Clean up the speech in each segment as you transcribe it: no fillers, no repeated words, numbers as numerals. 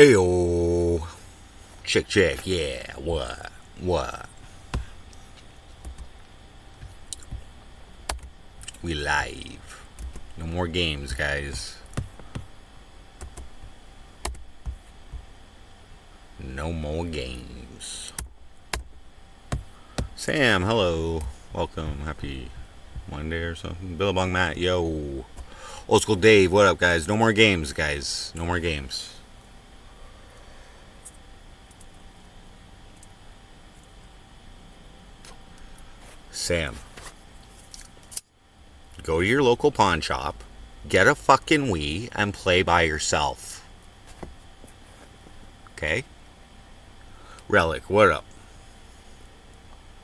Ayo. Check, yeah. What? We live. No more games, guys. No more games. Sam, hello. Welcome. Happy Monday or something. Billabong Matt, yo. Old School Dave, what up, guys? No more games, guys. No more games. Sam, go to your local pawn shop, get a fucking Wii, and play by yourself. Okay? Relic, what up?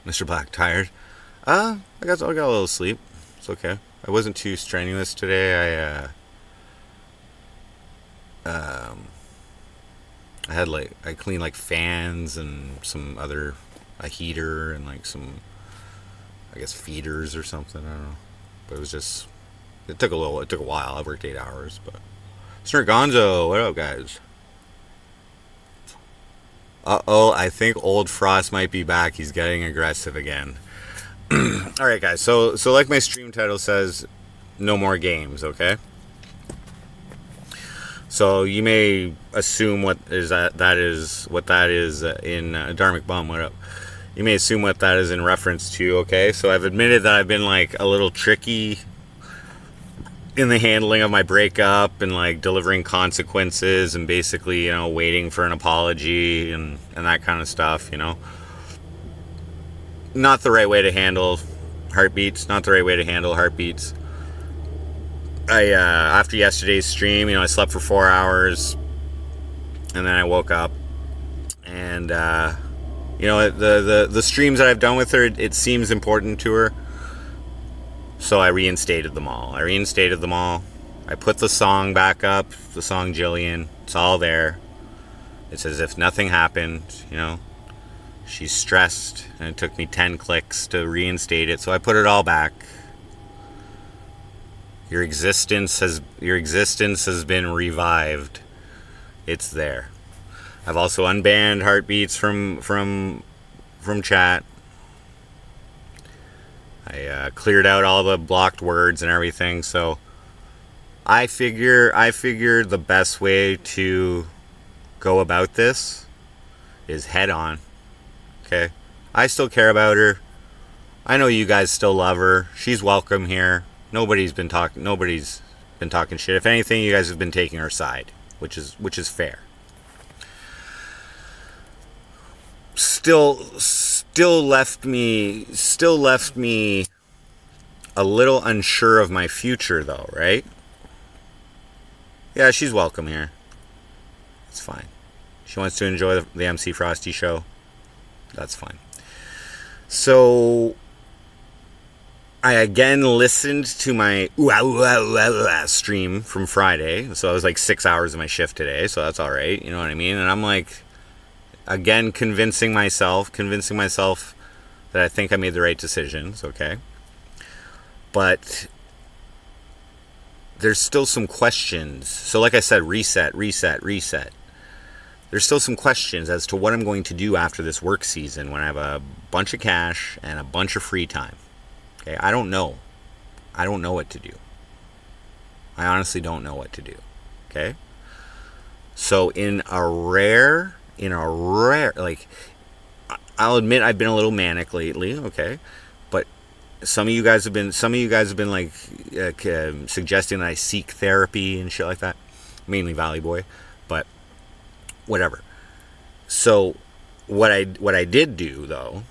Mr. Black, tired? I got a little sleep. It's okay. I wasn't too strenuous today. I cleaned like fans and some other, a heater and like some, I guess, feeders or something. I don't know. But it took a while. I worked 8 hours, but. Sir Gonzo, what up, guys? Uh-oh, I think Old Frost might be back. He's getting aggressive again. Alright, guys, so like my stream title says, no more games, okay? So you may assume what that is in Dharmic Bum, what up? You may assume what that is in reference to, okay? So I've admitted that I've been like a little tricky in the handling of my breakup and like delivering consequences and basically, waiting for an apology and that kind of stuff, Not the right way to handle heartbeats. After yesterday's stream, I slept for 4 hours and then I woke up and, the streams that I've done with her, it seems important to her. So I reinstated them all. I put the song back up, the song Jillian. It's all there. It's as if nothing happened, She's stressed, and it took me 10 clicks to reinstate it, so I put it all back. Your existence has been revived. It's there. I've also unbanned heartbeats from chat. I cleared out all the blocked words and everything, so I figure the best way to go about this is head on. Okay? I still care about her. I know you guys still love her. She's welcome here. Nobody's been talking shit. If anything, you guys have been taking her side, which is fair. Still left me a little unsure of my future though, right? Yeah, she's welcome here. It's fine. She wants to enjoy the MC Frosty show. That's fine. So I again listened to my stream from Friday. So I was like 6 hours of my shift today. So that's all right. You know what I mean? And I'm like, again, convincing myself that I think I made the right decisions. Okay. But there's still some questions. So like I said, reset. There's still some questions as to what I'm going to do after this work season when I have a bunch of cash and a bunch of free time. Okay, I don't know what to do. I honestly don't know what to do. Okay? So in a rare, like, I'll admit I've been a little manic lately, okay? But some of you guys have been like suggesting that I seek therapy and shit like that. Mainly Valley Boy, but whatever. So what I did do though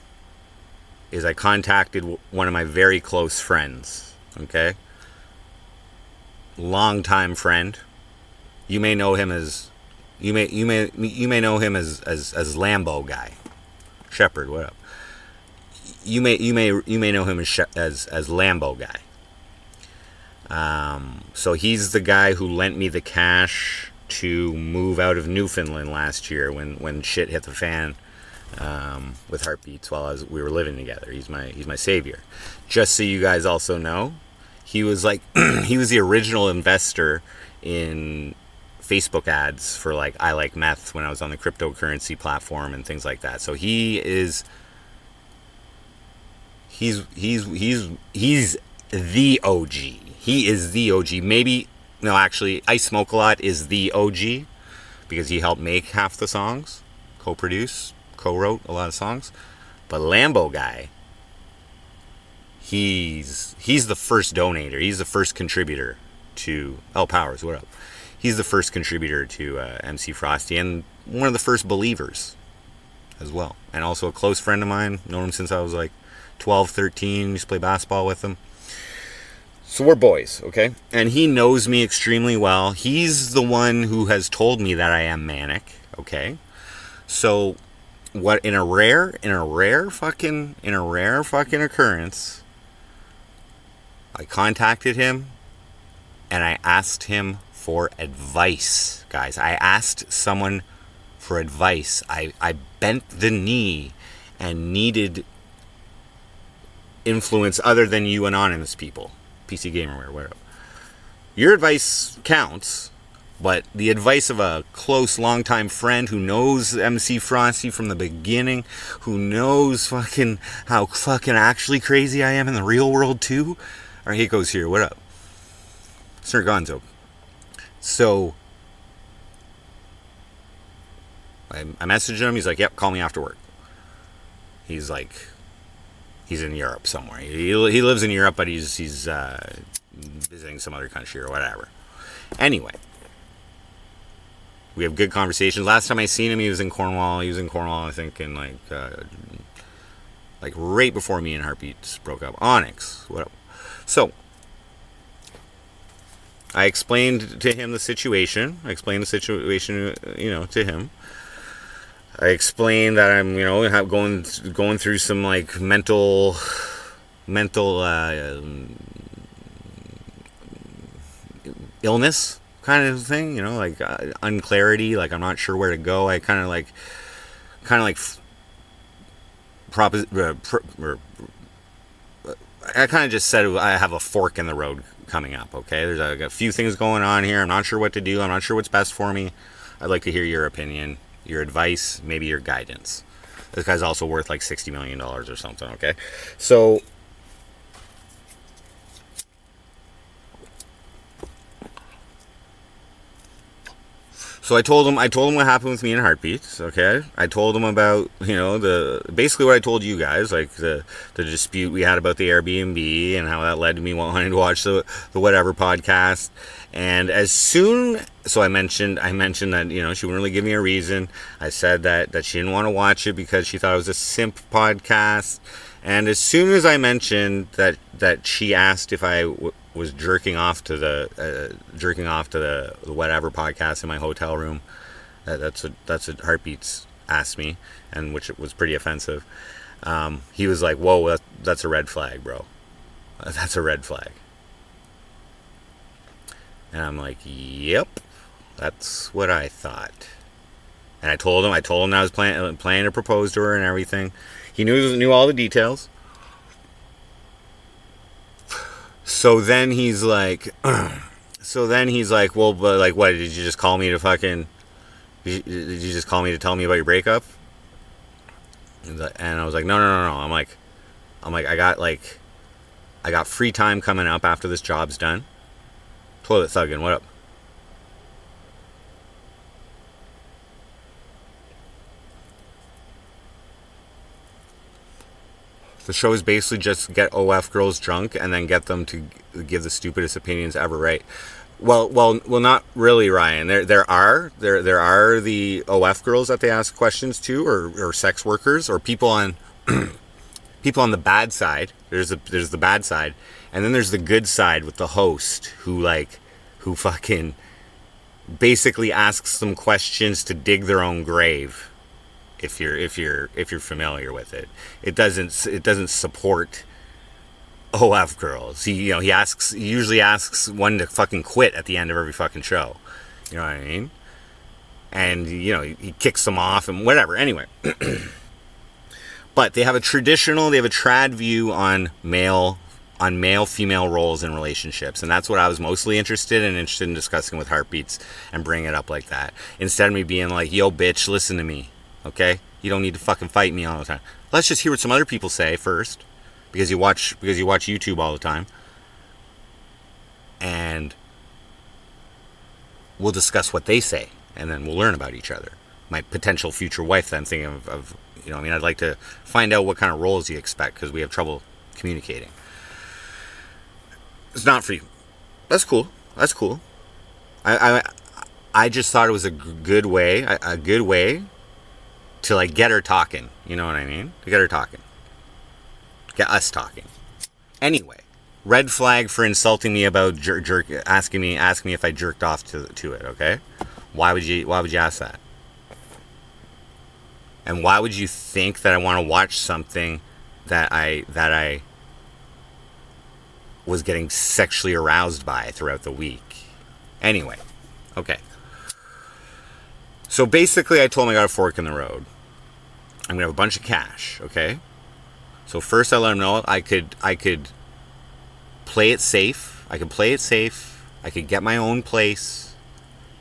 is I contacted one of my very close friends, okay? Longtime friend. You may know him as Lambo guy. Shepherd, what up? You may know him as Lambo guy. So he's the guy who lent me the cash to move out of Newfoundland last year when shit hit the fan with heartbeats while we were living together. He's my savior. Just so you guys also know, he was like he was the original investor in Facebook ads for like I Like Meth when I was on the cryptocurrency platform and things like that. So he's the OG. He is the OG. Maybe no, actually, I Smoke a Lot is the OG because he helped make half the songs, co-produce, co-wrote a lot of songs. But Lambo Guy, he's the first donator. He's the first contributor to L Powers. What up? He's the first contributor to MC Frosty and one of the first believers as well. And also a close friend of mine. Known him since I was like 12, 13. Used to play basketball with him. So we're boys, okay? And he knows me extremely well. He's the one who has told me that I am manic, okay? So what in a rare fucking occurrence, I contacted him and I asked him for advice, guys. I asked someone for advice. I bent the knee and needed influence other than you anonymous people. PC Gamerware, whatever. Your advice counts, but the advice of a close, longtime friend who knows MC Frosty from the beginning, who knows fucking how fucking actually crazy I am in the real world too. Alright, he goes here, what up? Sir Gonzo. So, I messaged him, he's like, yep, call me after work. He's like, he's in Europe somewhere. He lives in Europe, but he's visiting some other country or whatever. Anyway, we have good conversations. Last time I seen him, he was in Cornwall. I think, in like right before me and Heartbeats broke up. Onyx, what up? So, I explained to him the situation. To him. I explained that I'm, going through some like mental illness kind of thing, like unclarity, like I'm not sure where to go. I kind of like I kind of just said I have a fork in the road coming up. Okay, there's a few things going on here. I'm not sure what to do. I'm not sure what's best for me. I'd like to hear your opinion, your advice, maybe your guidance. This guy's also worth like $60 million or something, okay? So, I told him what happened with me in Heartbeats, okay? I told him about, basically what I told you guys, like the dispute we had about the Airbnb and how that led to me wanting to watch the Whatever podcast. And so I mentioned that, she wouldn't really give me a reason. I said that she didn't want to watch it because she thought it was a simp podcast. And as soon as I mentioned that she asked if I was jerking off to the Whatever podcast in my hotel room, that's what Heartbeats asked me, and which was pretty offensive. He was like, "Whoa, that's a red flag, bro. That's a red flag." And I'm like, "Yep, that's what I thought." And I told him that I was planning to propose to her and everything. He knew all the details. So then he's like, well, but like, what, did you just call me to fucking, did you just call me to tell me about your breakup? And I was like, no. I'm like, I got free time coming up after this job's done. Toilet thugging, what up? The show is basically just get OF girls drunk and then get them to give the stupidest opinions ever, right? Well, not really, Ryan. There are the OF girls that they ask questions to, or sex workers, or people on the bad side. There's the bad side, and then there's the good side with the host who fucking basically asks them questions to dig their own grave. If you're familiar with it, it doesn't support OF girls. He usually asks one to fucking quit at the end of every fucking show. You know what I mean? And he kicks them off and whatever. Anyway, but they have a trad view on male male-female roles in relationships, and that's what I was mostly interested in discussing with Heartbeats and bringing it up like that. Instead of me being like, yo, bitch, listen to me, okay? You don't need to fucking fight me all the time. Let's just hear what some other people say first, because you watch YouTube all the time, and we'll discuss what they say, and then we'll learn about each other. My potential future wife, that I'm thinking of I'd like to find out what kind of roles you expect, because we have trouble communicating. It's not for you. That's cool. I just thought it was a good way to like get her talking. You know what I mean? To get her talking. Get us talking. Anyway, red flag for insulting me about asking me if I jerked off to it. Okay, why would you ask that? And why would you think that I want to watch something that I was getting sexually aroused by throughout the week? Anyway, okay. So basically, I told him I got a fork in the road. I'm gonna have a bunch of cash, okay? So first, I let him know I could play it safe. I could get my own place,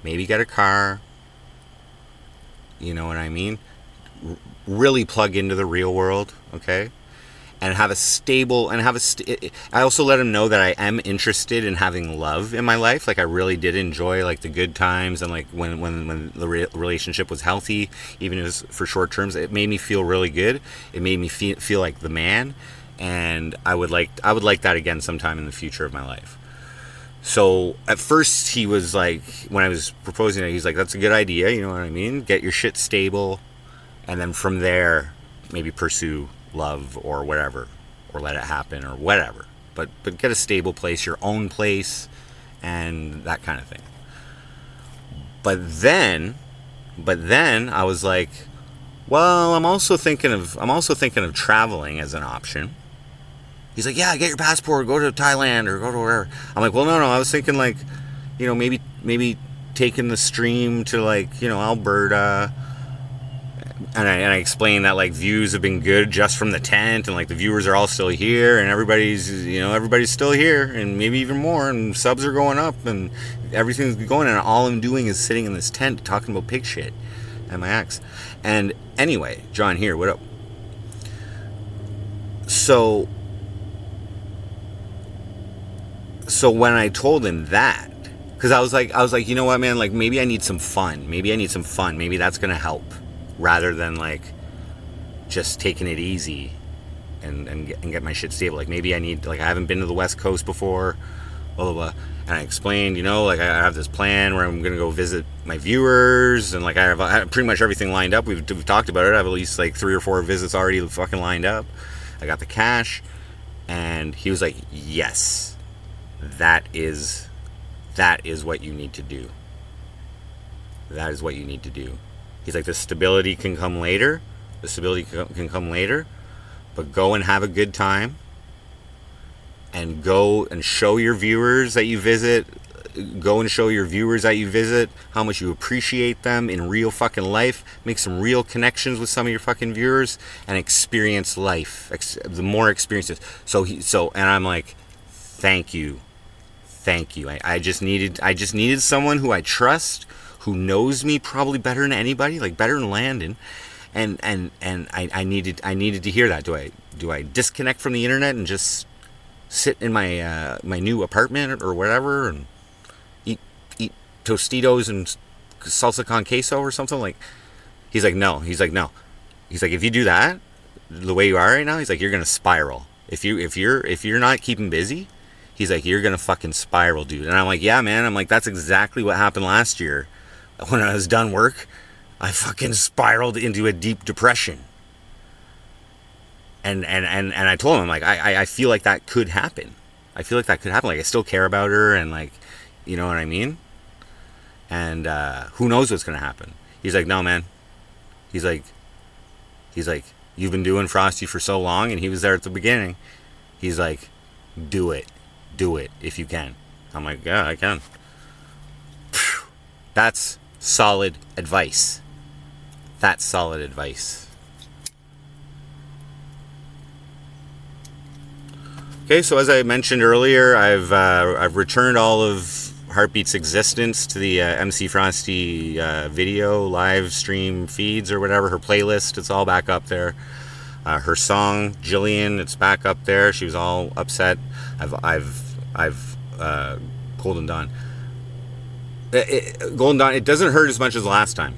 maybe get a car. You know what I mean? Really plug into the real world, okay? And have a stable, I also let him know that I am interested in having love in my life. Like, I really did enjoy, like, the good times, and, like, when the relationship was healthy, even if it was for short terms, it made me feel really good. It made me feel like the man, and I would like that again sometime in the future of my life. So, at first, he was like, when I was proposing it, he's like, that's a good idea, you know what I mean? Get your shit stable, and then from there, maybe pursue love or whatever, or let it happen or whatever, but get a stable place, your own place, and that kind of thing. But then I was like, well, I'm also thinking of traveling as an option. He's like, yeah, get your passport, go to Thailand or go to wherever. I'm like, well, no, I was thinking, like, maybe taking the stream to, like, Alberta. And I explained that, like, views have been good just from the tent, and, like, the viewers are all still here, and everybody's still here, and maybe even more, and subs are going up, and everything's going, and all I'm doing is sitting in this tent talking about pig shit and my ex. And anyway, John here, what up? So when I told him that, because I was like, you know what, man, like, maybe I need some fun. Maybe that's gonna help, rather than, like, just taking it easy and get my shit stable. Like, maybe I need, like, I haven't been to the West Coast before, blah, blah, blah. And I explained, like, I have this plan where I'm going to go visit my viewers, and, like, I have pretty much everything lined up. We've talked about it. I have at least, like, 3 or 4 visits already fucking lined up. I got the cash, and he was like, yes, that is what you need to do. That is what you need to do. He's like, the stability can come later. But go and have a good time. And go and show your viewers that you visit. How much you appreciate them in real fucking life. Make some real connections with some of your fucking viewers. And experience life. The more experiences. And I'm like, thank you. I just needed someone who I trust, who knows me probably better than anybody, like better than Landon, and I needed to hear that. Do I disconnect from the internet and just sit in my my new apartment or whatever and eat Tostitos and salsa con queso or something? Like, he's like, no. He's like, if you do that the way you are right now, he's like, you're gonna spiral. If you're not keeping busy, he's like, you're gonna fucking spiral, dude. And I'm like, yeah, man. I'm like, that's exactly what happened last year. When I was done work, I fucking spiraled into a deep depression. And I told him, I'm like, I feel like that could happen. Like, I still care about her, and, like, you know what I mean? And who knows what's gonna happen? He's like, no, man. He's like, you've been doing Frosty for so long, and he was there at the beginning. He's like, do it if you can. I'm like, yeah, I can. That's solid advice. Okay, so as I mentioned earlier, I've returned all of Heartbeat's existence to the MC Frosty video live stream feeds or whatever. Her playlist, it's all back up there. Her song Jillian, it's back up there. She was all upset. I've Golden Dawn. Golden Dawn. It doesn't hurt as much as last time.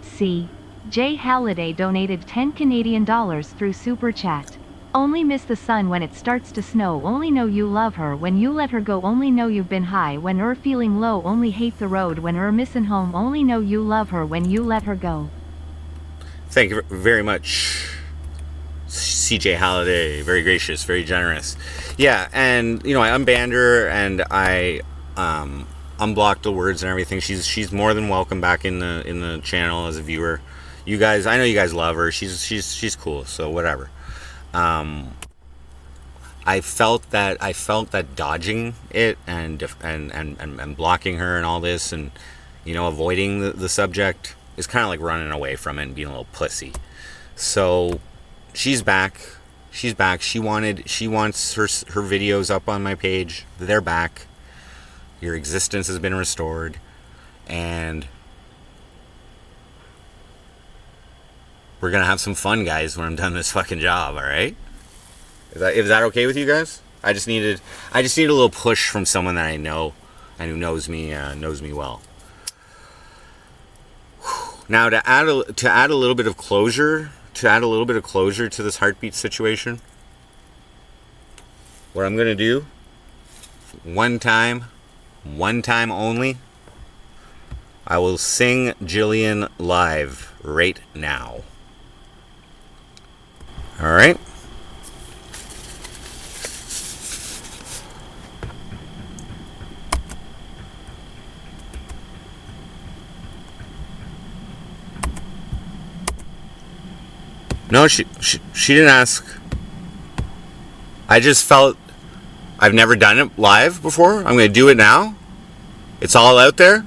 C. Jay Halliday donated 10 Canadian dollars through Super Chat. Only miss the sun when it starts to snow. Only know you love her when you let her go. Only know you've been high when feeling low. Only hate the road when missin' home. Only know you love her when you let her go. Thank you very much, CJ Halliday. Very gracious, very generous. Yeah, and I unbanned her and I unblocked the words and everything. She's more than welcome back in the channel as a viewer. You guys, I know you guys love her. She's cool. So whatever. I felt that dodging it and blocking her and all this and avoiding the subject is kind of like running away from it and being a little pussy. So she's back. She wants her videos up on my page. They're back. Your existence has been restored, and we're gonna have some fun, guys, when I'm done this fucking job. All right? Is that okay with you guys? I just need a little push from someone that I know and who knows me well. Now to add a little bit of closure to this Heartbeat situation, what I'm gonna do, one time only, I will sing Jillian live right now. All right. No, she didn't ask. I just felt I've never done it live before. I'm going to do it now. It's all out there.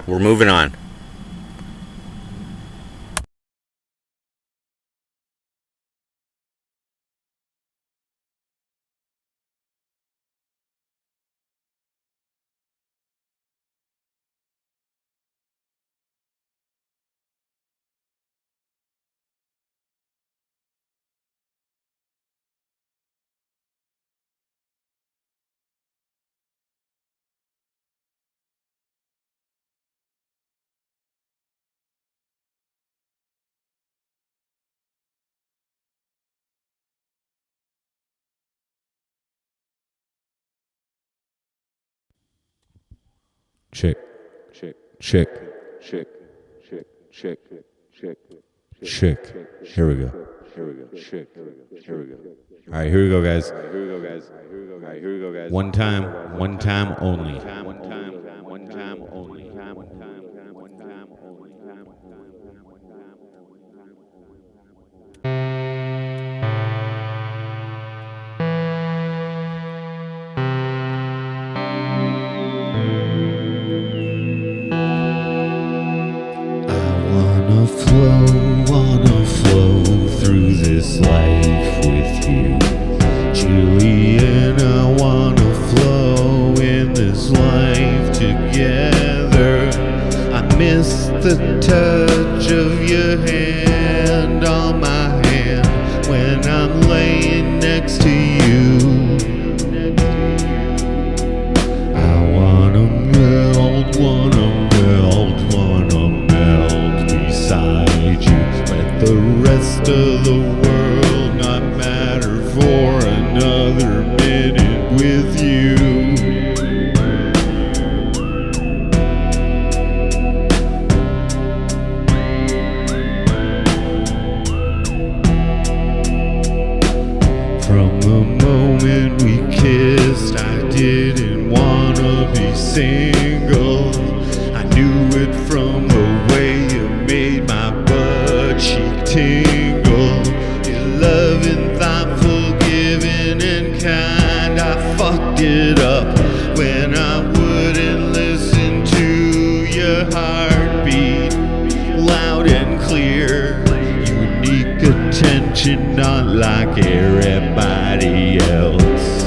We're moving on. Check. Check. Here we go. All right, here we go, guys. One time only. Wanna flow through this life with you, Julian. I wanna flow in this life together. I miss the touch of your hand on my hand when I'm laying next to you. I wanna melt beside you. Let the rest of the world not matter for another minute with you. From the moment we kissed, I didn't wanna be single. I knew it from the way you made my butt cheek tingle. You're loving, thoughtful, giving, and kind. I fucked it up when I attention, not like everybody else.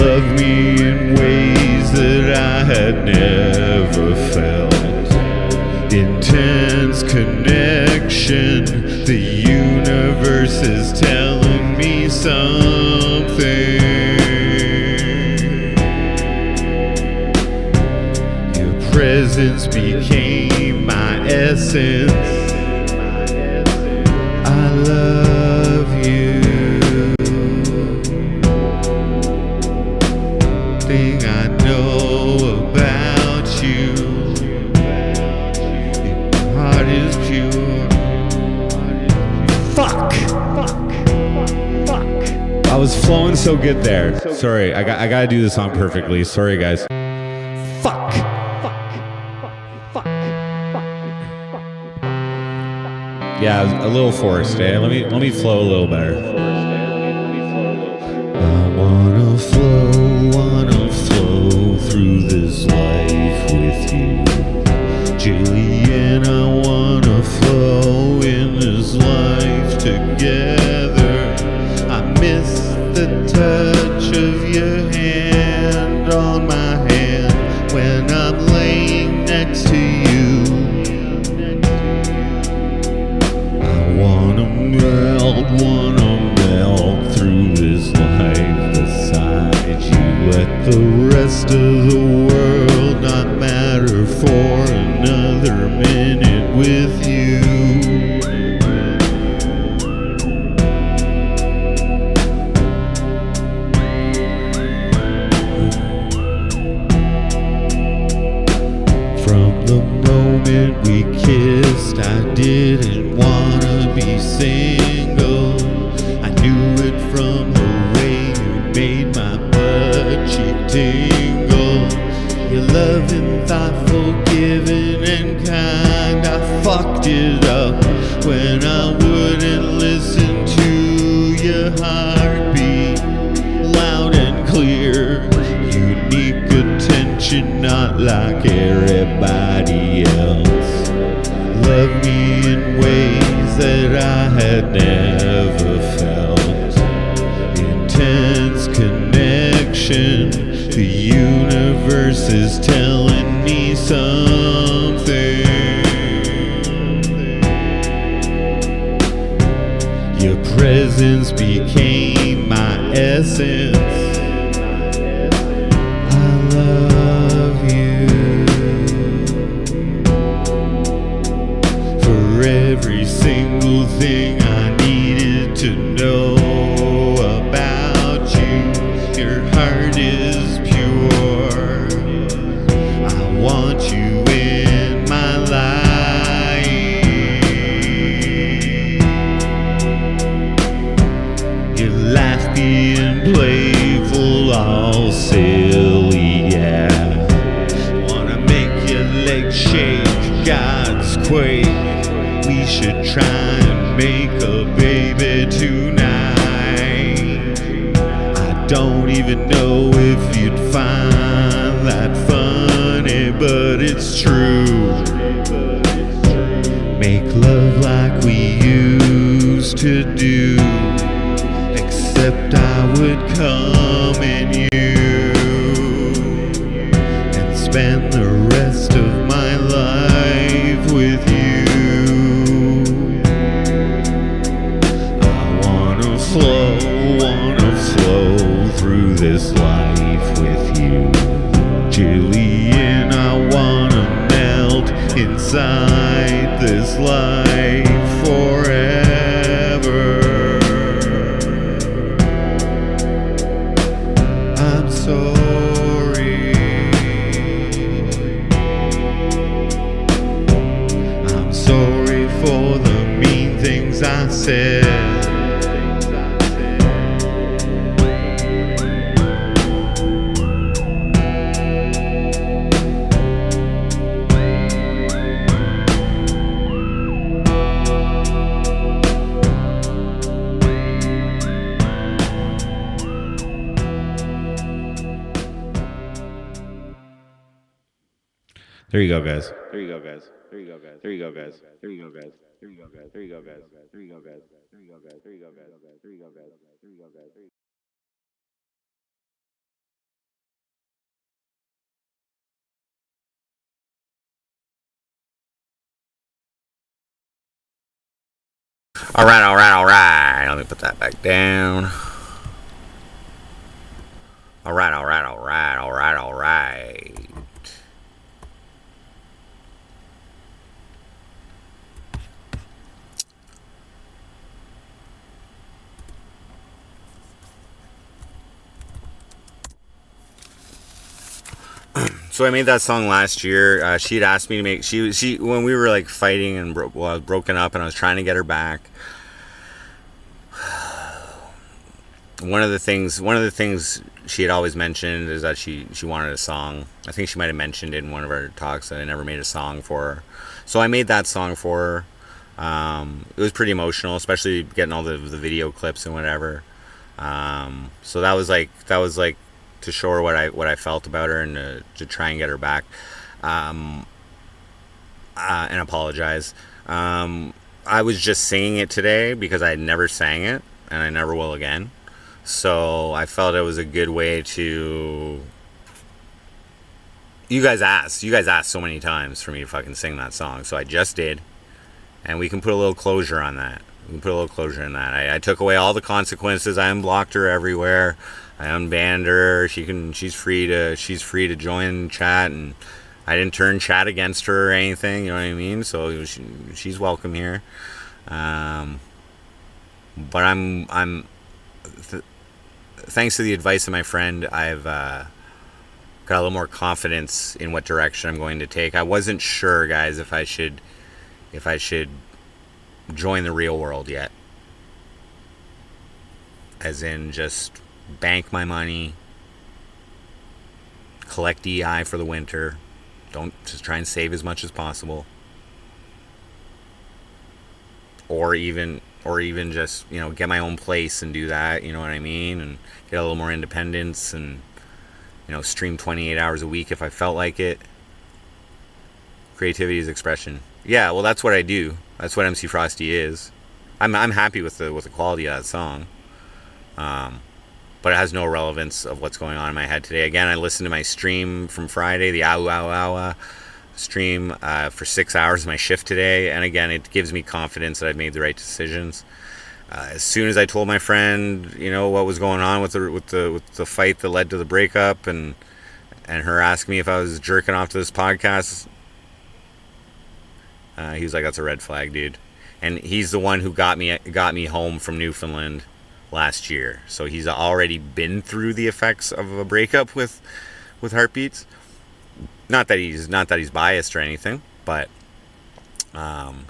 Love me in ways that I had never felt. Intense connection, the universe is telling me something. Your presence became my essence. I love you. Thing I know about you, your heart is pure. Fuck. I was flowing so good there. Sorry, I gotta do this song perfectly. Sorry, guys. Fuck. Yeah, a little forced, eh? Let me flow a little better. I wanna flow through this life with you, Jillian. I wanna flow in this life together. I miss the touch of your hand on my hand when I'm laying next to you. Wanna melt through this life beside you. Let the rest of the world not matter for another minute with you. From the moment we kissed, I didn't wanna be single. I knew it from the way you made my butt cheek tingle. You're loving, thoughtful, giving, and kind. I fucked it up when I wouldn't listen to your heartbeat loud and clear. Unique attention, not like everybody else. Love me in ways that I had never felt. Intense connection, the universe is telling me something. Your presence became my essence. I love you. Every single thing I needed to know about you. Your heart is pure. I want you in my life. You laugh being playful, all silly, yeah. Wanna make your legs shake, God's quake. We should try and make a baby tonight. I don't even know if you'd find that funny, but it's true. Make love like we used to do, except I would come in you and spend the rest of my life with you. Wanna flow through this life with you, Jillian. I wanna melt inside this life forever. I'm sorry. I'm sorry for the mean things I said. There you go, guys. There you go, guys. There you go, guys. There you go, guys. There you go, guys. All right, all right, all right. Let me put that back down. All right, all right, all right, all right, all right. So I made that song last year. She had asked me to make. She when we were like fighting and I was broken up, and I was trying to get her back. One of the things she had always mentioned is that she wanted a song. I think she might have mentioned it in one of our talks that I never made a song for her. So I made that song for her. It was pretty emotional, especially getting all the video clips and whatever. So that was like to show her what I felt about her and to try and get her back, and apologize. I was just singing it today because I had never sang it and I never will again. So I felt it was a good way to. You guys asked so many times for me to fucking sing that song, so I just did, and we can put a little closure on that. We can put a little closure in that. I took away all the consequences. I unblocked her everywhere. I unbanned her. She's free to join chat, and I didn't turn chat against her or anything. You know what I mean? So she's welcome here. But thanks to the advice of my friend, I've got a little more confidence in what direction I'm going to take. I wasn't sure, guys, if I should join the real world yet, as in just bank my money, collect EI for the winter, don't just try and save as much as possible, or even just, get my own place and do that, you know what I mean, and get a little more independence and, stream 28 hours a week if I felt like it. Creativity is expression. Yeah, well, that's what I do. That's what MC Frosty is. I'm happy with the quality of that song, but it has no relevance of what's going on in my head today. Again, I listened to my stream from Friday, the Ow Ow Ow stream, for 6 hours of my shift today, and again, it gives me confidence that I've made the right decisions. As soon as I told my friend, what was going on with the fight that led to the breakup, and her asking me if I was jerking off to this podcast, he was like, "That's a red flag, dude." And he's the one who got me home from Newfoundland last year, so he's already been through the effects of a breakup with Heartbeats. Not that he's biased or anything, but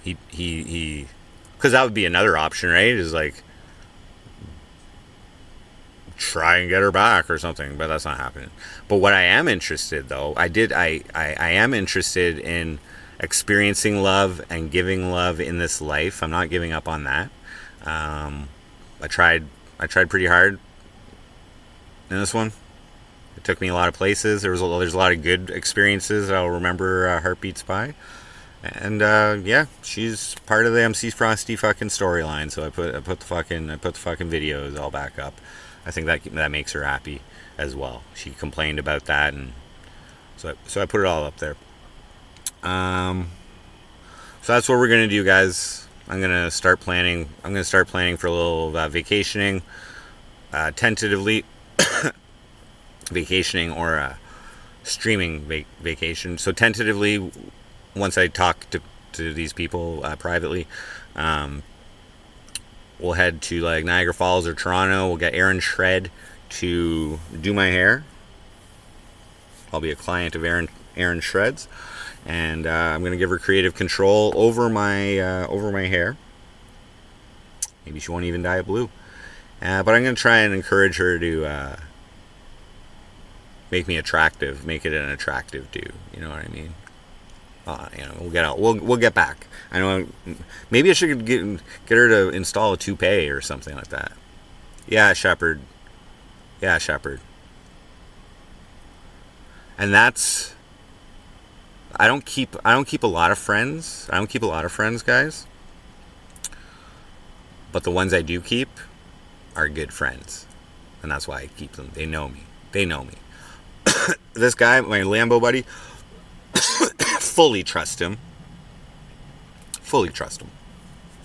he because that would be another option, right? Is like try and get her back or something, but that's not happening. But what I am interested, though, I am interested in experiencing love and giving love in this life. I'm not giving up on that. I tried pretty hard in this one. It took me a lot of places. There's a lot of good experiences that I'll remember Heartbeats by. And yeah, she's part of the MC Frosty fucking storyline. So I put the fucking videos all back up. I think that makes her happy as well. She complained about that, and so I put it all up there. So that's what we're gonna do, guys. I'm gonna start planning for a little vacationing, tentatively vacationing or streaming vacation. So tentatively, once I talk to these people privately, we'll head to like Niagara Falls or Toronto. We'll get Aaron Shred to do my hair. I'll be a client of Aaron Shred's, and I'm going to give her creative control over my hair. Maybe she won't even dye it blue, but I'm going to try and encourage her to make me attractive, make it an attractive do. You know what I mean? We'll get out. We'll get back. I know. Maybe I should get her to install a toupee or something like that. Yeah, Shepherd. And that's. I don't keep a lot of friends. Guys. But the ones I do keep are good friends. And that's why I keep them. They know me. They know me. This guy, my Lambo buddy, fully trust him. Fully trust him.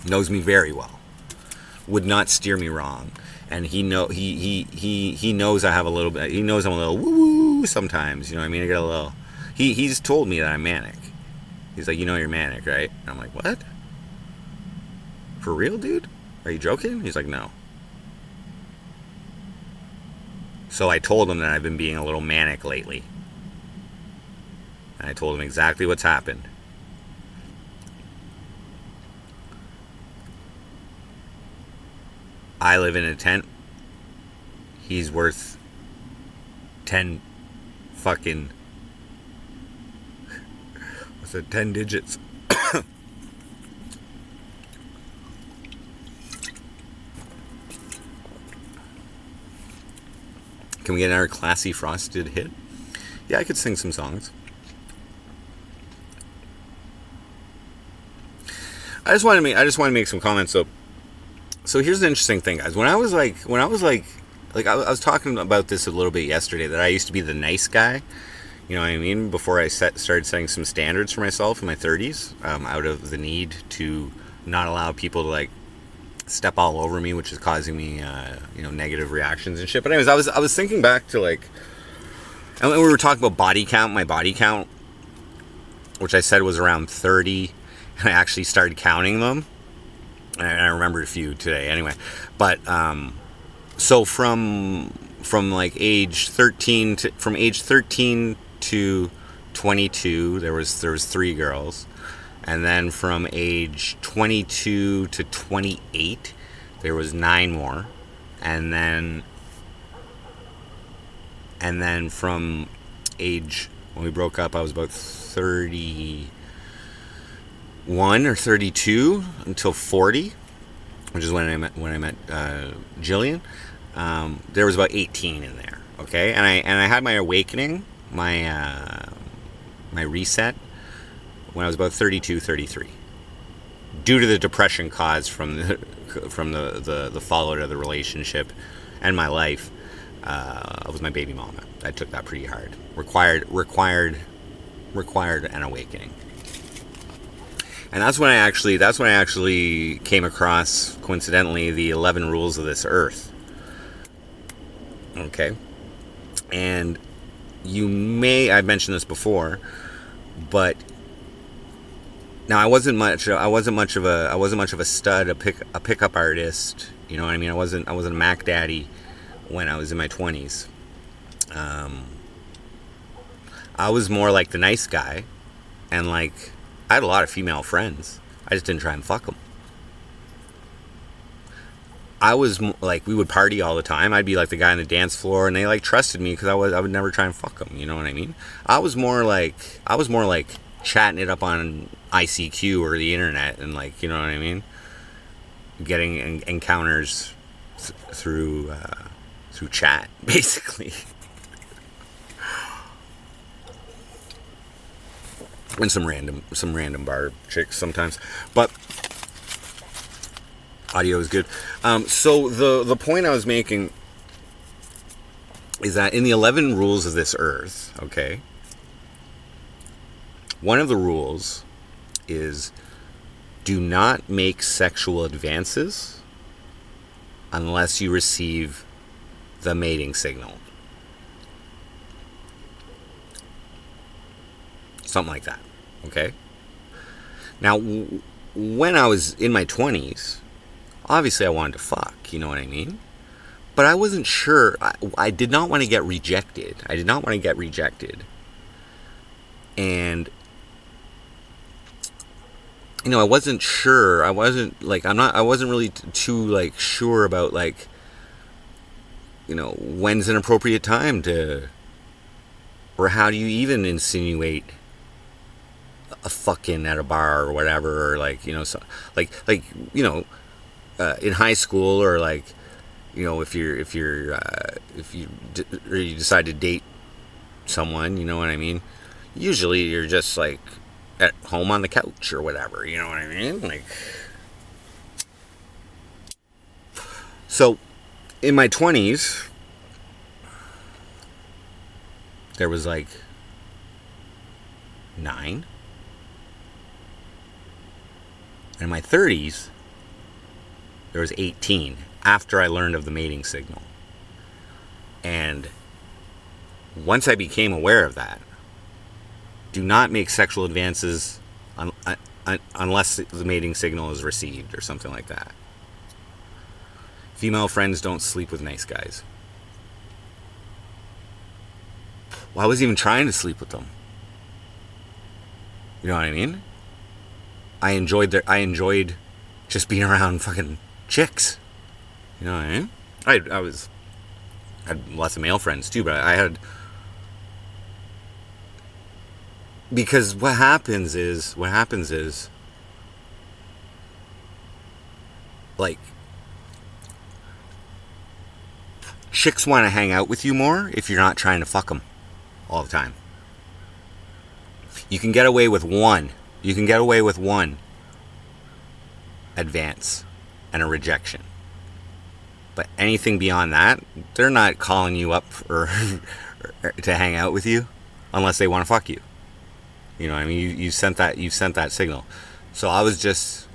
Knows me very well. Would not steer me wrong. And he knows I have a little bit. He knows I'm a little woo sometimes. You know what I mean? I get a little. He's told me that I'm manic. He's like, you know, you're manic, right? And I'm like, what? For real, dude? Are you joking? He's like, no. So I told him that I've been being a little manic lately. And I told him exactly what's happened. I live in a tent. He's worth 10 fucking... what's it? 10 digits. Can we get another classy frosted hit? Yeah, I could sing some songs. I just want to make some comments. So here's the interesting thing, guys. I was talking about this a little bit yesterday, that I used to be the nice guy. You know what I mean? Before I started setting some standards for myself in my 30s, out of the need to not allow people to like step all over me, which is causing me, negative reactions and shit. But anyways, I was thinking back to like, and we were talking about body count, my body count, which I said was around 30, and I actually started counting them, and I remembered a few today. Anyway, but so from like age 13 to 22, there was 3 girls. And then from age 22 to 28, there was 9 more. And then from age, when we broke up, I was about 31 or 32 until 40, which is when I met Jillian. There was about 18 in there. Okay, and I had my awakening, my reset, when I was about 32, 33, due to the depression caused from the fallout of the relationship and my life. With my baby mama, I took that pretty hard. Required an awakening, and that's when I actually came across, coincidentally, the 11 rules of this earth. Okay, and I've mentioned this before, but. Now I wasn't much of a stud, a pickup artist. You know what I mean? I wasn't a Mac Daddy when I was in my 20s. I was more like the nice guy, and like I had a lot of female friends. I just didn't try and fuck them. I was like, we would party all the time. I'd be like the guy on the dance floor, and they like trusted me because I would never try and fuck them. You know what I mean? I was more like chatting it up on ICQ or the internet, and like, you know what I mean, getting encounters through chat, basically. And some random bar chicks sometimes, but audio is good. So the point I was making is that in the 11 rules of this earth, okay, one of the rules is do not make sexual advances unless you receive the mating signal. Something like that, okay? Now, when I was in my 20s, obviously I wanted to fuck, you know what I mean? But I wasn't sure. I did not want to get rejected. And you know, I wasn't sure. I wasn't really too like sure about like, you know, when's an appropriate time to, or how do you even insinuate a fucking at a bar or whatever, or like, you know, so like you know, in high school, or like, you know, if you decide to date someone, you know what I mean? Usually you're just like at home on the couch or whatever, you know what I mean? Like, So, in my 20s, there was like 9. And in my 30s, there was 18 after I learned of the mating signal. And once I became aware of that, do not make sexual advances unless the mating signal is received or something like that. Female friends don't sleep with nice guys. Well, I was even trying to sleep with them. You know what I mean? I enjoyed just being around fucking chicks. You know what I mean? I had lots of male friends too, but I had, because what happens is like, chicks want to hang out with you more if you're not trying to fuck them all the time. You can get away with one. You can get away with one advance and a rejection. But anything beyond that, they're not calling you up or to hang out with you unless they want to fuck you. You know what I mean? You sent that signal. So I was just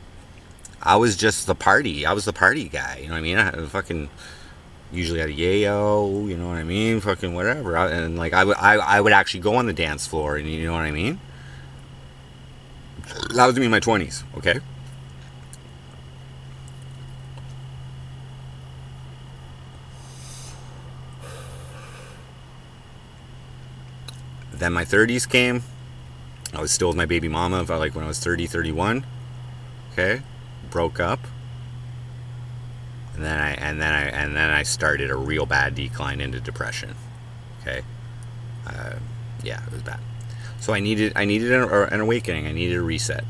the party. I was the party guy. You know what I mean? I had fucking usually had a yayo. You know what I mean? Fucking whatever. And like I would actually go on the dance floor. And you know what I mean? That was me in my 20s. Okay. Then my 30s came. I was still with my baby mama, like when I was 30, 31. Okay, broke up, and then I started a real bad decline into depression. Okay, yeah, it was bad. So I needed an awakening. I needed a reset.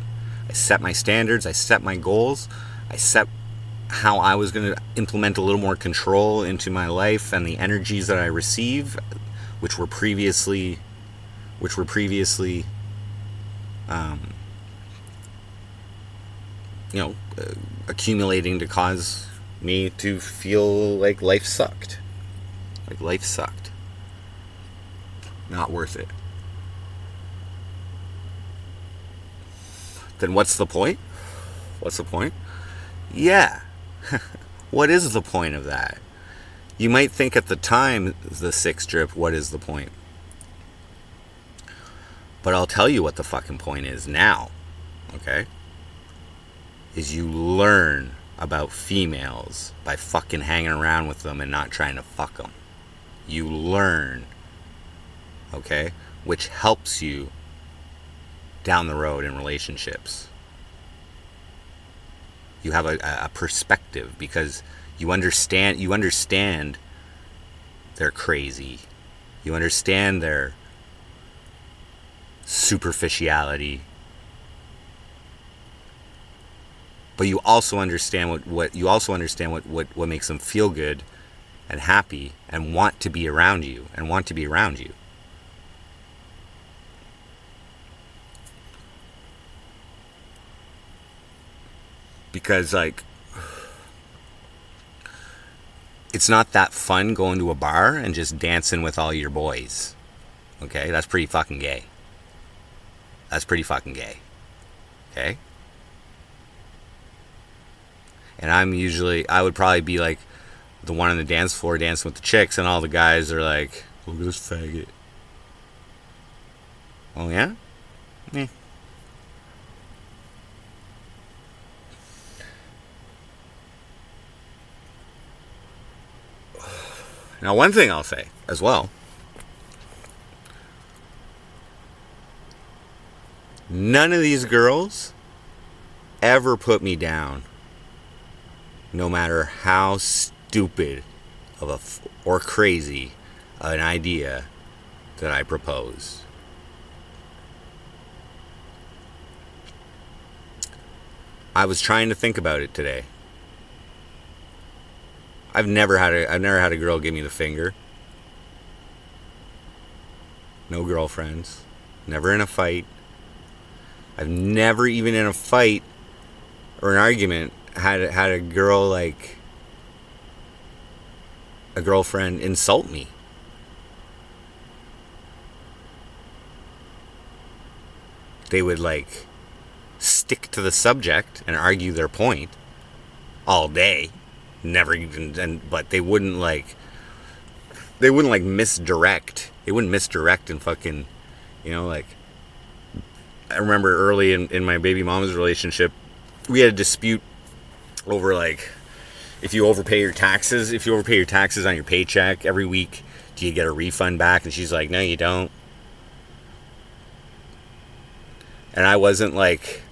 I set my standards. I set my goals. I set how I was going to implement a little more control into my life and the energies that I receive, which were previously accumulating to cause me to feel like life sucked. Like life sucked. Not worth it. Then what's the point? What's the point? Yeah. What is the point of that? You might think at the time, the 6 drip, what is the point? But I'll tell you what the fucking point is now, okay? Is you learn about females by fucking hanging around with them and not trying to fuck them. You learn, okay? Which helps you down the road in relationships. You have a perspective because you understand they're crazy. You understand their superficiality, but you also understand what makes them feel good and happy and want to be around you because like it's not that fun going to a bar and just dancing with all your boys. Okay, that's pretty fucking gay. Okay? And I would probably be like the one on the dance floor dancing with the chicks, and all the guys are like, look at this faggot. Oh yeah? Eh. Now one thing I'll say as well, none of these girls ever put me down, no matter how stupid or crazy an idea that I proposed. I was trying to think about it today. I've never had a girl give me the finger. No girlfriends. Never in a fight. I've never even in a fight or an argument had a girl like a girlfriend insult me. They would like stick to the subject and argue their point all day, never even, but they wouldn't like misdirect. They wouldn't misdirect and fucking, like, I remember early in my baby mama's relationship, we had a dispute over like, if you overpay your taxes on your paycheck every week, do you get a refund back? And she's like, no, you don't. And I wasn't like,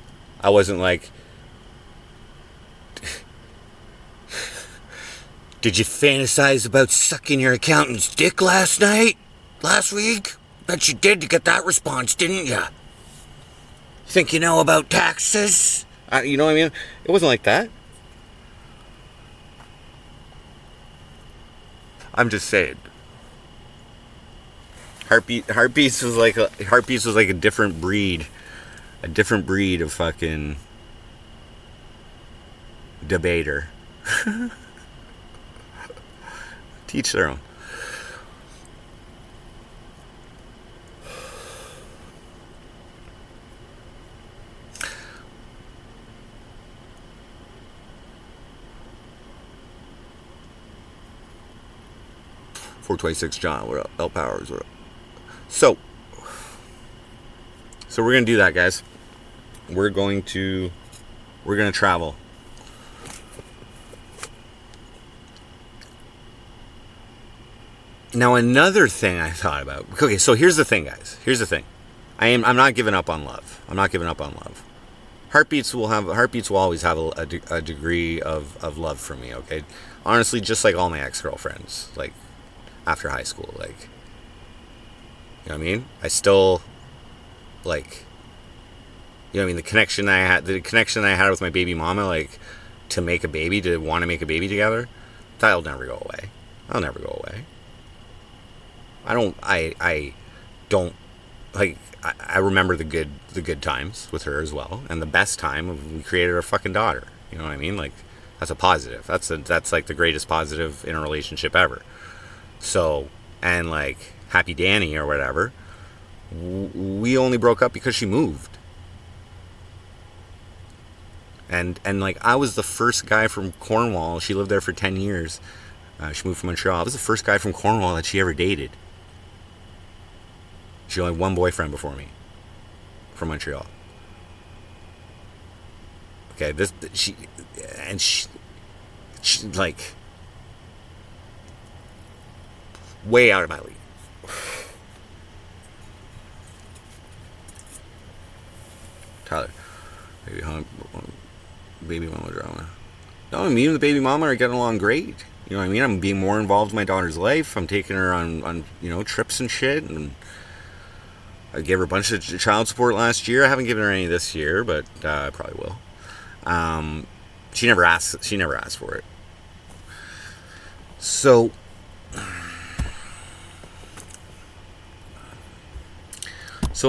did you fantasize about sucking your accountant's dick last week? Bet you did to get that response, didn't you? Think you know about taxes? You know what I mean? It wasn't like that. I'm just saying. Heartbeats was like a different breed of fucking debater. Teach their own. .426 John, what up? L Powers, what up? So we're gonna do that, guys. We're gonna travel. Now, another thing I thought about. Okay, so here's the thing, guys. Here's the thing. I'm not giving up on love. Heartbeats will always have a degree of love for me. Okay, honestly, just like all my ex-girlfriends, like after high school, like, you know what I mean? I still, like, you know what I mean? The connection I had with my baby mama, like, to want to make a baby together, that'll never go away. I'll never go away. I remember the good times with her as well, and the best time we created our fucking daughter. You know what I mean? Like, that's a positive. That's like the greatest positive in a relationship ever. So, and like Happy Danny or whatever, we only broke up because she moved. And like, I was the first guy from Cornwall. She lived there for 10 years. She moved from Montreal. I was the first guy from Cornwall that she ever dated. She only had one boyfriend before me from Montreal. Okay, she like way out of my league. Tyler, baby mama drama. No, me and the baby mama are getting along great. You know what I mean? I'm being more involved in my daughter's life. I'm taking her on trips and shit, and I gave her a bunch of child support last year. I haven't given her any this year, but I probably will. She never asked for it. So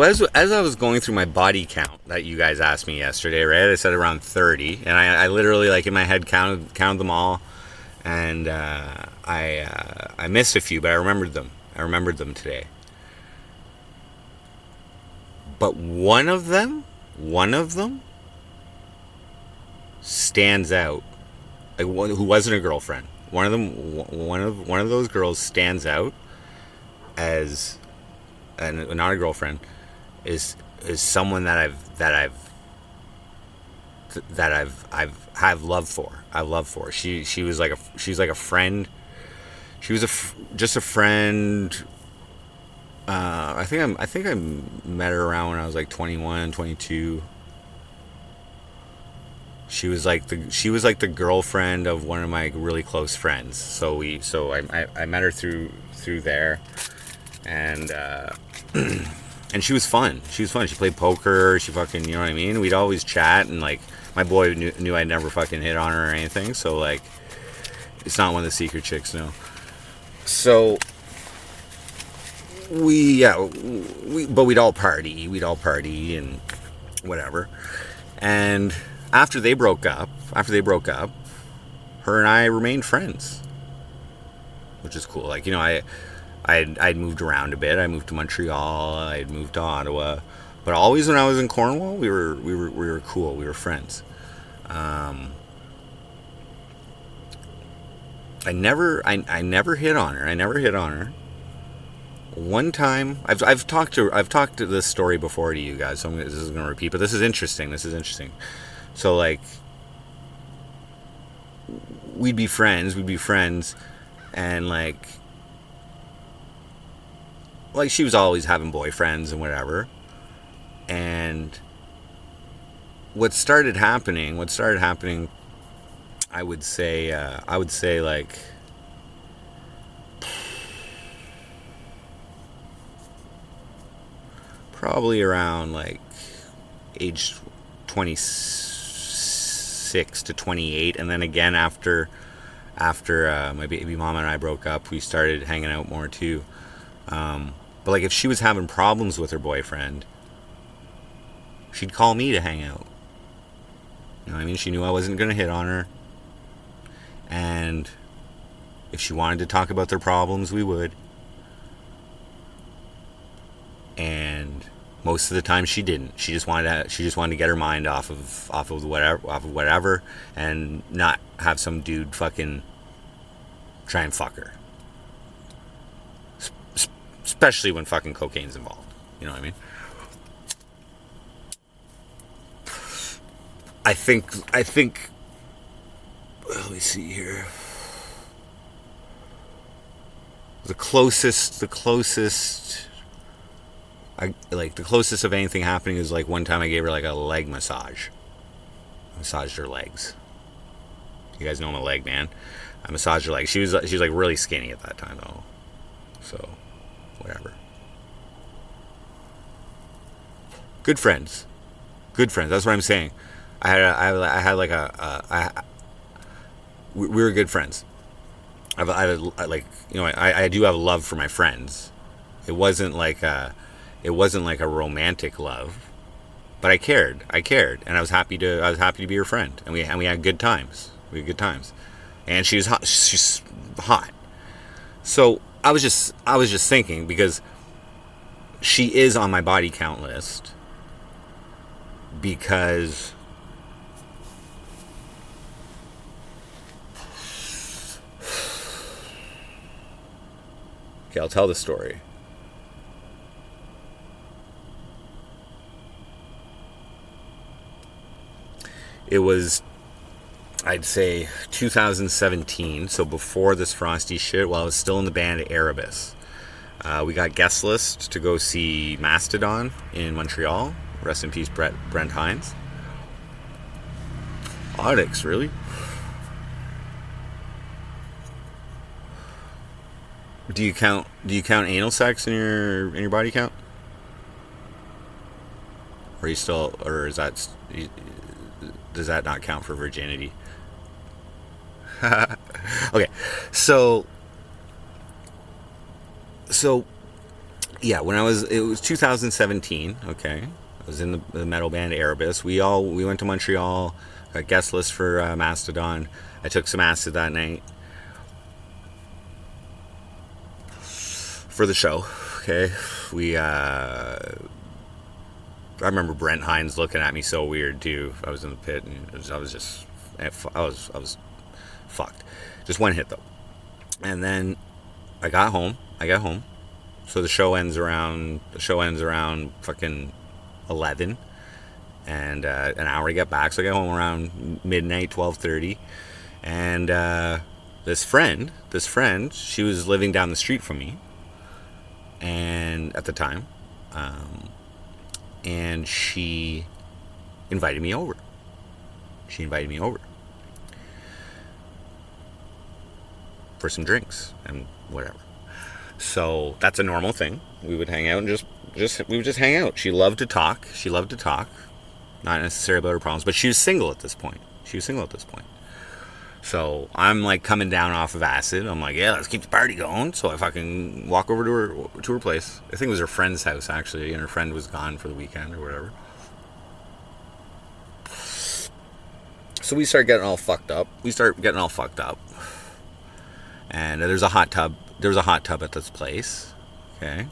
as I was going through my body count that you guys asked me yesterday, right? I said around 30, and I literally, like, in my head counted them all, and I missed a few, but I remembered them. I remembered them today. But one of them stands out. Like, who wasn't a girlfriend. One of those girls stands out as, and not a girlfriend, is someone that I've love for. I love for. She's like a friend. She was just a friend. I think I met her around when I was like 21, 22. She was like the girlfriend of one of my really close friends. So I met her through there, and and she was fun. She played poker. She fucking, you know what I mean? We'd always chat, and like, my boy knew I'd never fucking hit on her or anything. So like, it's not one of the secret chicks, no. So but we'd all party and whatever. And after they broke up, her and I remained friends. which is cool. Like, I'd moved around a bit. I moved to Montreal. I'd moved to Ottawa, but always when I was in Cornwall, we were cool. We were friends. I never hit on her. One time, I've talked to this story before to you guys, so this is going to repeat, but this is interesting. So, like, we'd be friends, and like she was always having boyfriends and whatever. And what started happening, I would say like probably around like age 26 to 28, and then again after my baby mama and I broke up, we started hanging out more too. But like if she was having problems with her boyfriend, she'd call me to hang out. You know what I mean? She knew I wasn't going to hit on her. And if she wanted to talk about their problems, we would. And most of the time she didn't. She just wanted to get her mind off of whatever and not have some dude fucking try and fuck her. Especially when fucking cocaine's involved. You know what I mean? I think let me see here. The closest of anything happening is like one time I gave her like a leg massage. I massaged her legs. You guys know I'm a leg man. I massaged her legs. She was like really skinny at that time though. So whatever. Good friends. That's what I'm saying. We were good friends. I do have love for my friends. It wasn't like a romantic love, but I cared, and I was happy to be her friend, and we had good times. And she's hot. So I was just thinking, because she is on my body count list, because okay, I'll tell the story. It was, I'd say, 2017, so before this frosty shit, while I was still in the band Erebus. We got guest list to go see Mastodon in Montreal. Rest in peace, Brent Hines. Audix, really? Do you count anal sex in your body count? Or is that, does that not count for virginity? Okay, so yeah, it was 2017. Okay, I was in the metal band Erebus. We went to Montreal, got guest list for Mastodon. I took some acid that night for the show. Okay, I remember Brent Hines looking at me so weird too. I was in the pit and I was fucked. Just one hit though, and then I got home. So the show ends around fucking 11, and an hour to get back. So I get home around midnight, 12:30, and this friend, she was living down the street from me, and at the time, and she invited me over. For some drinks and whatever. So that's a normal thing. We would hang out and we would just hang out. She loved to talk. Not necessarily about her problems, but she was single at this point. So I'm like coming down off of acid. I'm like, yeah, let's keep the party going. So I fucking walk over to her place. I think it was her friend's house actually, and her friend was gone for the weekend or whatever. So we start getting all fucked up. And there's a hot tub. There's a hot tub at this place. Okay.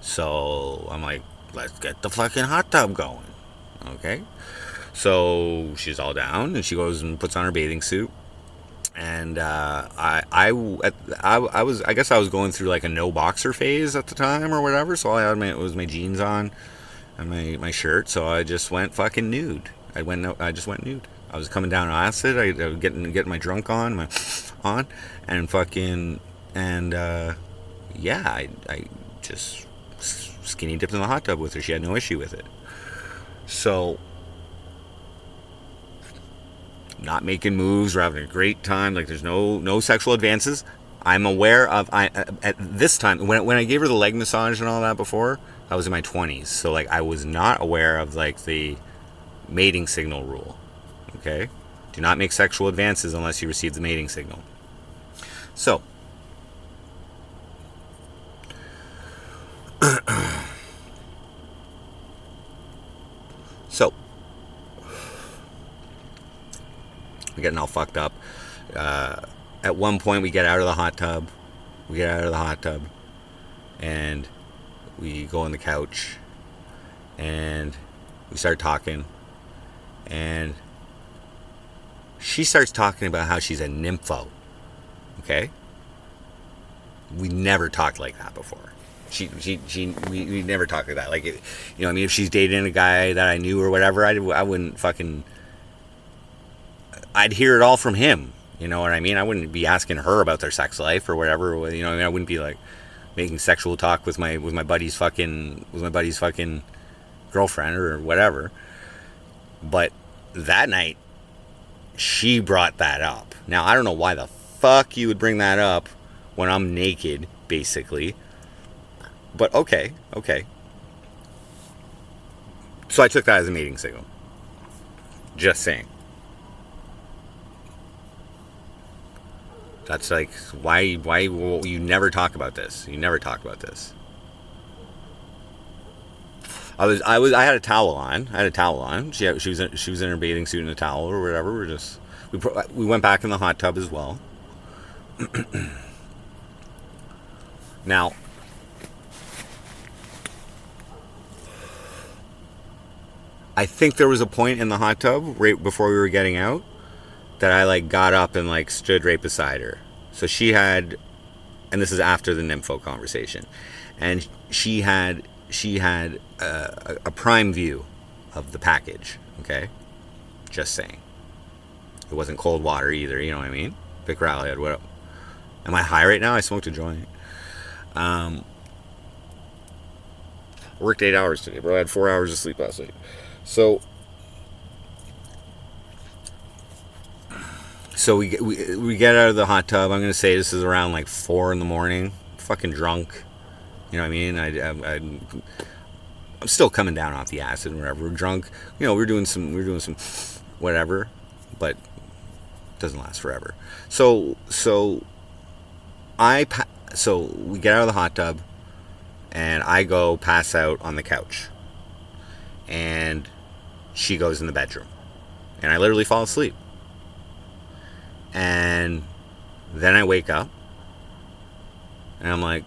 So I'm like, let's get the fucking hot tub going. Okay. So she's all down and she goes and puts on her bathing suit. And I guess I was going through like a no boxer phase at the time or whatever. So it was my jeans on and my shirt. So I just went fucking nude. I just went nude. I was coming down acid. I was getting my drunk on, and fucking, and yeah, I just skinny dipped in the hot tub with her. She had no issue with it. So, not making moves. We're having a great time. Like there's no sexual advances. I'm aware of. At this time when I gave her the leg massage and all that before, I was in my 20s. So like I was not aware of like the mating signal rule. Okay, do not make sexual advances unless you receive the mating signal. So. So, we're getting all fucked up. At one point, we get out of the hot tub. And we go on the couch. And we start talking. And she starts talking about how she's a nympho. Okay? We never talked like that before. We never talked like that. Like, I mean, if she's dating a guy that I knew or whatever, I wouldn't fucking, I'd hear it all from him. You know what I mean? I wouldn't be asking her about their sex life or whatever. You know, I wouldn't be like making sexual talk with my buddy's fucking girlfriend or whatever. But that night, she brought that up. Now, I don't know why the fuck you would bring that up when I'm naked, basically. But okay. So I took that as a mating signal. Just saying. That's like, why you never talk about this? You never talk about this. I had a towel on. She was in her bathing suit and a towel or whatever. We went back in the hot tub as well. Now, I think there was a point in the hot tub right before we were getting out that I like got up and like stood right beside her. So she had, and this is after the nympho conversation, and she had a prime view of the package. Okay, just saying. It wasn't cold water either. You know what I mean? Vic Rally had what? Am I high right now? I smoked a joint. Worked 8 hours today, bro. I had 4 hours of sleep last night. So we get out of the hot tub. I'm gonna say this is around like 4 a.m. Fucking drunk. You know what I mean? I'm still coming down off the acid and whatever. We're drunk. You know, we're doing some whatever, but it doesn't last forever. So we get out of the hot tub, and I go pass out on the couch, and she goes in the bedroom, and I literally fall asleep. And then I wake up, and I'm like,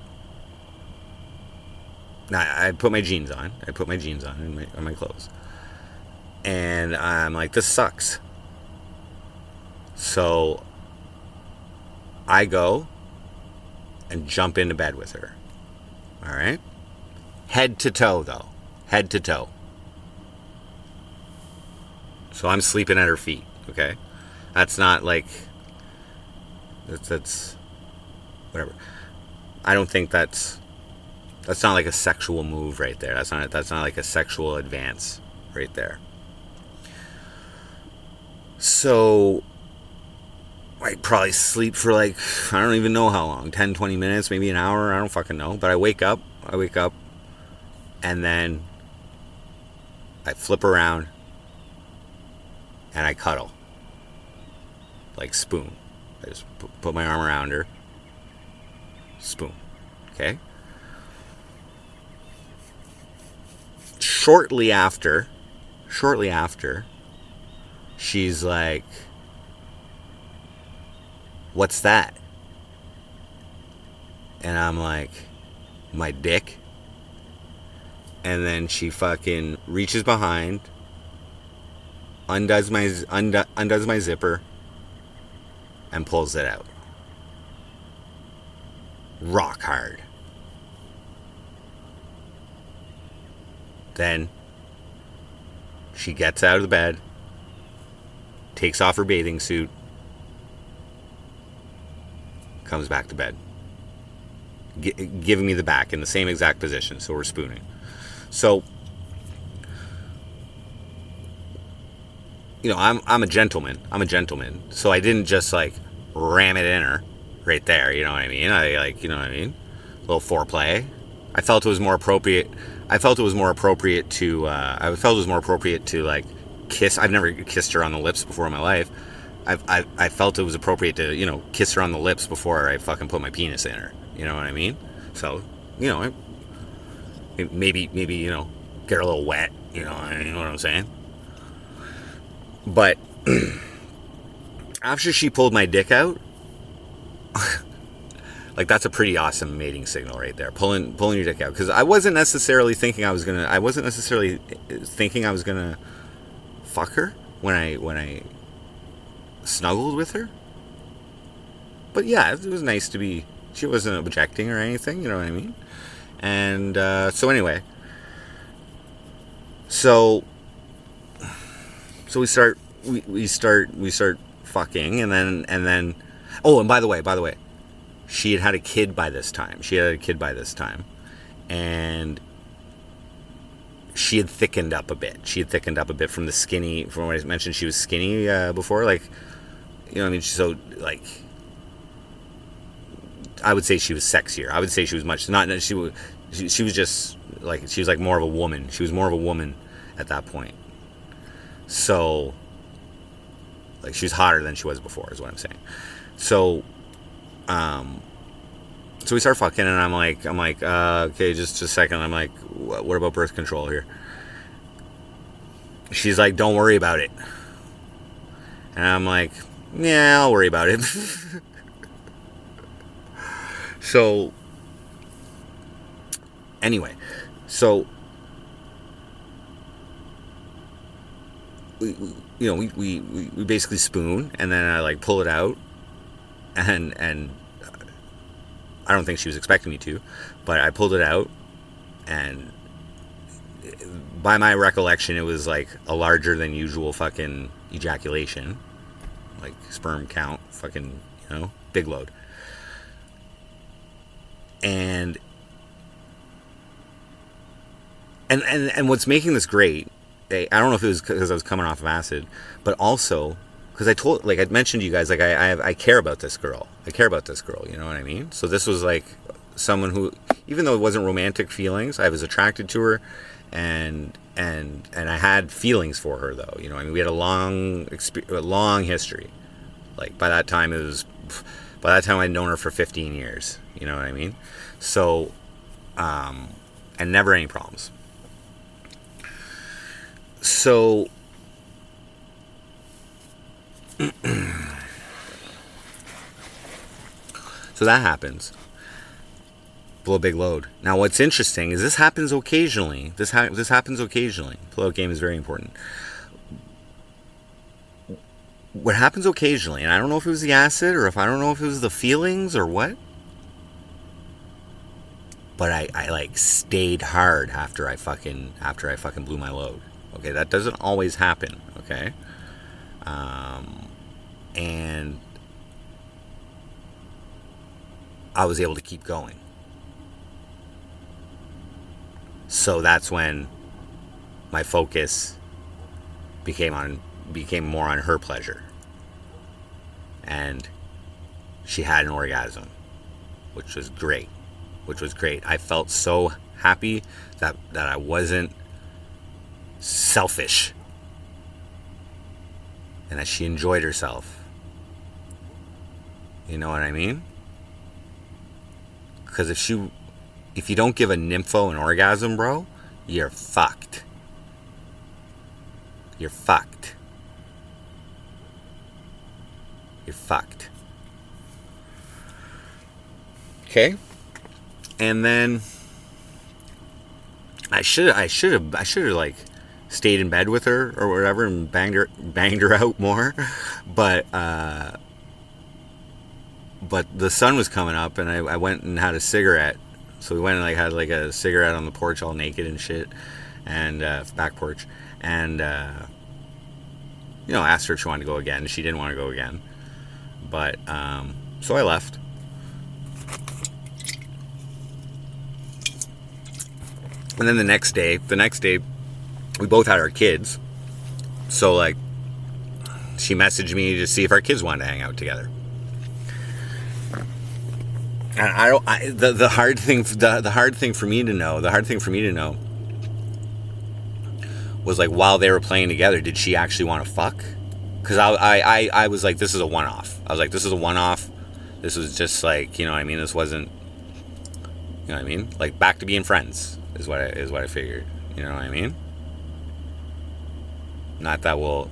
I put my jeans on. On my clothes, and I'm like, this sucks. So I go and jump into bed with her. All right, head to toe though, head to toe. So I'm sleeping at her feet. Okay, that's not like that's whatever. I don't think that's not like a sexual move right there. That's not like a sexual advance right there. So I probably sleep for like, I don't even know how long, 10, 20 minutes, maybe an hour, I don't fucking know. But I wake up, and then I flip around, and I cuddle. Like spoon. I just put my arm around her. Spoon. Okay? Shortly after, she's like, what's that? And I'm like, my dick? And then she fucking reaches behind, undoes my zipper, and pulls it out. Rock hard. Then she gets out of the bed, takes off her bathing suit, comes back to bed, giving me the back in the same exact position. So we're spooning. So, you know, I'm a gentleman. So I didn't just like ram it in her right there. You know what I mean? You know what I mean? A little foreplay. I felt it was more appropriate. I felt it was more appropriate to like kiss. I've never kissed her on the lips before in my life. I felt it was appropriate to, you know, kiss her on the lips before I fucking put my penis in her. You know what I mean? So, you know, maybe, you know, get her a little wet. You know what I'm saying? But after she pulled my dick out, like, that's a pretty awesome mating signal right there. Pulling your dick out. Because I wasn't necessarily thinking I was gonna fuck her when I snuggled with her. But yeah, it was nice to be. She wasn't objecting or anything. You know what I mean? And so anyway, so we start fucking, and then oh, and by the way, she had a kid by this time. And she had thickened up a bit. From the skinny, from what I mentioned, she was skinny before, like, you know what I mean? So, like, I would say she was sexier. I would say she was much, not, she was just, like, she was like more of a woman. She was more of a woman at that point. So, like, she was hotter than she was before, is what I'm saying. So, so we start fucking, and I'm like, okay, just a second. I'm like, what about birth control here? She's like, don't worry about it. And I'm like, yeah, I'll worry about it. So, anyway, so we basically spoon, and then I like pull it out, and I don't think she was expecting me to, but I pulled it out, and by my recollection, it was like a larger than usual fucking ejaculation, like sperm count, fucking, you know, big load. And what's making this great, I don't know if it was because I was coming off of acid, but also because I mentioned to you guys, like, I care about this girl. You know what I mean? So this was like someone who, even though it wasn't romantic feelings, I was attracted to her, and I had feelings for her, though. You know, I mean, we had a long history. Like, by that time I'd known her for 15 years. You know what I mean? So, and never any problems. So, so that happens. Blow a big load. Now, what's interesting is this happens occasionally. This happens occasionally. Pull-out game is very important. What happens occasionally, and I don't know if it was the acid, or I don't know if it was the feelings or what, but I like stayed hard after I fucking blew my load. Okay, that doesn't always happen. Okay, and I was able to keep going. So that's when my focus became more on her pleasure, and she had an orgasm, which was great. I felt so happy that I wasn't selfish, and that she enjoyed herself. You know what I mean? Because if you don't give a nympho an orgasm, bro, you're fucked. You're fucked. Okay? And then I should have like stayed in bed with her or whatever and banged her out more, but the sun was coming up, and I went and had a cigarette. So we went and like had like a cigarette on the porch, all naked and shit, and back porch, and asked her if she wanted to go again. She didn't want to go again, but so I left. And then the next day, we both had our kids. So like, she messaged me to see if our kids wanted to hang out together. And the hard thing for me to know was like, while they were playing together, did she actually want to fuck? Because I was like, this is a one-off. I was like, this is a one-off. This was just like, you know what I mean? This wasn't, you know what I mean? Like, back to being friends is what I figured. You know what I mean? Not that we'll,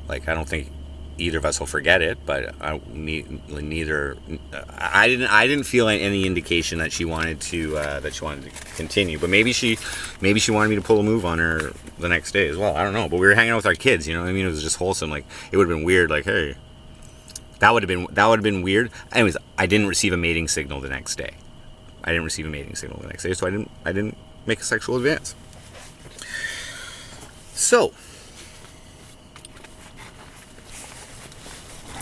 like, I don't think either of us will forget it, but neither. I didn't feel any indication that she wanted to continue. But maybe she wanted me to pull a move on her the next day as well. I don't know. But we were hanging out with our kids. You know what I mean? It was just wholesome. Like, it would have been weird. Like, hey, that would have been weird. Anyways, I didn't receive a mating signal the next day. So I didn't make a sexual advance. So.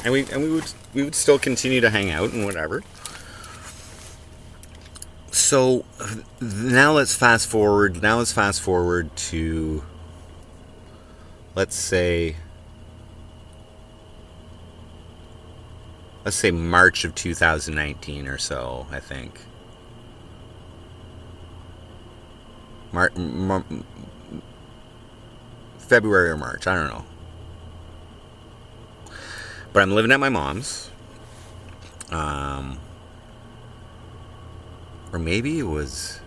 And we would still continue to hang out and whatever. So now let's fast forward to, let's say March of 2019 or so, I think. February or March, I don't know. But I'm living at my mom's. Or maybe it was...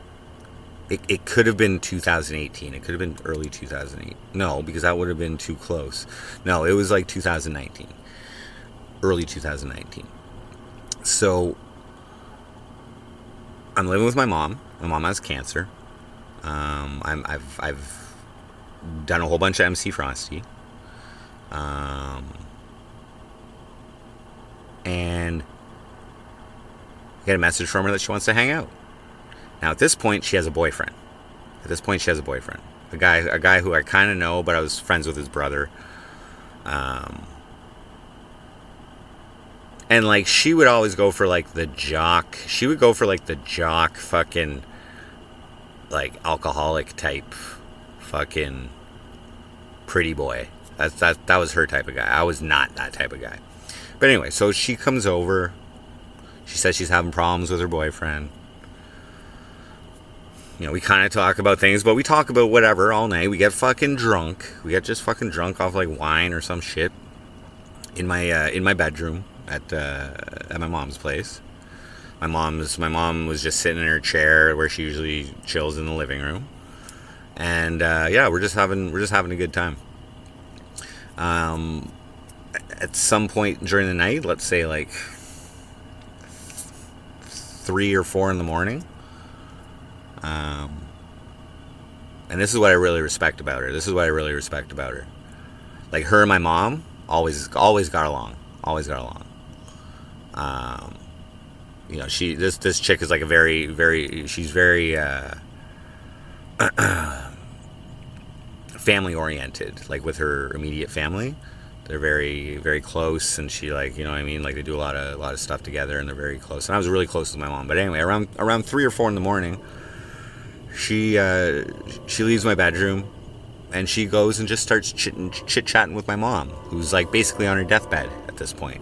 It could have been 2018. It could have been early 2008. No, because that would have been too close. No, it was like 2019. Early 2019. So, I'm living with my mom. My mom has cancer. I've done a whole bunch of MC Frosty. And I get a message from her that she wants to hang out. Now at this point she has a boyfriend. A guy who I kind of know, but I was friends with his brother. And like, she would always go for like the jock. She would go for like the jock fucking like alcoholic type fucking pretty boy. That was her type of guy. I was not that type of guy. But anyway, so she comes over. She says she's having problems with her boyfriend. We kind of talk about things, but we talk about whatever all night. We get fucking drunk. We get just fucking drunk off like wine or some shit in my bedroom at my mom's place. My mom was just sitting in her chair where she usually chills in the living room, and we're just having a good time. At some point during the night, let's say like 3 or 4 in the morning, and this is what I really respect about her. Like, her and my mom always got along. This chick is like a very she's very family oriented, like with her immediate family. They're very, very close, and she, like, you know what I mean? Like, they do a lot of stuff together, and they're very close. And I was really close with my mom. But anyway, around 3 or 4 in the morning, she leaves my bedroom, and she goes and just starts chit-chatting with my mom, who's, like, basically on her deathbed at this point.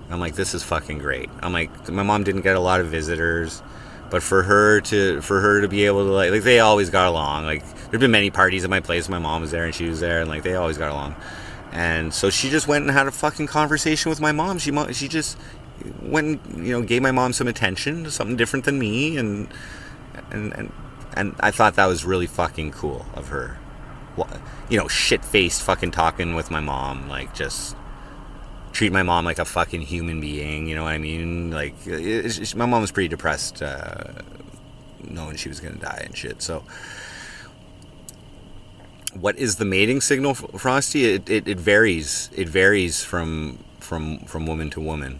I'm like, this is fucking great. I'm like, my mom didn't get a lot of visitors, but for her to be able to, like they always got along. Like, there'd been many parties at my place. My mom was there, and she was there, and, like, they always got along. And so she just went and had a fucking conversation with my mom. She just went and, gave my mom some attention, something different than me, and I thought that was really fucking cool of her. Shit-faced fucking talking with my mom, like, just treat my mom like a fucking human being, you know what I mean? Like, my mom was pretty depressed, knowing she was gonna die and shit. So, what is the mating signal, Frosty? It varies. It varies from woman to woman,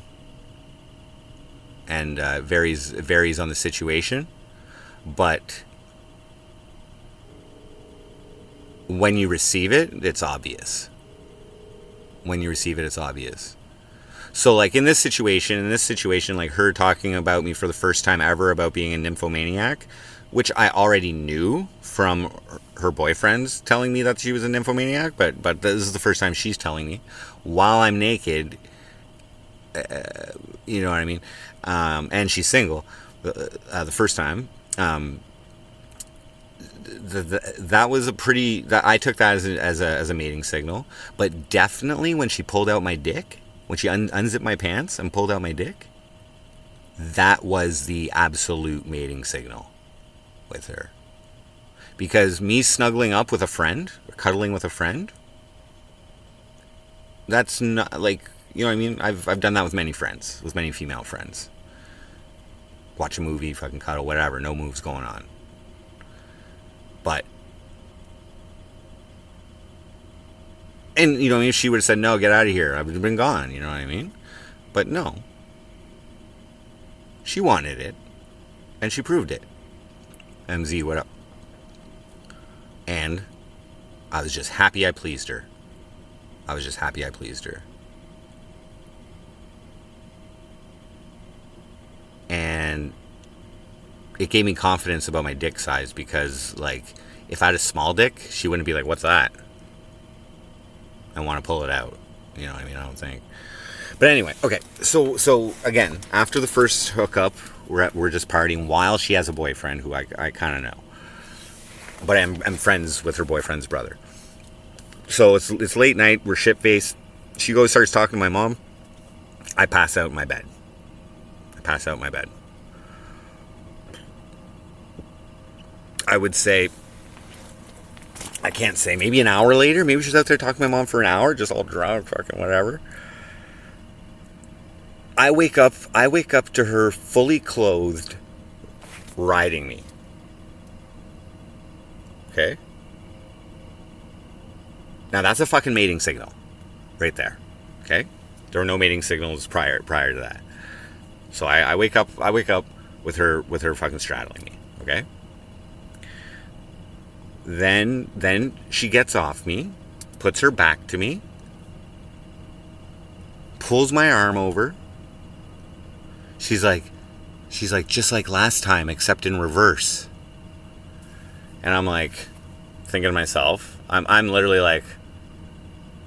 and varies on the situation. But when you receive it, it's obvious. When you receive it, it's obvious. So, like, in this situation, like her talking about me for the first time ever about being a nymphomaniac, which I already knew from her boyfriends telling me that she was a nymphomaniac, but this is the first time she's telling me while I'm naked, you know what I mean? And she's single, the first time. That was a pretty, that I took that as a mating signal. But definitely when she pulled out my dick, when she unzipped my pants and pulled out my dick, that was the absolute mating signal with her. Because me snuggling up with a friend, or cuddling with a friend, that's not, like, you know what I mean? I've done that with many friends, with many female friends. Watch a movie, fucking cuddle, whatever, no moves going on. But, and, you know, if she would have said, no, get out of here, I would have been gone, you know what I mean? But no. She wanted it. And she proved it. MZ, what up? And I was just happy I pleased her. And it gave me confidence about my dick size because, like, if I had a small dick, she wouldn't be like, what's that? I want to pull it out. You know what I mean? I don't think. But anyway, okay. So again, after the first hookup, we're just partying while she has a boyfriend who I kind of know. But I'm friends with her boyfriend's brother. So it's late night. We're shit-faced. She starts talking to my mom. I pass out in my bed. I would say, I can't say, maybe an hour later. Maybe she's out there talking to my mom for an hour, just all drunk, fucking whatever. I wake up to her fully clothed, riding me. Okay? Now that's a fucking mating signal. Right there. Okay? There were no mating signals prior to that. So I wake up with her fucking straddling me. Okay? Then she gets off me, puts her back to me, pulls my arm over. She's like, just like last time, except in reverse. And I'm like, thinking to myself, I'm literally like,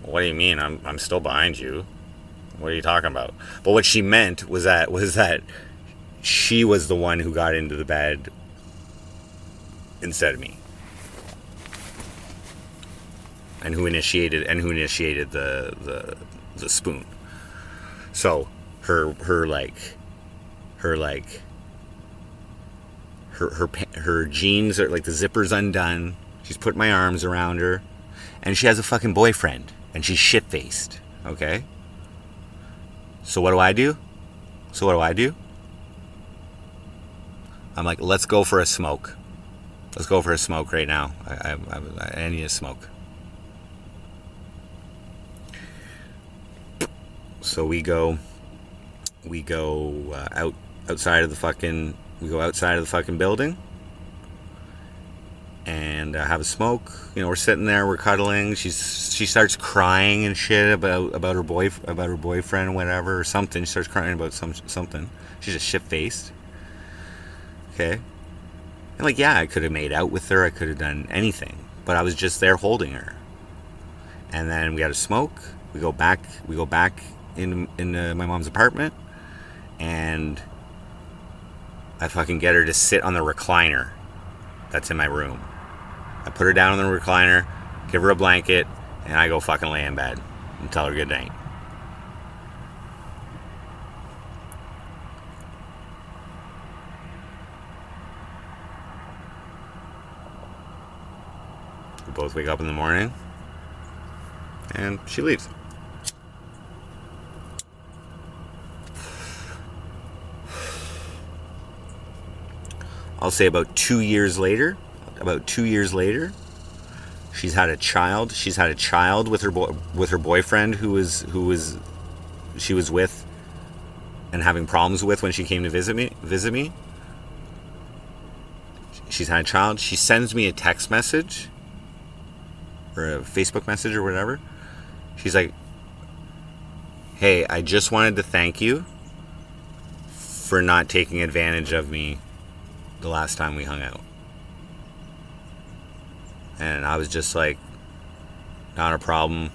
what do you mean? I'm still behind you. What are you talking about? But what she meant was that she was the one who got into the bed instead of me. And who initiated the spoon. So her jeans are like, the zipper's undone. She's put my arms around her, and she has a fucking boyfriend, and she's shit-faced. Okay. So what do I do? I'm like, let's go for a smoke. Let's go for a smoke right now. I need a smoke. So we go outside of the fucking building and have a smoke. You know, we're sitting there, we're cuddling. She starts crying and shit about her boyfriend, whatever, or something. She starts crying about something. She's just shit-faced. Okay. And like, yeah, I could have made out with her. I could have done anything, but I was just there holding her. And then we had a smoke. We go back in my mom's apartment, and I fucking get her to sit on the recliner that's in my room. I put her down on the recliner, give her a blanket, and I go fucking lay in bed and tell her good night. We both wake up in the morning, and she leaves. I'll say about 2 years later, she's had a child. She's had a child with her boyfriend who she was with and having problems with when she came to visit me. She's had a child. She sends me a text message or a Facebook message or whatever. She's like, "Hey, I just wanted to thank you for not taking advantage of me the last time we hung out." And I was just like, "Not a problem.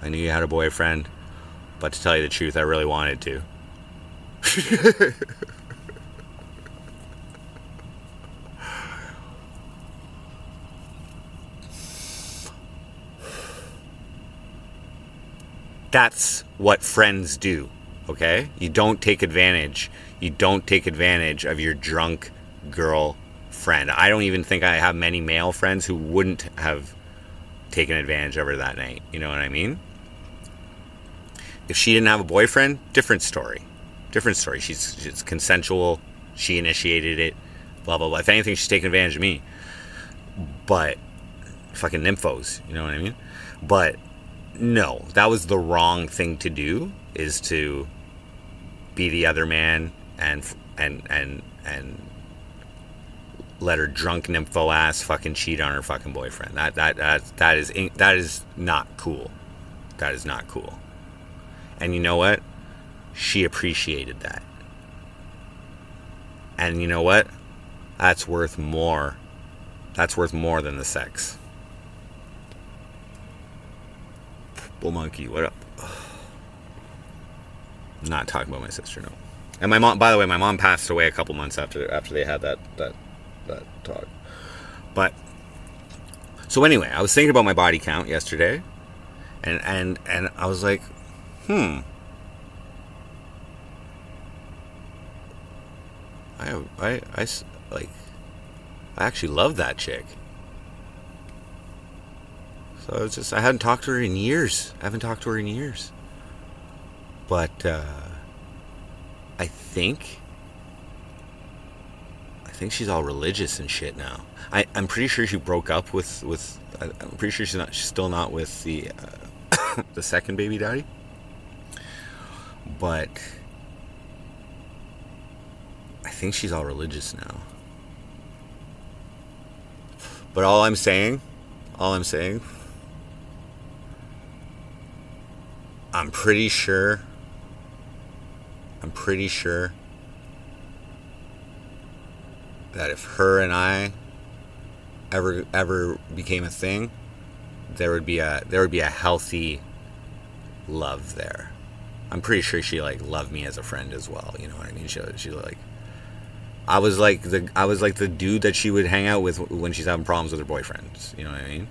I knew you had a boyfriend, but to tell you the truth, I really wanted to." That's what friends do, okay? You don't take advantage. You don't take advantage of your drunk girl friend. I don't even think I have many male friends who wouldn't have taken advantage of her that night. You know what I mean? If she didn't have a boyfriend, different story. She's consensual. She initiated it. Blah, blah, blah. If anything, she's taking advantage of me. But fucking nymphos, you know what I mean? But no, that was the wrong thing to do, is to be the other man and let her drunk nympho ass fucking cheat on her fucking boyfriend. That is not cool. That is not cool. And you know what? She appreciated that. And you know what? That's worth more. That's worth more than the sex. Bull Monkey, what up? I'm not talking about my sister, no. And my mom, by the way, my mom passed away a couple months after they had that talk. But so anyway, I was thinking about my body count yesterday, and I was like, I actually love that chick. So I hadn't talked to her in years. But I think she's all religious and shit now. I'm pretty sure she broke up with I'm pretty sure she's still not with the the second baby daddy. But I think she's all religious now. But all I'm saying, I'm pretty sure that if her and I ever became a thing, there would be a healthy love there. I'm pretty sure she like loved me as a friend as well. You know what I mean? She like, I was like the dude that she would hang out with when she's having problems with her boyfriends. You know what I mean?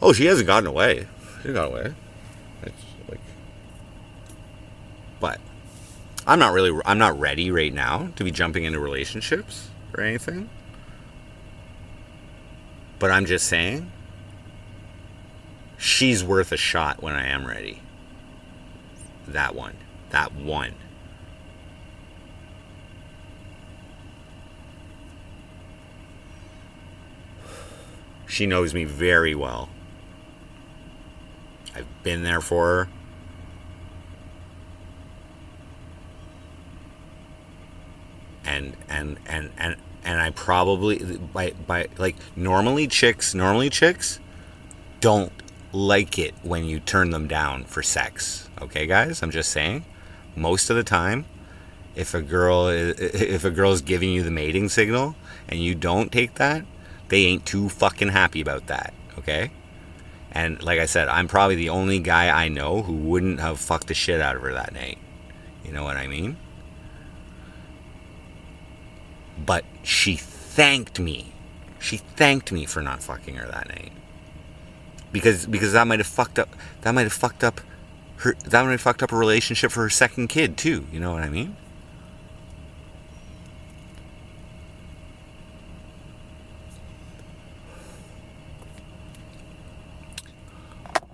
Oh, she hasn't gotten away. She got away. It's like, but I'm not ready right now to be jumping into relationships or anything. But I'm just saying, she's worth a shot when I am ready. That one. She knows me very well. I've been there for her. And I probably by like normally chicks don't like it when you turn them down for sex. Okay, guys, I'm just saying. Most of the time, if a girl's giving you the mating signal and you don't take that, they ain't too fucking happy about that. Okay. And like I said, I'm probably the only guy I know who wouldn't have fucked the shit out of her that night. You know what I mean? But she thanked me. She thanked me for not fucking her that night. Because that might have fucked up a relationship for her second kid too. You know what I mean?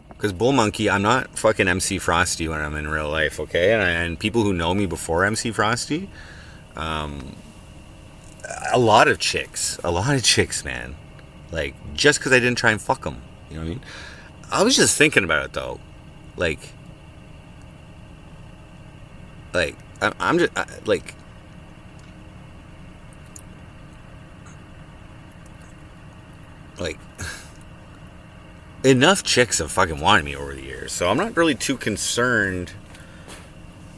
Because Bull Monkey, I'm not fucking MC Frosty when I'm in real life, okay? And people who know me before MC Frosty, A lot of chicks, man. Like, just because I didn't try and fuck them. You know what I mean? I was just thinking about it, though. Like, I'm just, like, enough chicks have fucking wanted me over the years, so I'm not really too concerned.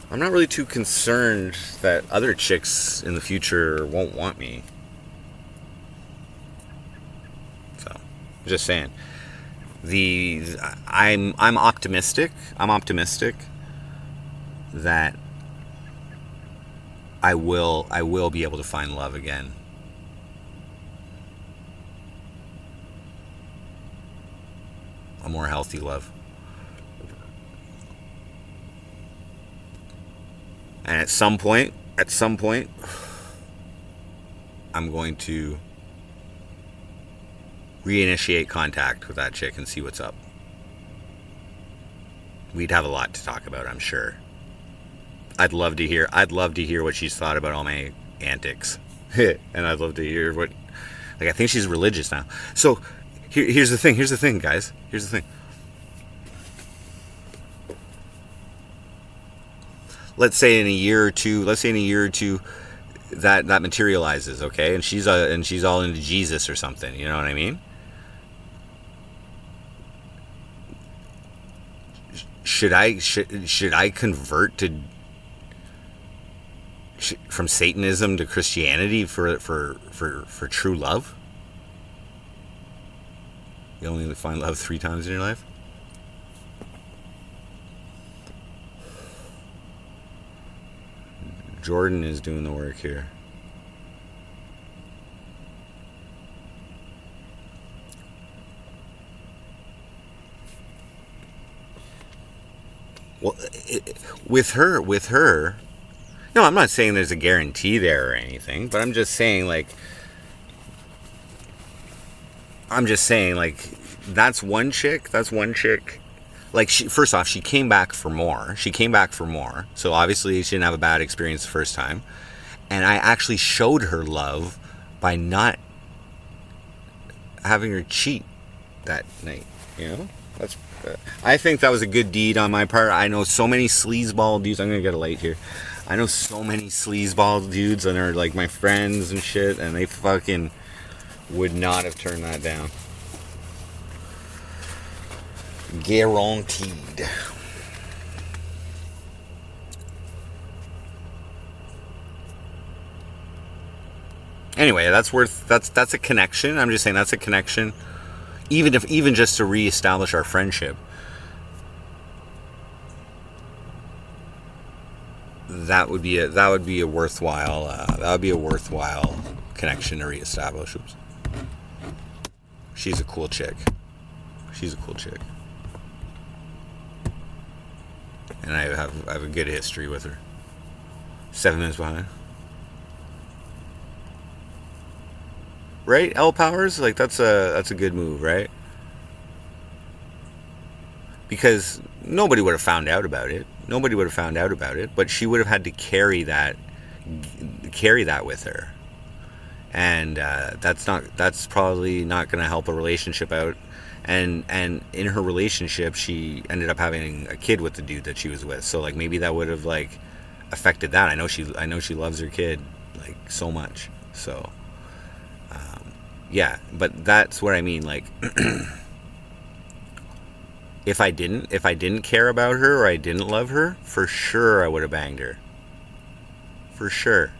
I'm not really too concerned that other chicks in the future won't want me. So, just saying. I'm optimistic. I'm optimistic that I will be able to find love again. A more healthy love. And at some point, I'm going to reinitiate contact with that chick and see what's up. We'd have a lot to talk about, I'm sure. I'd love to hear what she's thought about all my antics. And I'd love to hear what, like, I think she's religious now. So here's the thing, guys. Here's the thing. Let's say in a year or two that materializes, okay? And she's all into Jesus or something, you know what I mean? Should I convert from Satanism to Christianity for true love? You only find love 3 times in your life? Jordan is doing the work here. Well, with her, no, I'm not saying there's a guarantee there or anything, but I'm just saying, like, that's one chick. Like, first off, she came back for more. So obviously she didn't have a bad experience the first time. And I actually showed her love by not having her cheat that night. You know? I think that was a good deed on my part. I know so many sleazeball dudes. I'm going to get a light here. I know so many sleazeball dudes and they're like my friends and shit. And they fucking would not have turned that down. Guaranteed. Anyway, that's a connection. I'm just saying that's a connection. Even just to reestablish our friendship. That would be a worthwhile connection to reestablish. Oops. She's a cool chick. And I have a good history with her. 7 minutes behind. Right? L Powers? Like, that's a good move, right? Because nobody would have found out about it. But she would have had to carry that with her. And that's probably not going to help a relationship out. And in her relationship, she ended up having a kid with the dude that she was with. So, like, maybe that would have, like, affected that. I know she loves her kid, like, so much. So, yeah. But that's what I mean. Like, if I didn't care about her or I didn't love her, for sure I would have banged her. For sure.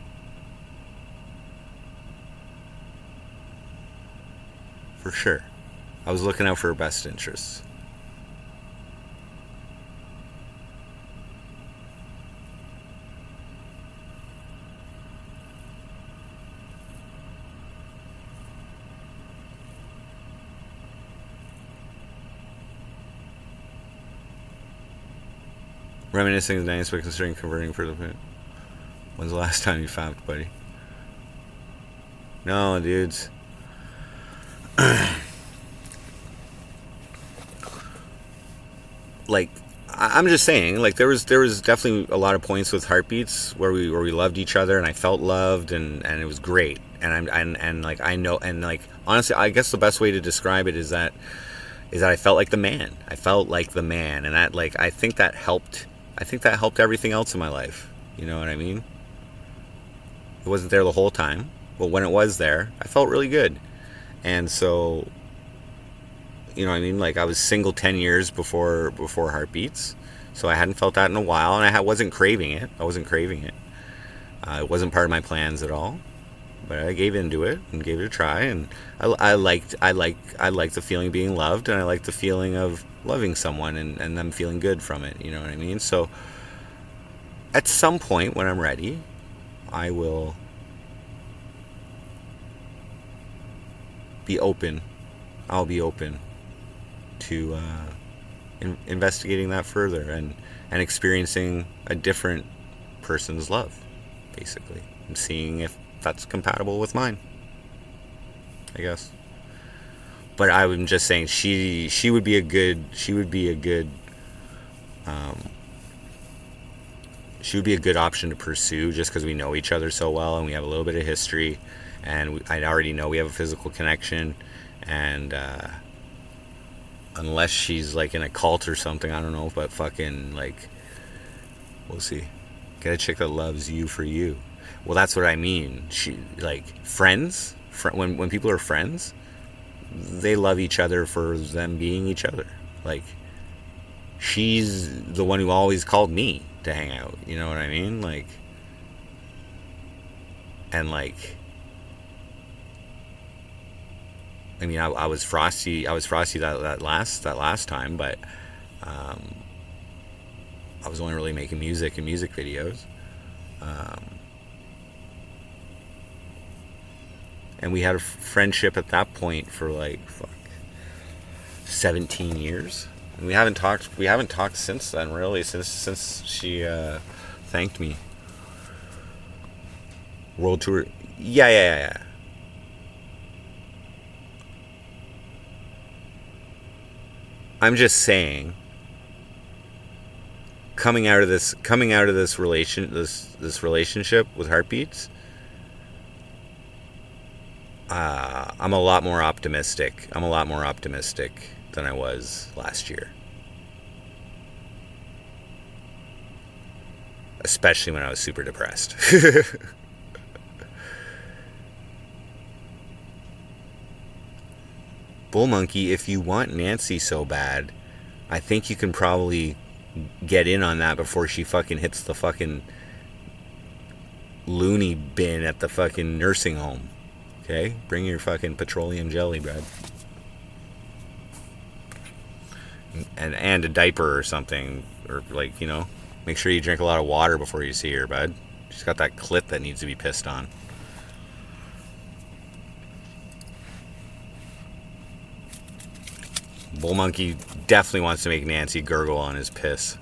I was looking out for her best interests. Reminiscing is nice, but considering converting for the pit. When's the last time you found, buddy? No, dudes. Like, I'm just saying, like there was definitely a lot of points with Heartbeats where we loved each other and I felt loved and it was great. And like I know, and like honestly, I guess the best way to describe it is that I felt like the man. I felt like the man, and that, like, I think that helped. I think that helped everything else in my life. You know what I mean? It wasn't there the whole time, but when it was there, I felt really good. And so, you know what I mean? Like, I was single 10 years before Heartbeats, so I hadn't felt that in a while, and I wasn't craving it. It wasn't part of my plans at all. But I gave into it and gave it a try, and I liked the feeling of being loved, and I liked the feeling of loving someone and them feeling good from it. You know what I mean? So at some point when I'm ready, I will be open. I'll be open to investigating that further and experiencing a different person's love, basically, and seeing if that's compatible with mine, I guess. But I'm just saying she would be a good option to pursue, just because we know each other so well and we have a little bit of history, and I already know we have a physical connection, and unless she's like in a cult or something, I don't know, but fucking, like, we'll see. Get a chick that loves you for you. Well, that's what I mean. She, like, friends, when people are friends, they love each other for them being each other. Like, she's the one who always called me to hang out. You know what I mean? Like, and like, I mean, I was frosty that last time, but I was only really making music and music videos. And we had a friendship at that point for like 17 years. And we haven't talked since then, really, since she thanked me. World tour. Yeah. I'm just saying, coming out of this relationship with Heartbeats, I'm a lot more optimistic. I'm a lot more optimistic than I was last year. Especially when I was super depressed. Bull Monkey, if you want Nancy so bad, I think you can probably get in on that before she fucking hits the fucking loony bin at the fucking nursing home. Okay? Bring your fucking petroleum jelly, Brad. And a diaper or something. Or, like, you know, make sure you drink a lot of water before you see her, bud. She's got that clit that needs to be pissed on. Bull Monkey definitely wants to make Nancy gurgle on his piss.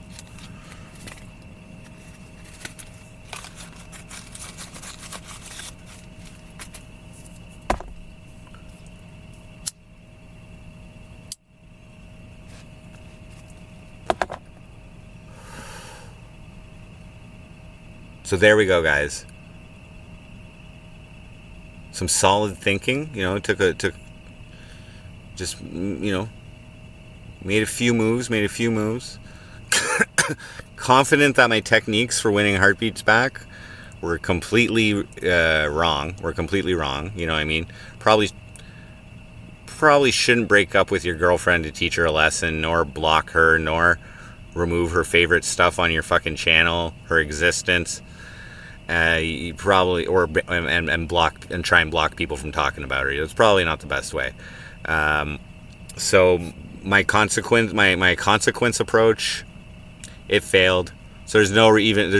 So there we go, guys. Some solid thinking, you know, took just, you know, made a few moves. Confident that my techniques for winning Heartbeats back were completely wrong. You know what I mean? Probably shouldn't break up with your girlfriend to teach her a lesson, nor block her, nor remove her favorite stuff on your fucking channel, her existence. You probably, and block, and try and block people from talking about her. It's probably not the best way. So my consequence approach, it failed. So there's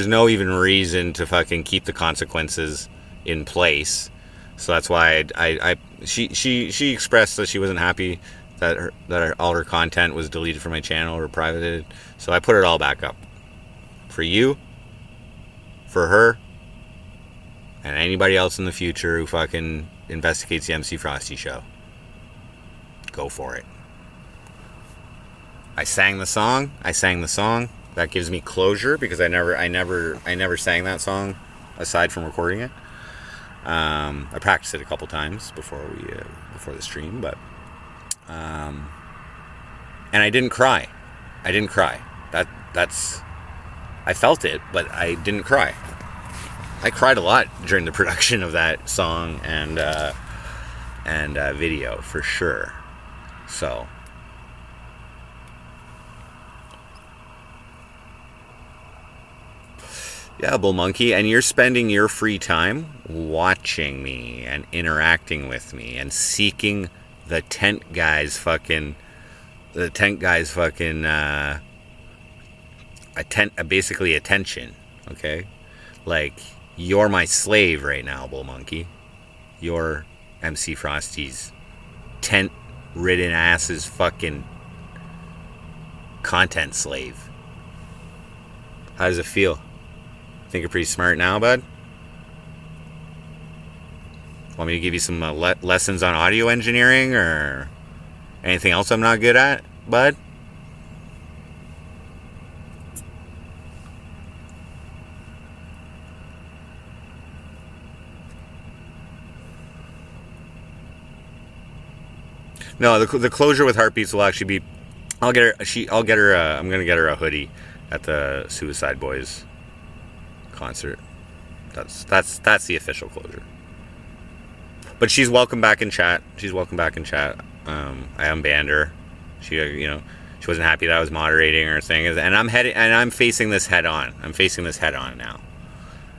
no even reason to fucking keep the consequences in place. So that's why she expressed that she wasn't happy that all her content was deleted from my channel or privated. So I put it all back up for you, for her, and anybody else in the future who fucking investigates the MC Frosty show. Go for it. I sang the song. That gives me closure because I never sang that song aside from recording it. I practiced it a couple times before the stream, but and I didn't cry. That's I felt it, but I didn't cry. I cried a lot during the production of that song and video for sure. So. Yeah, Bull Monkey, and you're spending your free time watching me and interacting with me and seeking the tent guy's fucking basically attention, okay? Like, you're my slave right now, Bull Monkey. You're MC Frosty's tent-ridden ass's fucking content slave. How does it feel? Think you're pretty smart now, bud? Want me to give you some lessons on audio engineering or anything else I'm not good at, bud? No, the closure with Heartbeats will actually be, I'm gonna get her a hoodie at the Suicide Boys concert. That's the official closure. But she's welcome back in chat. I unbanned her. She wasn't happy that I was moderating her thing, and I'm facing this head on. Now.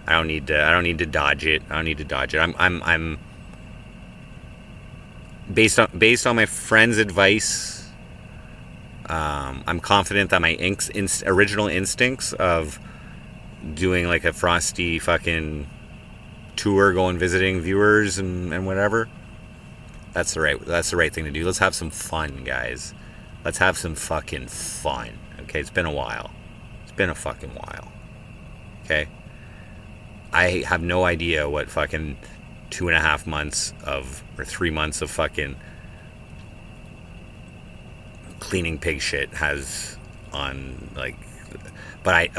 I don't need to dodge it. I'm based on my friend's advice. I'm confident that my original instincts of doing like a Frosty fucking tour, going visiting viewers and whatever, that's the right thing to do. Let's have some fun, guys. Let's have some fucking fun. Okay, it's been a fucking while. Okay, I have no idea what fucking 2.5 months or 3 months of fucking cleaning pig shit has on, like, but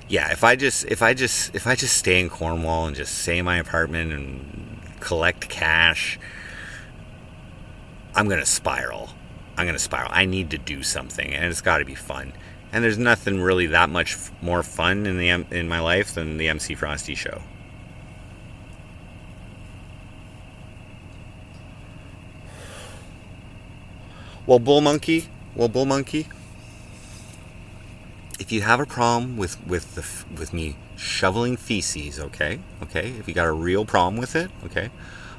if I just stay in Cornwall and just stay in my apartment and collect cash, I'm gonna spiral. I need to do something, and it's got to be fun. And there's nothing really that much more fun in my life than the MC Frosty show. Well, Bull Monkey. If you have a problem with me shoveling feces, okay, if you got a real problem with it, okay,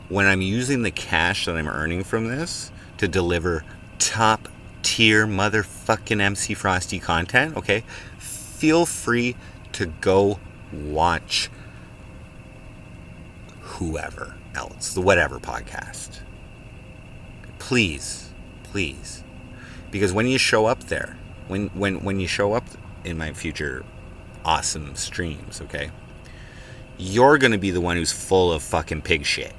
when I'm using the cash that I'm earning from this to deliver top tier motherfucking MC Frosty content, okay, feel free to go watch whoever else, the whatever podcast. Please, because when you show up there, when you show up in my future awesome streams, okay, you're gonna be the one who's full of fucking pig shit.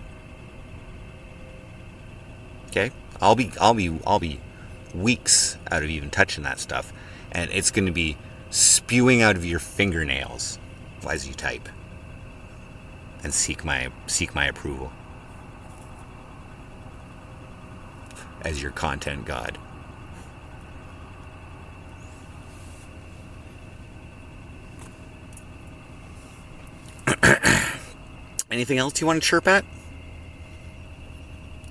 Okay, I'll be weeks out of even touching that stuff, and it's gonna be spewing out of your fingernails as you type and seek my approval as your content god. Anything else you want to chirp at?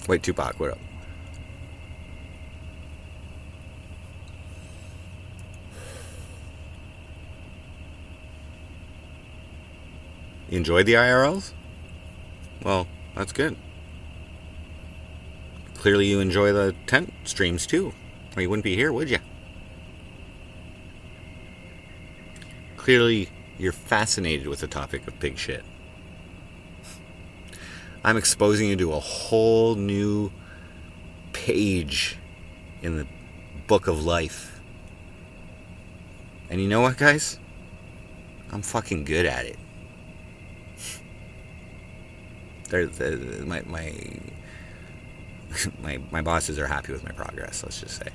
Wait, Tupac, what up? You enjoyed the IRLs? Well, that's good. Clearly you enjoy the tent streams too, or you wouldn't be here, would you? Clearly you're fascinated with the topic of pig shit. I'm exposing you to a whole new page in the book of life. And you know what, guys? I'm fucking good at it. my bosses are happy with my progress, let's just say.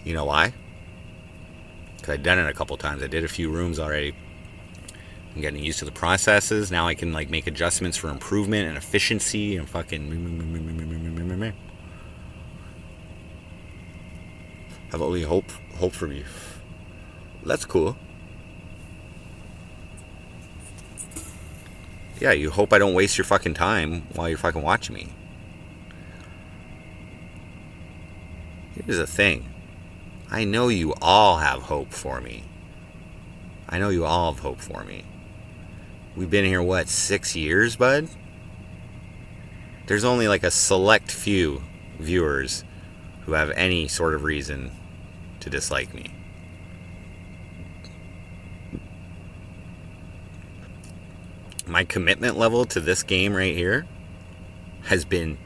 You know why? Because I've done it a couple times. I did a few rooms already. I'm getting used to the processes. Now I can like make adjustments for improvement and efficiency and fucking. Have only hope for me. That's cool. Yeah, you hope I don't waste your fucking time while you're fucking watching me. Here's the thing. I know you all have hope for me. I know you all have hope for me. We've been here, what, 6 years, bud? There's only like a select few viewers who have any sort of reason to dislike me. My commitment level to this game right here has been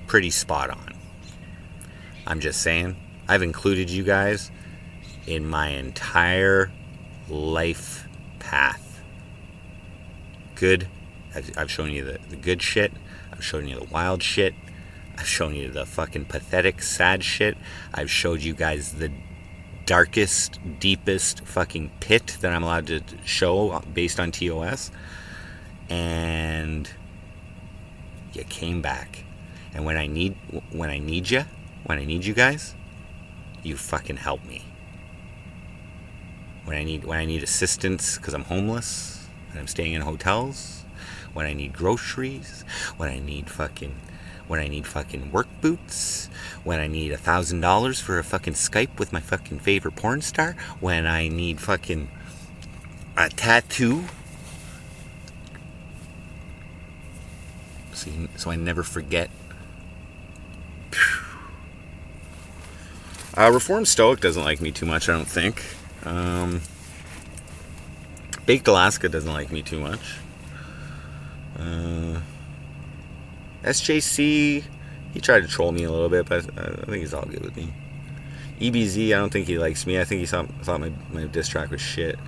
pretty spot on. I'm just saying, I've included you guys in my entire life path. Good. I've shown you the good shit. I've shown you the wild shit. I've shown you the fucking pathetic, sad shit. I've showed you guys the darkest, deepest fucking pit that I'm allowed to show based on TOS. And you came back. And when I need you guys, you fucking help me. When I need assistance because I'm homeless and I'm staying in hotels, when I need groceries, when I need fucking work boots, when I need $1,000 for a fucking Skype with my fucking favorite porn star, when I need fucking a tattoo, so I never forget. Reformed Stoic doesn't like me too much, I don't think. Baked Alaska doesn't like me too much. SJC, he tried to troll me a little bit, but I think he's all good with me. EBZ, I don't think he likes me. I think he thought my diss track was shit.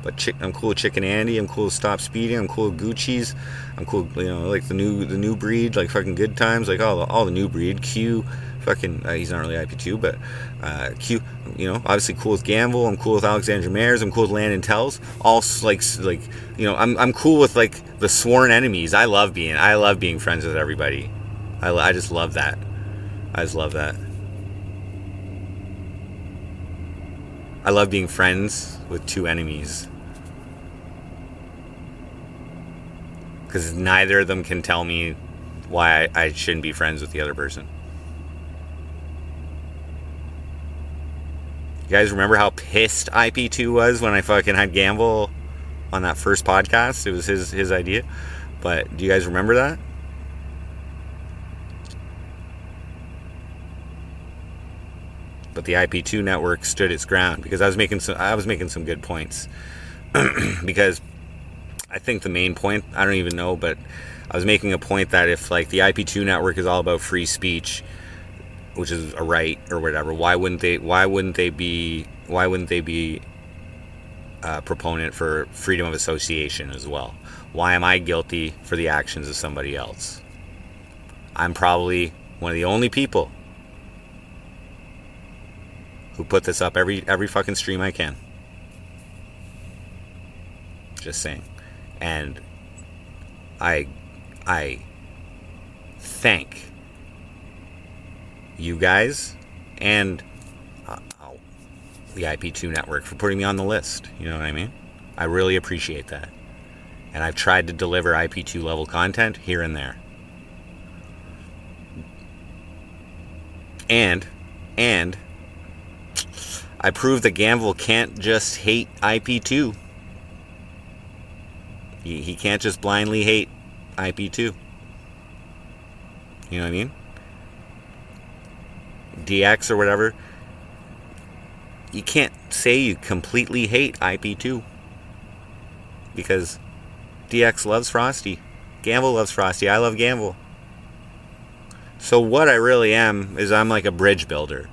But I'm cool with Chicken Andy. I'm cool with Stop Speeding. I'm cool with Gucci's. I'm cool, like the new breed, like fucking Good Times, like all the new breed. Q, fucking he's not really IP2, but Q, obviously cool with Gamble. I'm cool with Alexandra Mares. I'm cool with Landon Tells. All like I'm cool with like the sworn enemies. I love being friends with everybody. I just love that. I just love that. I love being friends with two enemies. Because neither of them can tell me why I shouldn't be friends with the other person. You guys remember how pissed IP2 was when I fucking had Gamble on that first podcast? It was his idea. But do you guys remember that? But the IP2 network stood its ground because I was making some good points. Because I think the main point, I don't even know, but I was making a point that if like the IP2 network is all about free speech, which is a right or whatever, why wouldn't they be a proponent for freedom of association as well? Why am I guilty for the actions of somebody else? I'm probably one of the only people who put this up every fucking stream I can. Just saying. And I thank you guys and the IP2 network for putting me on the list. You know what I mean? I really appreciate that. And I've tried to deliver IP2 level content here and there. And I proved that Gamble can't just hate IP2. He can't just blindly hate IP2. You know what I mean? DX or whatever. You can't say you completely hate IP2. Because DX loves Frosty. Gamble loves Frosty. I love Gamble. So what I really am is I'm like a bridge builder.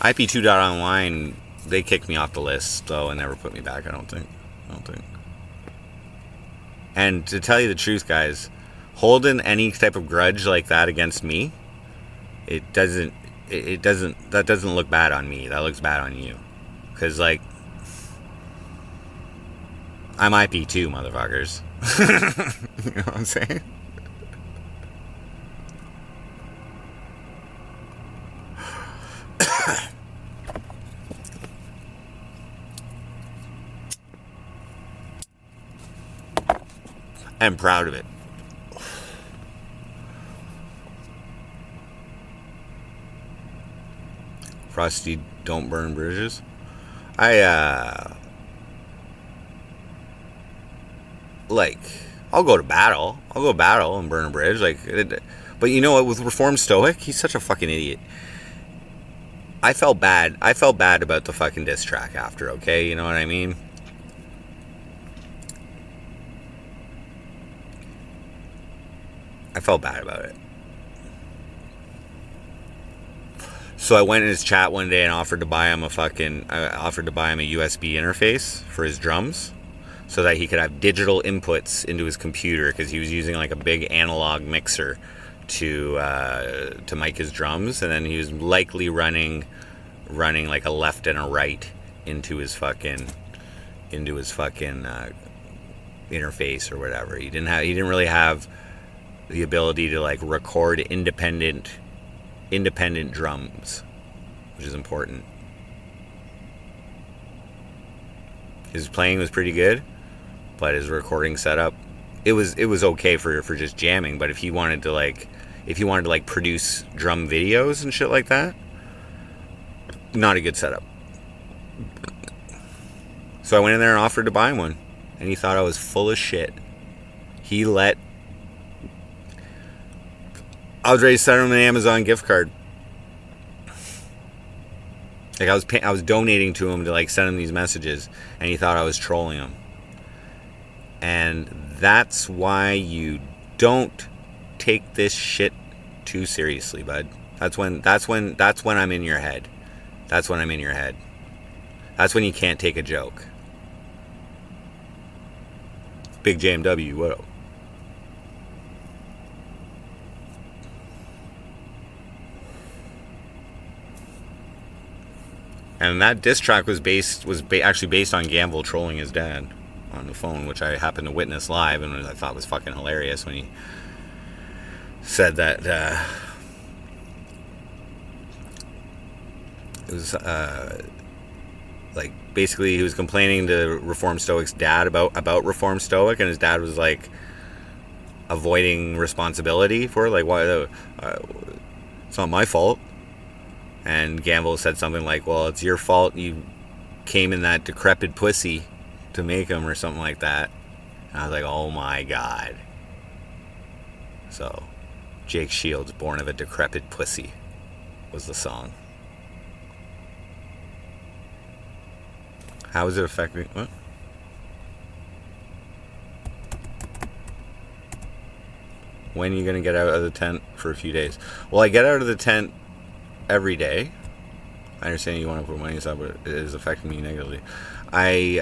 IP2.online, they kicked me off the list, though, and never put me back, I don't think. And to tell you the truth, guys, holding any type of grudge like that against me, that doesn't look bad on me. That looks bad on you. Because, like, I'm IP2, motherfuckers. You know what I'm saying? I'm proud of it. Frosty, don't burn bridges. I'll go to battle. I'll go battle and burn a bridge. But you know what? With Reformed Stoic, he's such a fucking idiot. I felt bad about the fucking diss track after, okay? You know what I mean? I felt bad about it. So I went in his chat one day and offered to buy him a USB interface for his drums so that he could have digital inputs into his computer, because he was using like a big analog mixer to mic his drums, and then he was likely running like a left and a right into his fucking interface or whatever. He didn't really have the ability to like record independent drums, which is important. His playing was pretty good, but his recording setup, it was okay for just jamming. But if he wanted to produce drum videos and shit like that, not a good setup. So I went in there and offered to buy him one, and he thought I was full of shit. I was ready to send him an Amazon gift card. Like I was donating to him to like send him these messages, and he thought I was trolling him. And that's why you don't take this shit too seriously, bud. That's when I'm in your head. That's when I'm in your head. That's when you can't take a joke. Big JMW, what up? And that diss track was actually based on Gamble trolling his dad on the phone, which I happened to witness live, and I thought was fucking hilarious when he said that it was like basically he was complaining to Reformed Stoic's dad about Reformed Stoic, and his dad was like avoiding responsibility for it, like why it's not my fault. And Gamble said something like, well, it's your fault you came in that decrepit pussy to make him, or something like that. And I was like, oh my God. So, Jake Shields, Born of a Decrepit Pussy, was the song. How is it affecting... What? When are you going to get out of the tent for a few days? Well, I get out of the tent every day. I understand you want to put money aside, but it is affecting me negatively. I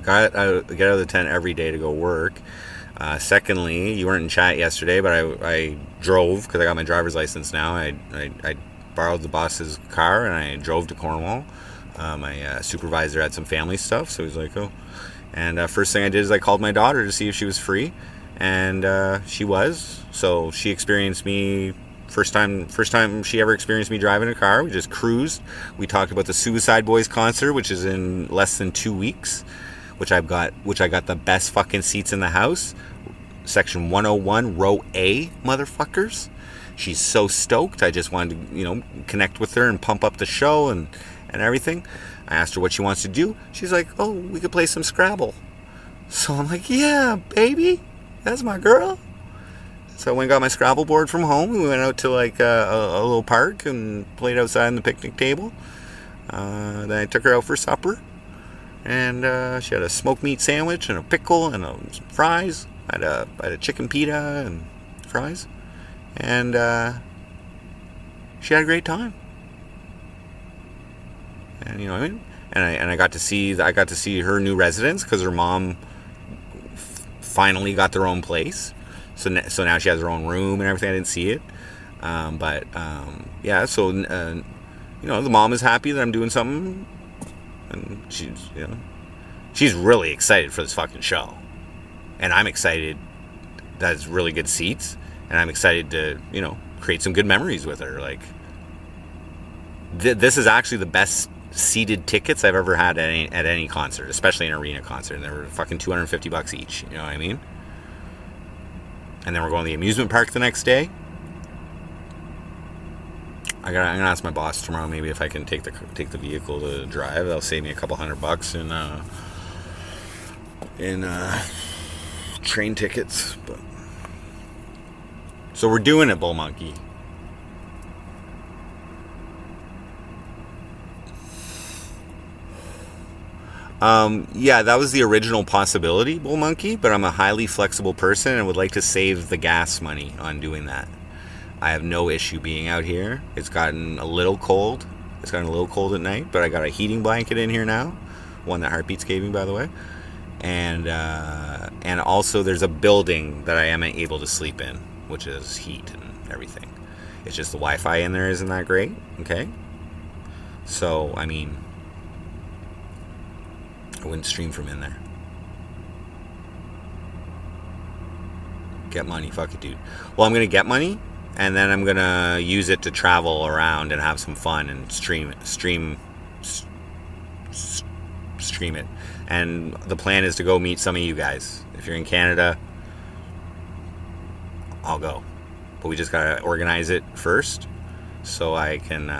get out of the tent every day to go work. Secondly, you weren't in chat yesterday, but I drove, because I got my driver's license now. I borrowed the boss's car and I drove to Cornwall. My supervisor had some family stuff, so he's like, oh. And first thing I did is I called my daughter to see if she was free, and she was. So she experienced me. First time she ever experienced me driving a car. We just cruised. We talked about the Suicide Boys concert, which is in less than 2 weeks, which I got the best fucking seats in the house. Section 101, row A, motherfuckers. She's so stoked. I just wanted to, connect with her and pump up the show and everything. I asked her what she wants to do. She's like, oh, we could play some Scrabble. So I'm like, yeah, baby, that's my girl. So I went and got my Scrabble board from home. We went out to like a little park and played outside on the picnic table. Then I took her out for supper. And she had a smoked meat sandwich and a pickle and some fries. I had a chicken pita and fries. And she had a great time. And you know what I mean? And I got to see her new residence because her mom finally got their own place. So now she has her own room and everything. I didn't see it, yeah. So you know, the mom is happy that I'm doing something, and she's really excited for this fucking show, and I'm excited that it's really good seats, and I'm excited to create some good memories with her. Like this is actually the best seated tickets I've ever had at any concert, especially an arena concert, and they were fucking $250 each. You know what I mean? And then we're going to the amusement park the next day. I'm gonna ask my boss tomorrow maybe if I can take the vehicle to drive. That'll save me a couple $100 in train tickets. But so we're doing it, Bull Monkey. Yeah, that was the original possibility, Bull Monkey, but I'm a highly flexible person and would like to save the gas money on doing that. I have no issue being out here. It's gotten a little cold. It's gotten a little cold at night, but I got a heating blanket in here now, one that Heartbeats gave me, by the way. And also there's a building that I am able to sleep in, which is heat and everything. It's just the Wi-Fi in there isn't that great, okay? So, I mean, I wouldn't stream from in there. Get money, fuck it, dude. Well, I'm gonna get money, and then I'm gonna use it to travel around and have some fun and stream it. And the plan is to go meet some of you guys. If you're in Canada, I'll go. But we just gotta organize it first, so I can,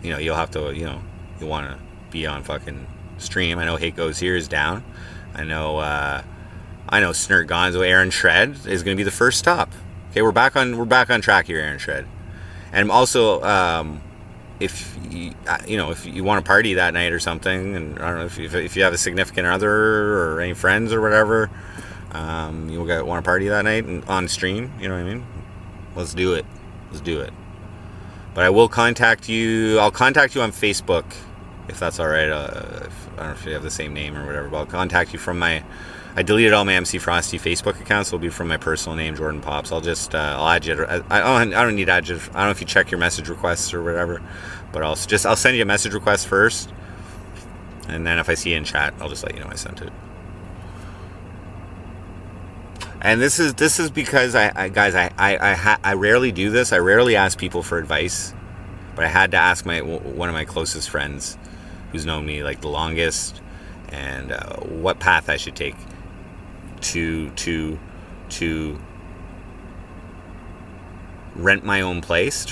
you'll have to, you want to be on fucking stream. I know Hate Goes Here is down. I know Snurt Gonzo, Aaron Shred is going to be the first stop. Okay, we're back on track here, Aaron Shred. And also, if you want to party that night or something, and I don't know if you have a significant other or any friends or whatever, you want to party that night and on stream. You know what I mean? Let's do it. But I will contact you. I'll contact you on Facebook, if that's all right. I don't know if you have the same name or whatever, but I'll contact you from I deleted all my MC Frosty Facebook accounts, so it'll be from my personal name, Jordan Pops. I'll add you. I don't need add you. I don't know if you check your message requests or whatever, but I'll send you a message request first, and then if I see you in chat, I'll just let you know I sent it. And this is because I rarely do this. I rarely ask people for advice, but I had to ask one of my closest friends, who's known me like the longest, and what path I should take to rent my own place,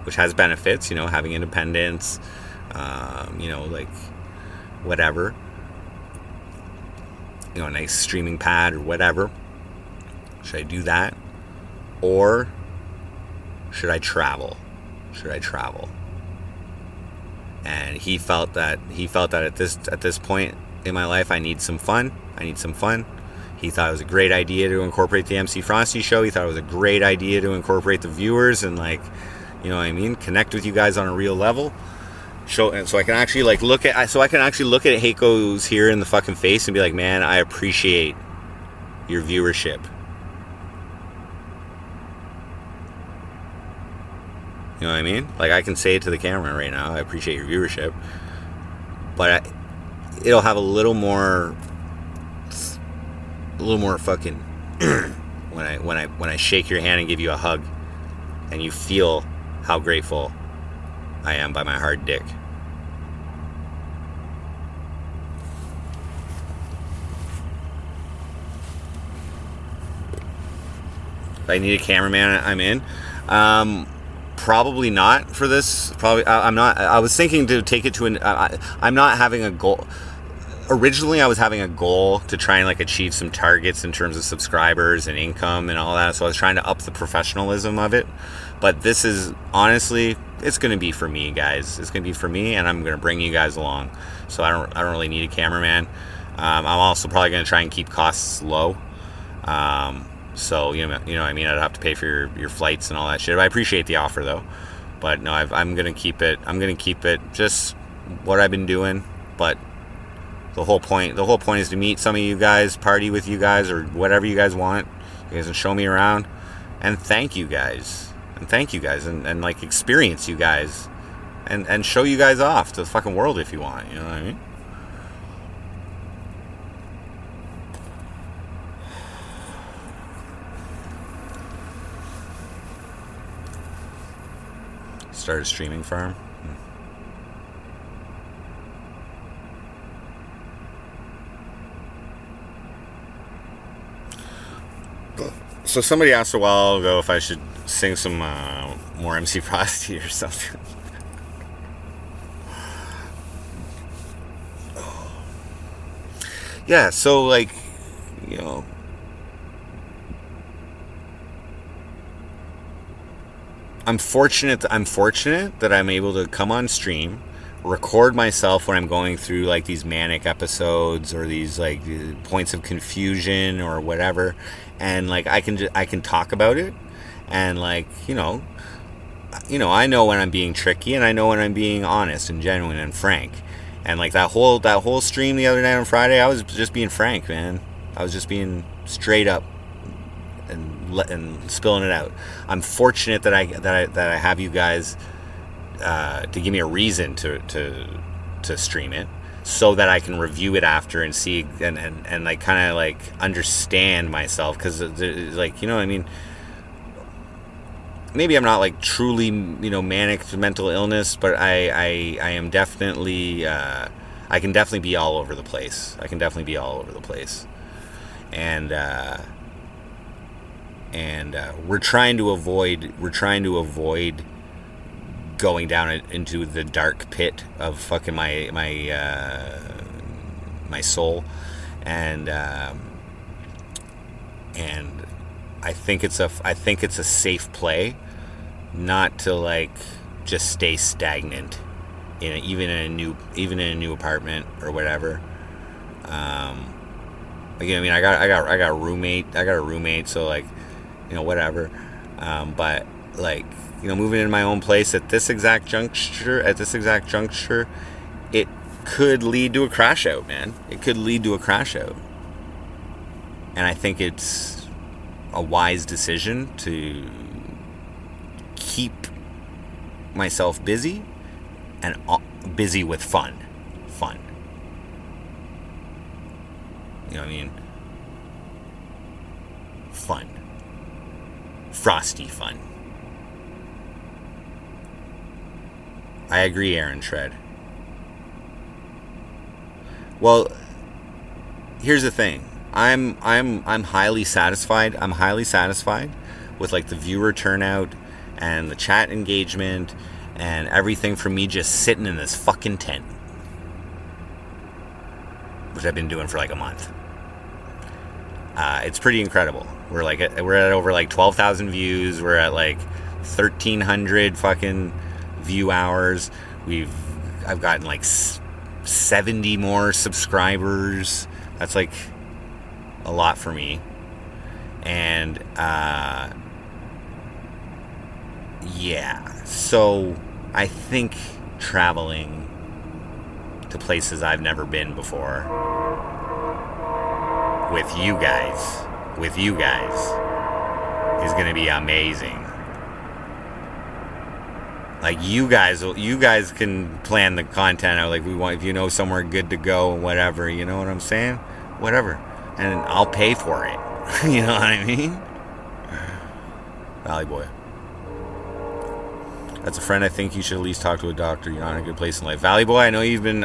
which has benefits, having independence, like whatever, a nice streaming pad or whatever. Should I do that, or should I travel? And he felt that at this point in my life, I need some fun. He thought it was a great idea to incorporate the MC Frosty show. He thought it was a great idea to incorporate the viewers and connect with you guys on a real level. So I can actually look at Hate Goes Here in the fucking face and be like, man, I appreciate your viewership. You know what I mean? Like, I can say it to the camera right now. I appreciate your viewership, but it'll have a little more fucking when I shake your hand and give you a hug, and you feel how grateful I am by my hard dick. If I need a cameraman, I'm in. Probably not for this. I'm not. I was thinking to take it to I'm not having a goal. Originally, I was having a goal to try and achieve some targets in terms of subscribers and income and all that. So I was trying to up the professionalism of it. But this is honestly, it's going to be for me, guys. It's going to be for me, and I'm going to bring you guys along. So I don't really need a cameraman. I'm also probably going to try and keep costs low. So, what I mean? I'd have to pay for your flights and all that shit. But I appreciate the offer, though. But no, I'm gonna keep it. I'm gonna keep it just what I've been doing. But the whole point is to meet some of you guys, party with you guys, or whatever you guys want. You guys can show me around, and thank you guys, and like experience you guys, and show you guys off to the fucking world if you want. You know what I mean? Start a streaming farm. So somebody asked a while ago if I should sing some more MC Frosty or something. Yeah, so like, you know, I'm fortunate that I'm able to come on stream, record myself when I'm going through like these manic episodes or these like points of confusion or whatever, and like I can talk about it, and like you know I know when I'm being tricky, and I know when I'm being honest and genuine and frank, and like that whole stream the other night on Friday, I was just being frank, man. I was just being straight up and spilling it out. I'm fortunate that I have you guys to give me a reason to stream it, so that I can review it after and see and like kind of like understand myself, because like, you know what I mean, maybe I'm not like truly, you know, manic to mental illness, but I am definitely I can definitely be all over the place. And we're trying to avoid going down into the dark pit of fucking my soul, and I think it's a safe play not to like just stay stagnant even in a new apartment or whatever. Again, I mean, I got a roommate, so like, you know, whatever. But like, you know, moving in my own place at this exact juncture, it could lead to a crash out, man. It could lead to a crash out. And I think it's a wise decision to keep myself busy, and busy with fun. You know what I mean? Fun. Frosty fun. I agree, Aaron Shred. Well, here's the thing. I'm highly satisfied. I'm highly satisfied with like the viewer turnout and the chat engagement and everything from me just sitting in this fucking tent, which I've been doing for like a month. It's pretty incredible. We're at over like 12,000 views. We're at like 1,300 fucking view hours. I've gotten like 70 more subscribers. That's like a lot for me. And yeah, so I think traveling to places I've never been before with you guys is gonna be amazing. Like you guys can plan the content out, like we want, if you know somewhere good to go, whatever, you know what I'm saying? Whatever. And I'll pay for it. You know what I mean? Valley Boy. That's a friend. I think you should at least talk to a doctor. You're not in a good place in life. Valley Boy, I know you've been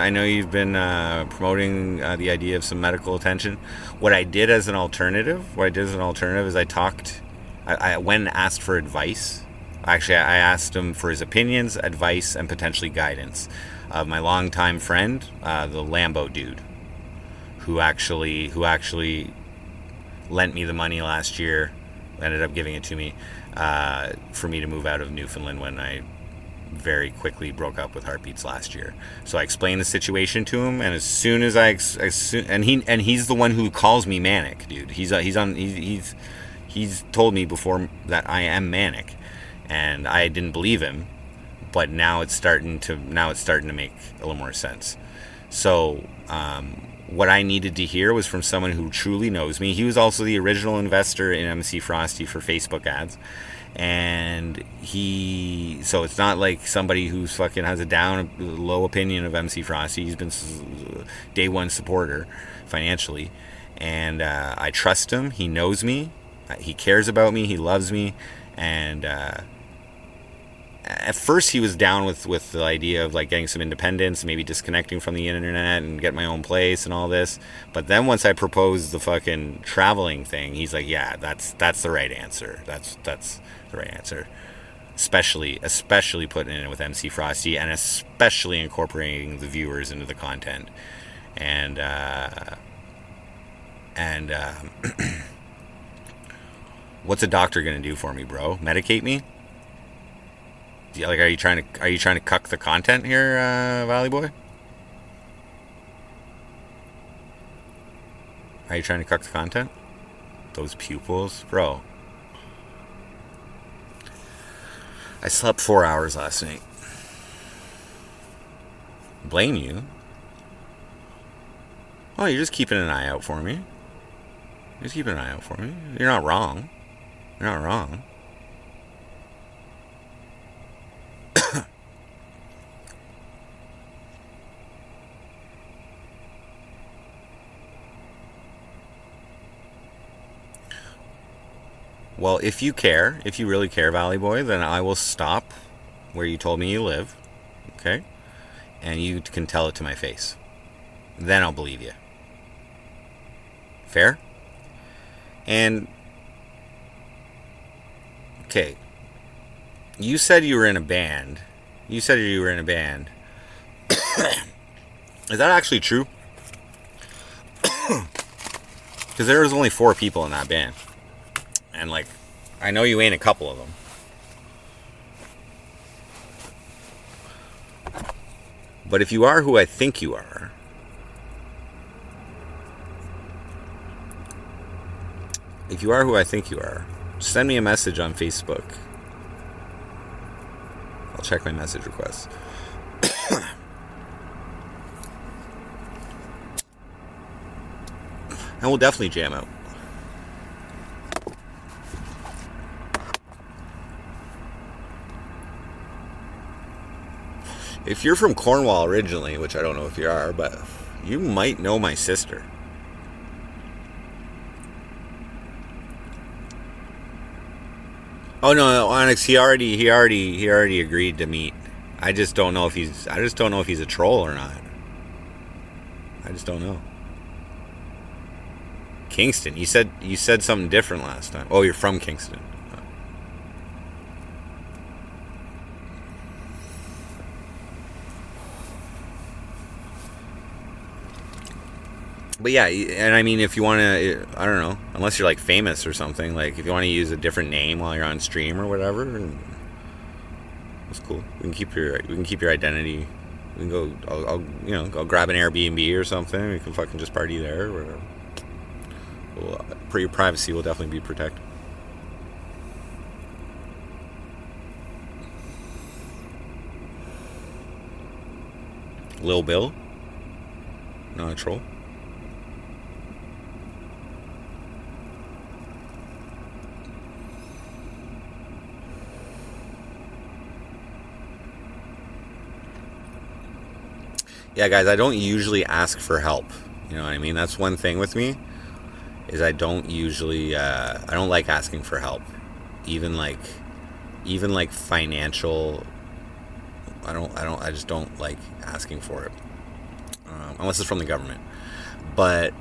promoting the idea of some medical attention. What I did as an alternative is I went and asked for advice. Actually, I asked him for his opinions, advice, and potentially guidance of my longtime friend, the Lambo dude, who actually lent me the money last year, ended up giving it to me for me to move out of Newfoundland when I very quickly broke up with Heartbeats last year. So I explained the situation to him, and as soon as he's the one who calls me manic, dude. He's told me before that I am manic, and I didn't believe him. but now it's starting to make a little more sense. So what I needed to hear was from someone who truly knows me. He was also the original investor in MC Frosty for Facebook ads. And so it's not like somebody who's fucking has a low opinion of MC Frosty. He's been day one supporter financially. And I trust him. He knows me. He cares about me. He loves me. And at first he was down with the idea of like getting some independence, maybe disconnecting from the internet and get my own place and all this. But then once I proposed the fucking traveling thing, he's like, yeah, that's the right answer. That's the right answer. Especially putting it in with MC Frosty, and especially incorporating the viewers into the content. And what's a doctor gonna do for me, bro? Medicate me? Like, are you trying to cuck the content here, Valley Boy? Are you trying to cuck the content? Those pupils, bro. I slept 4 hours last night. Blame you? Oh, you're just keeping an eye out for me. You're just keeping an eye out for me. You're not wrong. You're not wrong. Well, if you really care, Valley Boy, then I will stop where you told me you live, okay? And you can tell it to my face. Then I'll believe you. Fair? And, okay, you said you were in a band. Is that actually true? Because there was only 4 people in that band. And, like, I know you ain't a couple of them. But if you are who I think you are, send me a message on Facebook. I'll check my message requests. And we'll definitely jam out. If you're from Cornwall originally, which I don't know if you are, but you might know my sister. Oh no, Onyx, he already agreed to meet. I just don't know if he's a troll or not. I just don't know. Kingston, you said something different last time. Oh, you're from Kingston. But yeah, and I mean, if you want to, I don't know, unless you're like famous or something, like if you want to use a different name while you're on stream or whatever, that's cool. We can keep your identity. We can go. I'll grab an Airbnb or something. We can fucking just party there or whatever. Well, your privacy will definitely be protected. Lil Bill, not a troll. Yeah, guys, I don't usually ask for help. You know what I mean? That's one thing with me, is I don't usually, I don't like asking for help. Even like financial, I just don't like asking for it. Unless it's from the government. But,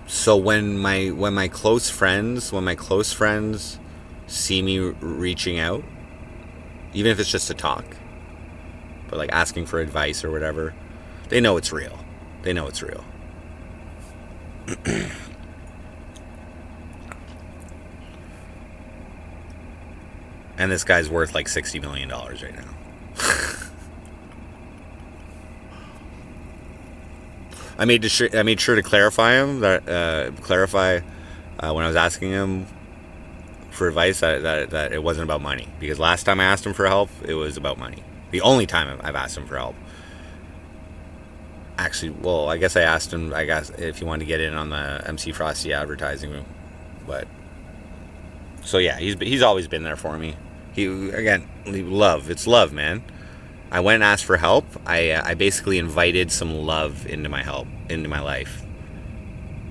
so when my close friends see me reaching out, even if it's just to talk, but like asking for advice or whatever, they know it's real. And this guy's worth like $60 million right now. I made sure to clarify when I was asking him for advice that it wasn't about money. Because last time I asked him for help, it was about money. The only time I've asked him for help. Actually, well, I guess I asked him, if he wanted to get in on the MC Frosty advertising, but so yeah, he's always been there for me. It's love, man. I went and asked for help. I basically invited some love into my life.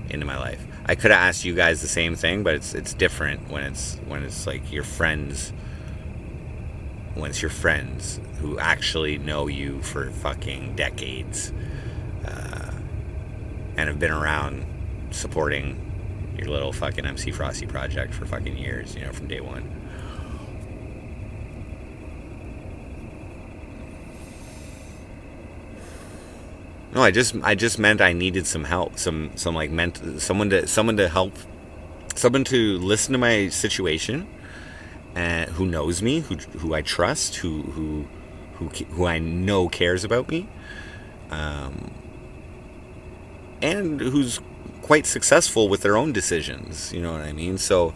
I could have asked you guys the same thing, but it's different when it's like your friends. When it's your friends who actually know you for fucking decades. And have been around supporting your little fucking MC Frosty project for fucking years, from day one. No, I just meant I needed some help, someone to help, someone to listen to my situation, and who knows me, who I trust, who I know cares about me. And who's quite successful with their own decisions, you know what I mean? So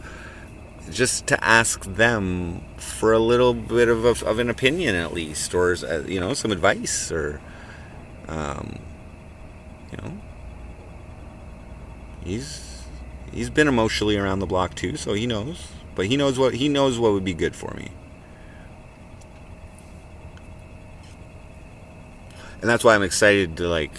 just to ask them for a little bit of an opinion at least, or some advice, or he's been emotionally around the block too, so he knows. But he knows what would be good for me. And that's why I'm excited to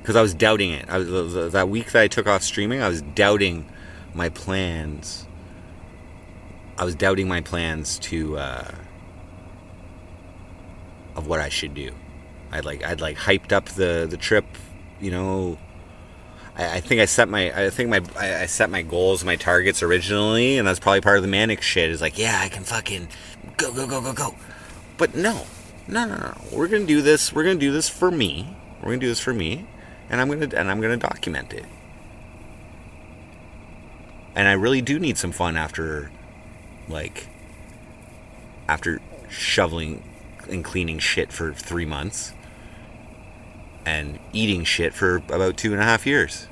because I was doubting it. That week that I took off streaming, I was doubting my plans. I was doubting my plans to of what I should do. I'd hyped up the trip, I think I set my goals, my targets originally, and that's probably part of the manic shit. Is yeah, I can fucking go. But no. We're gonna do this. We're gonna do this for me. And I'm gonna document it. And I really do need some fun after shoveling and cleaning shit for 3 months and eating shit for about 2.5 years.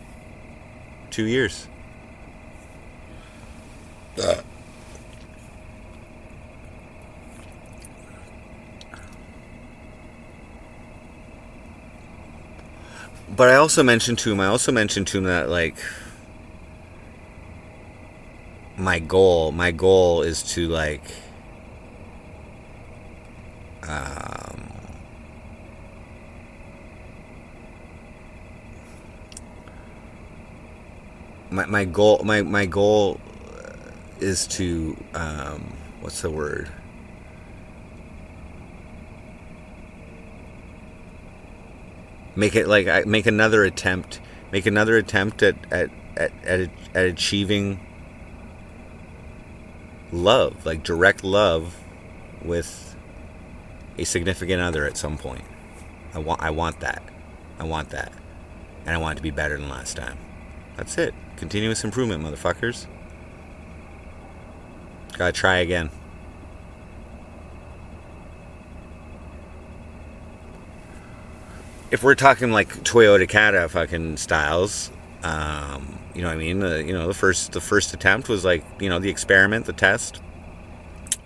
2 years. But I also mentioned to him that my goal is to my goal is to what's the word? Make another attempt at achieving love, direct love with a significant other at some point. I want that. And I want it to be better than last time. That's it. Continuous improvement, motherfuckers. Gotta try again. If we're talking Toyota Cata fucking styles, you know what I mean? The first attempt was the experiment, the test,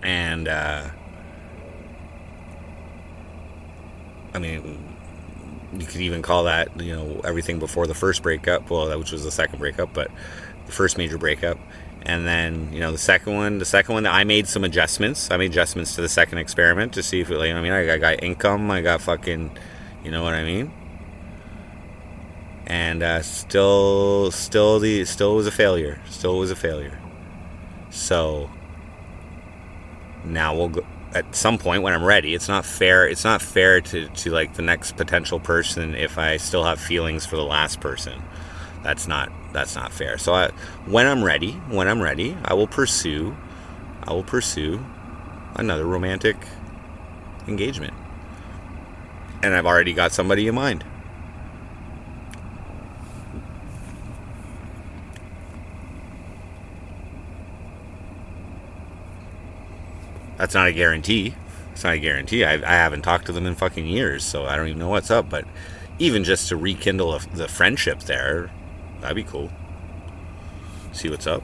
and I mean, you could even call that everything before the first breakup. Well, which was the second breakup, but the first major breakup. And then the second one I made some adjustments. I made adjustments to the second experiment to see if I got income, I got fucking. You know what I mean? And still was a failure. So now we'll go at some point when I'm ready. It's not fair to the next potential person if I still have feelings for the last person. That's not fair. So when I'm ready, I will pursue another romantic engagement. And I've already got somebody in mind. That's not a guarantee. I haven't talked to them in fucking years, so I don't even know what's up. But even just to rekindle the friendship there, that'd be cool. See what's up.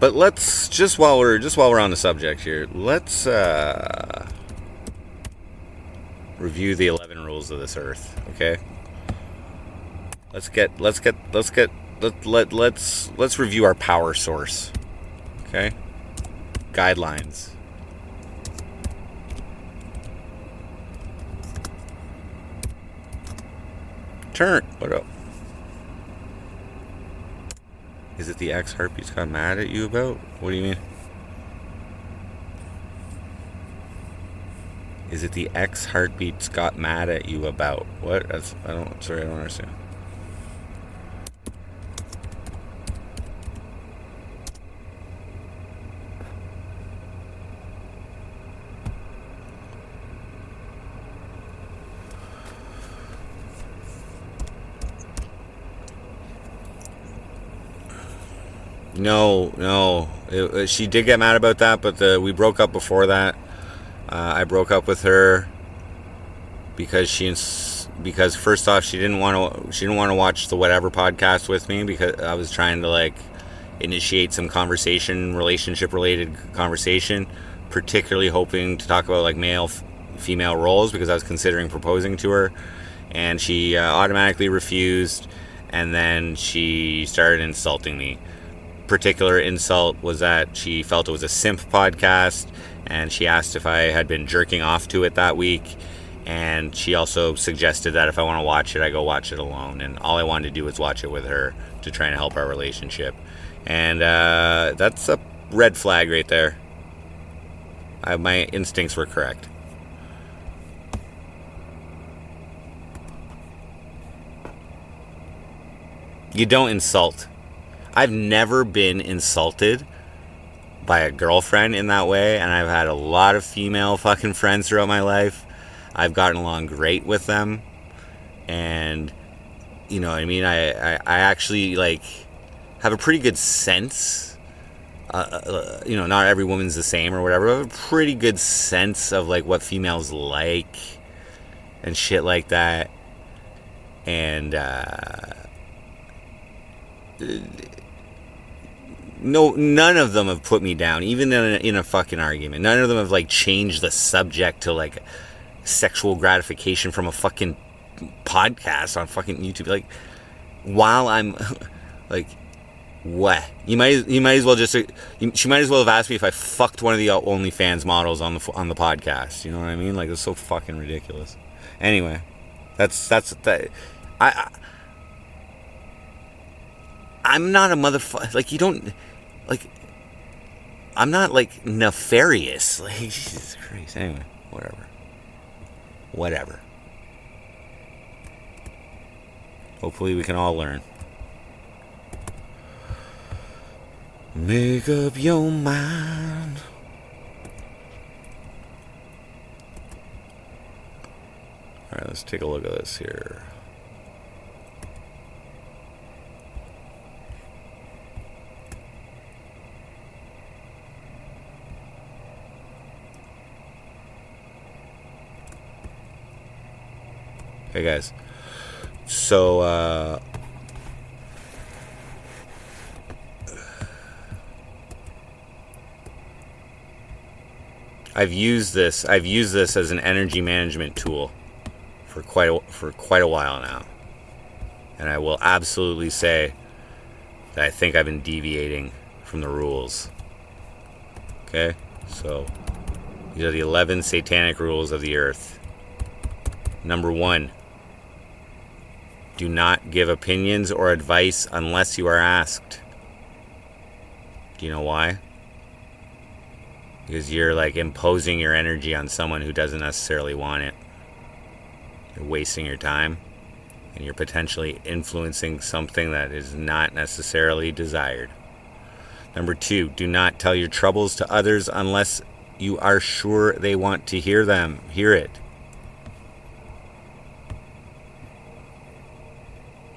But let's just while we're on the subject here, let's review the 11 rules of this earth. Okay. Let's review our power source. Okay. Guidelines. Turn. What up? Is it the ex harpies got mad at you about? What do you mean? Is it the ex heartbeats got mad at you about? What? I don't understand. No. She did get mad about that, but we broke up before that. I broke up with her because first off she didn't want to watch the Whatever podcast with me, because I was trying to like initiate some relationship related conversation, particularly hoping to talk about like male female roles, because I was considering proposing to her, and she automatically refused, and then she started insulting me. Particular insult was that she felt it was a simp podcast, and she asked if I had been jerking off to it that week, and she also suggested that if I want to watch it, I go watch it alone, and all I wanted to do was watch it with her to try and help our relationship. And that's a red flag right there. My instincts were correct. You don't insult. I've never been insulted by a girlfriend in that way, and I've had a lot of female fucking friends throughout my life. I've gotten along great with them, and you know what I mean? I actually like have a pretty good sense. Not every woman's the same or whatever. I have a pretty good sense of like what females like and shit like that, and no, none of them have put me down, even in a fucking argument. None of them have like changed the subject to like sexual gratification from a fucking podcast on fucking YouTube. Like, while I'm like, what? She might as well have asked me if I fucked one of the OnlyFans models on the podcast. You know what I mean? Like, it's so fucking ridiculous. Anyway, that's that. I'm not a motherfucker. Like, you don't, like, I'm not, like, nefarious. Like, Jesus Christ. Anyway, whatever. Hopefully we can all learn. Make up your mind. Alright, let's take a look at this here. Hey guys, so I've used this as an energy management tool for quite a while now, and I will absolutely say that I think I've been deviating from the rules. Okay, so these are the 11 satanic rules of the earth. Number 1. Do not give opinions or advice unless you are asked. Do you know why? Because you're like imposing your energy on someone who doesn't necessarily want it. You're wasting your time, and you're potentially influencing something that is not necessarily desired. Number 2, do not tell your troubles to others unless you are sure they want to hear it.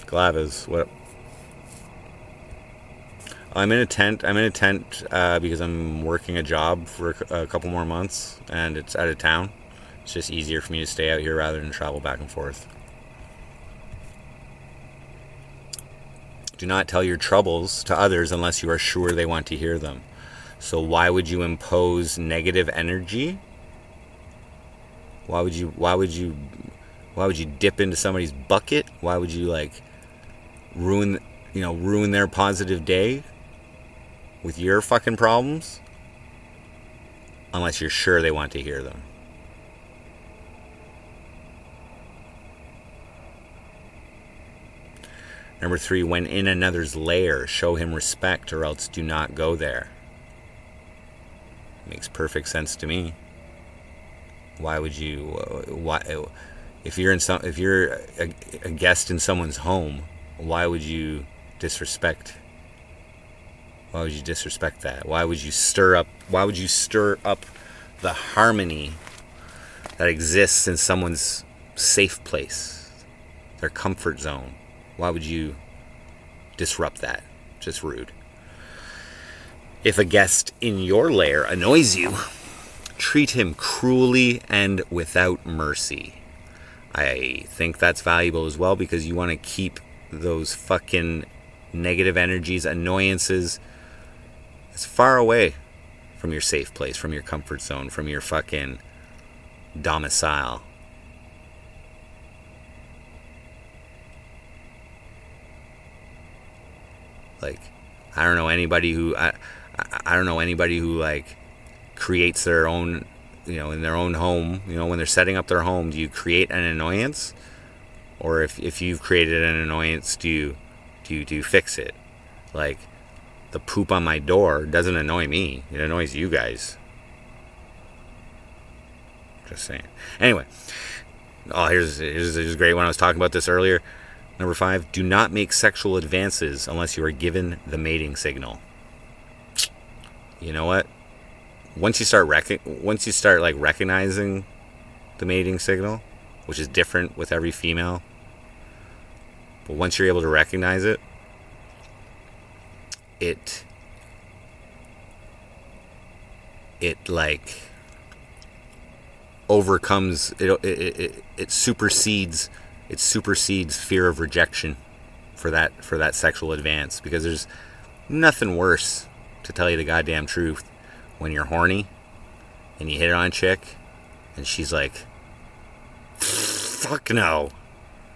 Glavis, what? I'm in a tent because I'm working a job for a couple more months, and it's out of town. It's just easier for me to stay out here rather than travel back and forth. Do not tell your troubles to others unless you are sure they want to hear them. So why would you impose negative energy? Why would you dip into somebody's bucket? Why would you like ruin their positive day with your fucking problems? Unless you're sure they want to hear them. Number 3, when in another's lair, show him respect or else do not go there. Makes perfect sense to me. Why would you? If you're a guest in someone's home, why would you disrespect? Why would you disrespect that? Why would you stir up the harmony that exists in someone's safe place, their comfort zone? Why would you disrupt that? Just rude. If a guest in your lair annoys you, treat him cruelly and without mercy. I think that's valuable as well, because you want to keep those fucking negative energies, annoyances, as far away from your safe place, from your comfort zone, from your fucking domicile. Like, I don't know anybody who like creates their own, in their own home, when they're setting up their home. Do you create an annoyance? Or if you've created an annoyance, do you fix it? Like, the poop on my door doesn't annoy me. It annoys you guys. Just saying. Anyway. Oh, here's a great one. I was talking about this earlier. Number 5, do not make sexual advances unless you are given the mating signal. You know what? Once you start like recognizing the mating signal, which is different with every female, but once you're able to recognize it, it like overcomes it supersedes fear of rejection for that sexual advance, because there's nothing worse, to tell you the goddamn truth, when you're horny and you hit it on a chick and she's like, fuck no,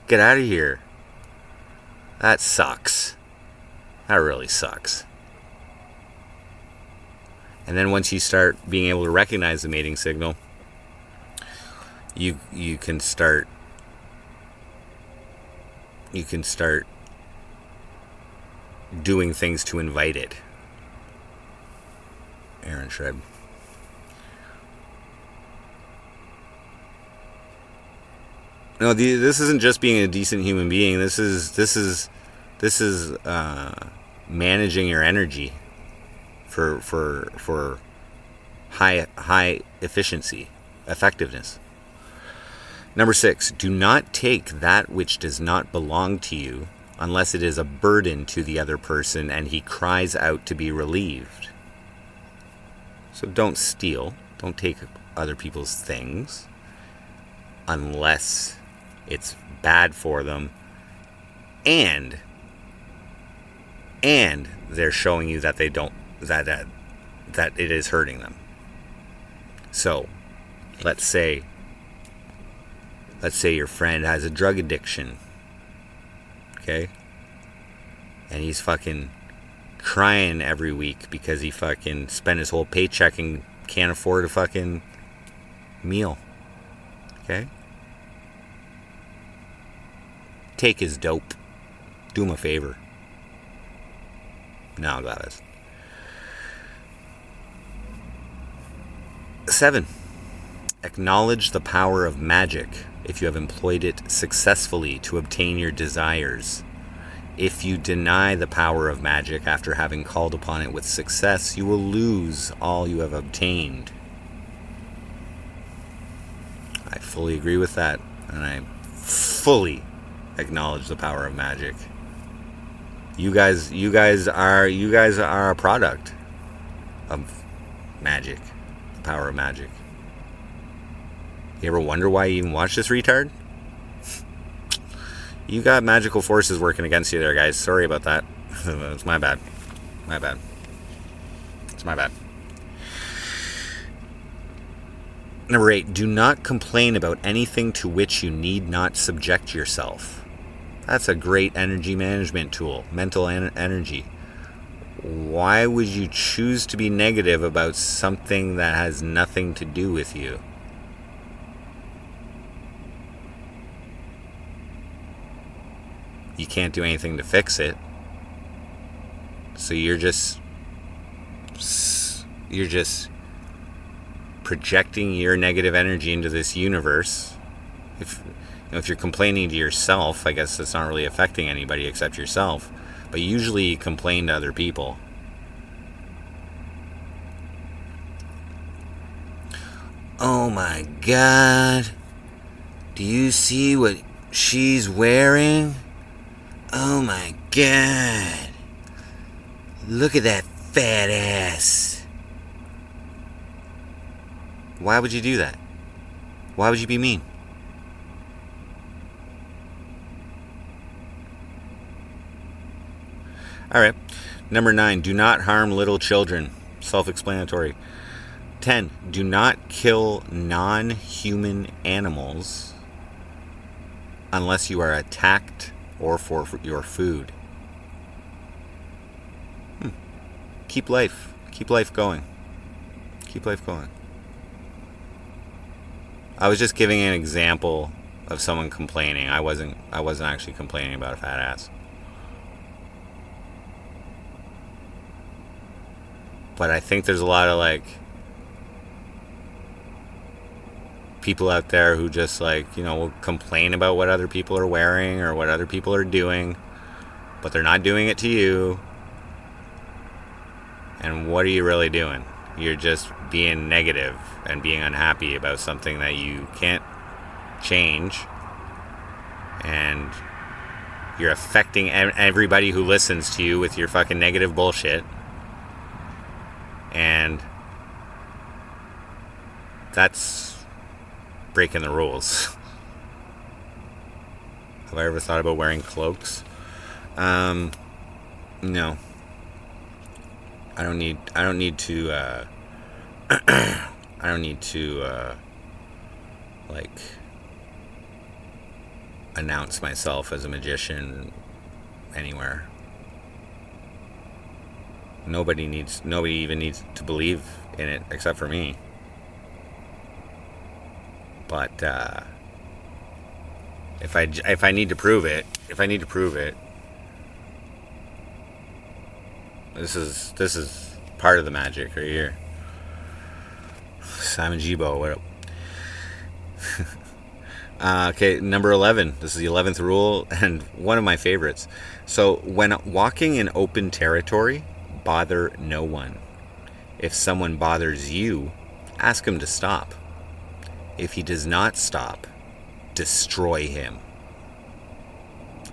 get out of here. That sucks. That really sucks. And then once you start being able to recognize the mating signal, you can start doing things to invite it. Aaron Shred. No, this isn't just being a decent human being. This is managing your energy for high efficiency, effectiveness. Number 6, do not take that which does not belong to you unless it is a burden to the other person and he cries out to be relieved. So don't steal, don't take other people's things unless it's bad for them and they're showing you that they don't, that it is hurting them. So let's say your friend has a drug addiction, okay? And he's fucking crying every week because he fucking spent his whole paycheck and can't afford a fucking meal, okay? Take his dope. Do him a favor. No, Gladys. 7. Acknowledge the power of magic if you have employed it successfully to obtain your desires. If you deny the power of magic after having called upon it with success, you will lose all you have obtained. I fully agree with that, and I fully acknowledge the power of magic. You guys are a product of magic, the power of magic. You ever wonder why you even watch this retard? You got magical forces working against you there, guys. Sorry about that. It's my bad. My bad. It's my bad. Number 8, do not complain about anything to which you need not subject yourself. That's a great energy management tool, mental energy. Why would you choose to be negative about something that has nothing to do with you? You can't do anything to fix it. So you're just projecting your negative energy into this universe. If you're complaining to yourself, I guess it's not really affecting anybody except yourself. But usually you complain to other people. Oh my God. Do you see what she's wearing? Oh my God. Look at that fat ass. Why would you do that? Why would you be mean? Alright. Number 9, do not harm little children. Self-explanatory. 10, do not kill non-human animals unless you are attacked or for your food. Keep life going. Keep life going. I was just giving an example of someone complaining. I wasn't actually complaining about a fat ass. But I think there's a lot of people out there who just will complain about what other people are wearing or what other people are doing, but they're not doing it to you. And what are you really doing? You're just being negative and being unhappy about something that you can't change. And you're affecting everybody who listens to you with your fucking negative bullshit. And that's breaking the rules. Have I ever thought about wearing cloaks? No. I don't need to announce myself as a magician anywhere. Nobody even needs to believe in it except for me. But if I need to prove it, this is part of the magic right here. Simon Gibo, what up? Okay, number 11. This is the 11th rule and one of my favorites. So when walking in open territory, bother no one. If someone bothers you, ask him to stop. If he does not stop, destroy him.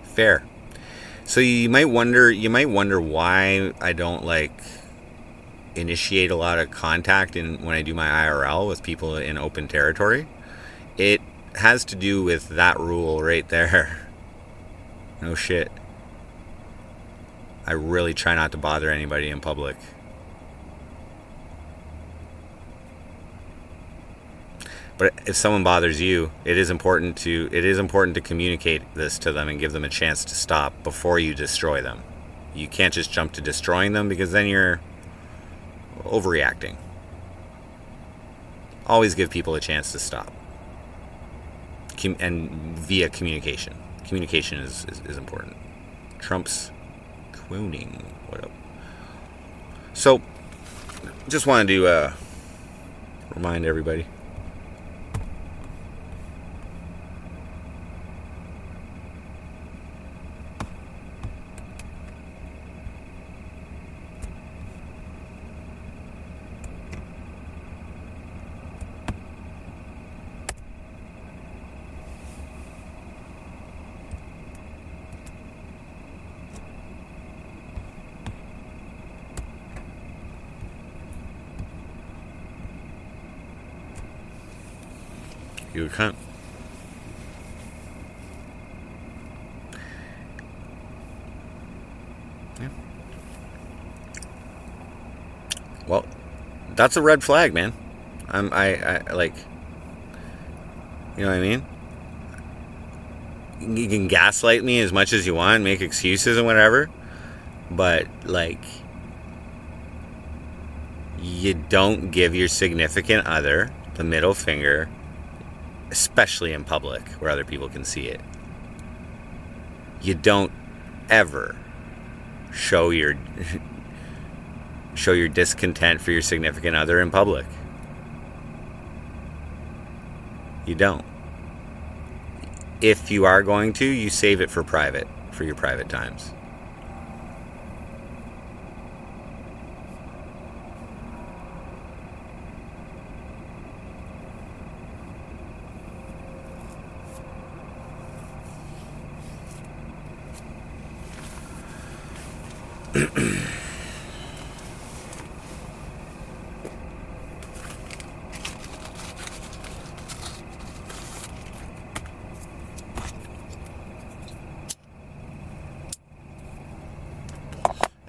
Fair. So you might wonder why I don't initiate a lot of contact when I do my IRL with people in open territory. It has to do with that rule right there. No shit. I really try not to bother anybody in public. But if someone bothers you, it is important to communicate this to them and give them a chance to stop before you destroy them. You can't just jump to destroying them because then you're overreacting. Always give people a chance to stop. And via communication. Communication is important. Trump's quoting. What up? So, just wanted to remind everybody. You a cunt. Yeah. Well, that's a red flag, man. I like, you know what I mean? You can gaslight me as much as you want, make excuses and whatever, but like, you don't give your significant other the middle finger, especially in public where other people can see it. You don't ever show your discontent for your significant other in public. You don't. If you are going to, you save it for your private times.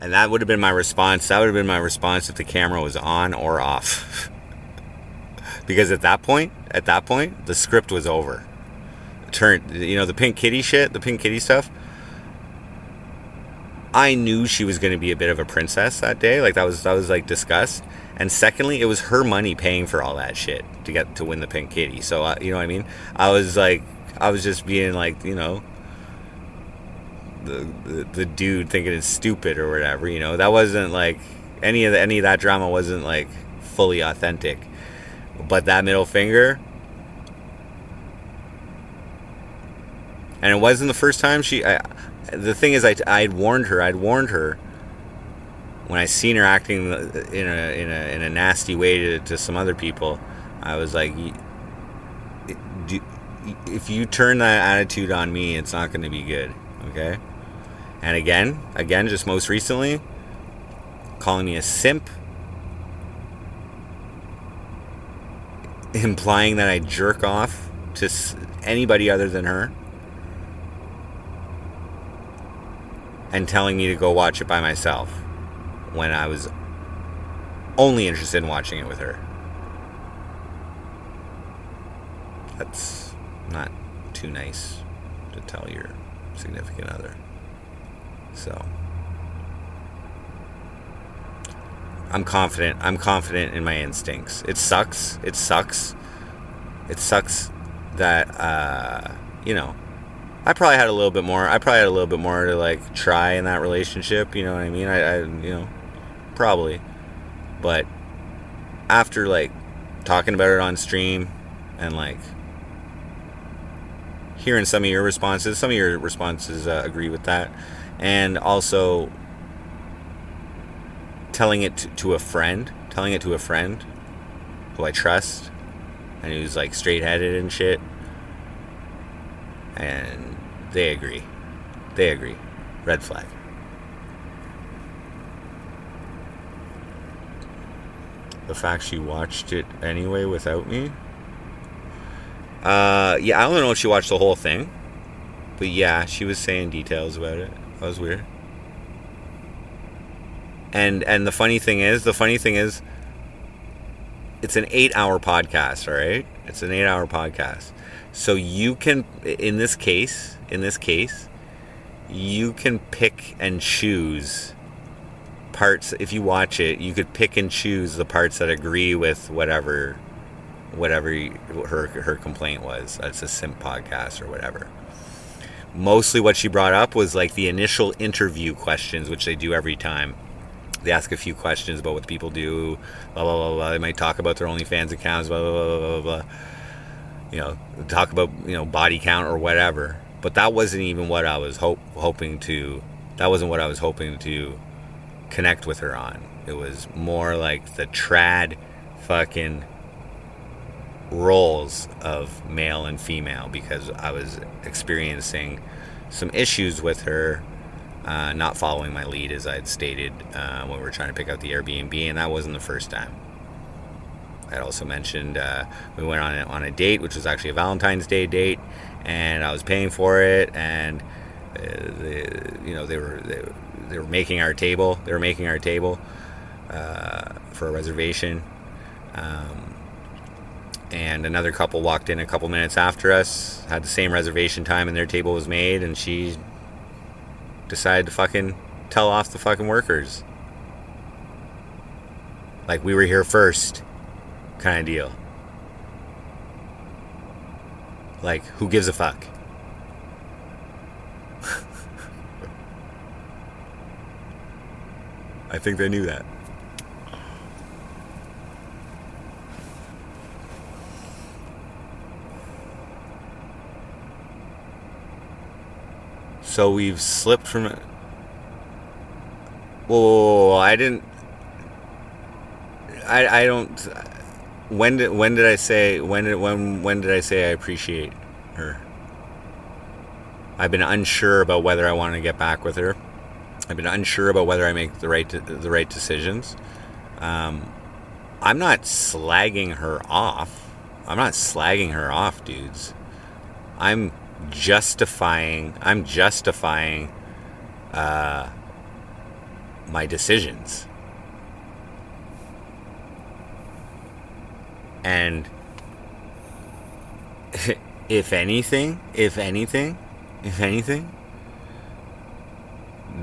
And that would have been my response. That would have been my response if the camera was on or off. Because at that point, the script was over. The pink kitty shit, the pink kitty stuff. I knew she was going to be a bit of a princess that day. Like that was like discussed. And secondly, it was her money paying for all that shit to win the pink kitty. So you know what I mean? I was just being like, the dude thinking it's stupid or whatever, that wasn't like any of that drama wasn't like fully authentic. But that middle finger, and it wasn't the first time the thing is, I'd warned her when I seen her acting in a nasty way to some other people. I was like, if you turn that attitude on me, it's not going to be good. Okay. And again, just most recently, calling me a simp, implying that I jerk off to anybody other than her, and telling me to go watch it by myself when I was only interested in watching it with her. That's not too nice to tell your significant other. So I'm confident in my instincts. It sucks that I probably had a little bit more to like try in that relationship, you know what I mean? I probably. But after like talking about it on stream and like hearing some of your responses agree with that. And also telling it to a friend who I trust and who's like straight-headed and shit, and they agree. Red flag. The fact she watched it anyway without me. Yeah, I don't know if she watched the whole thing, but yeah, she was saying details about it. That was weird. And the funny thing is, it's an 8-hour podcast, all right? It's an 8-hour podcast. So you can, in this case, you can pick and choose parts. If you watch it, you could pick and choose the parts that agree with whatever her complaint was. It's a simp podcast or whatever. Mostly what she brought up was like the initial interview questions, which they do every time. They ask a few questions about what people do, blah, blah, blah, blah. They might talk about their OnlyFans accounts, blah, blah, blah, blah, blah, blah. Talk about, body count or whatever. But that wasn't even what I was hoping to connect with her on. It was more like the trad fucking roles of male and female, because I was experiencing some issues with her not following my lead, as I had stated when we were trying to pick out the Airbnb, and that wasn't the first time. I had also mentioned we went on a date, which was actually a Valentine's Day date, and I was paying for it, and they were making our table. They were making our table for a reservation. And another couple walked in a couple minutes after us, had the same reservation time, and their table was made, and she decided to fucking tell off the fucking workers. Like we were here first, kind of deal. Like, who gives a fuck? I think they knew that. So we've slipped from it. Whoa, I didn't. I don't. When did I say I appreciate her? I've been unsure about whether I want to get back with her. I've been unsure about whether I make the right decisions. I'm not slagging her off. I'm not slagging her off, dudes. I'm justifying my decisions. And if anything,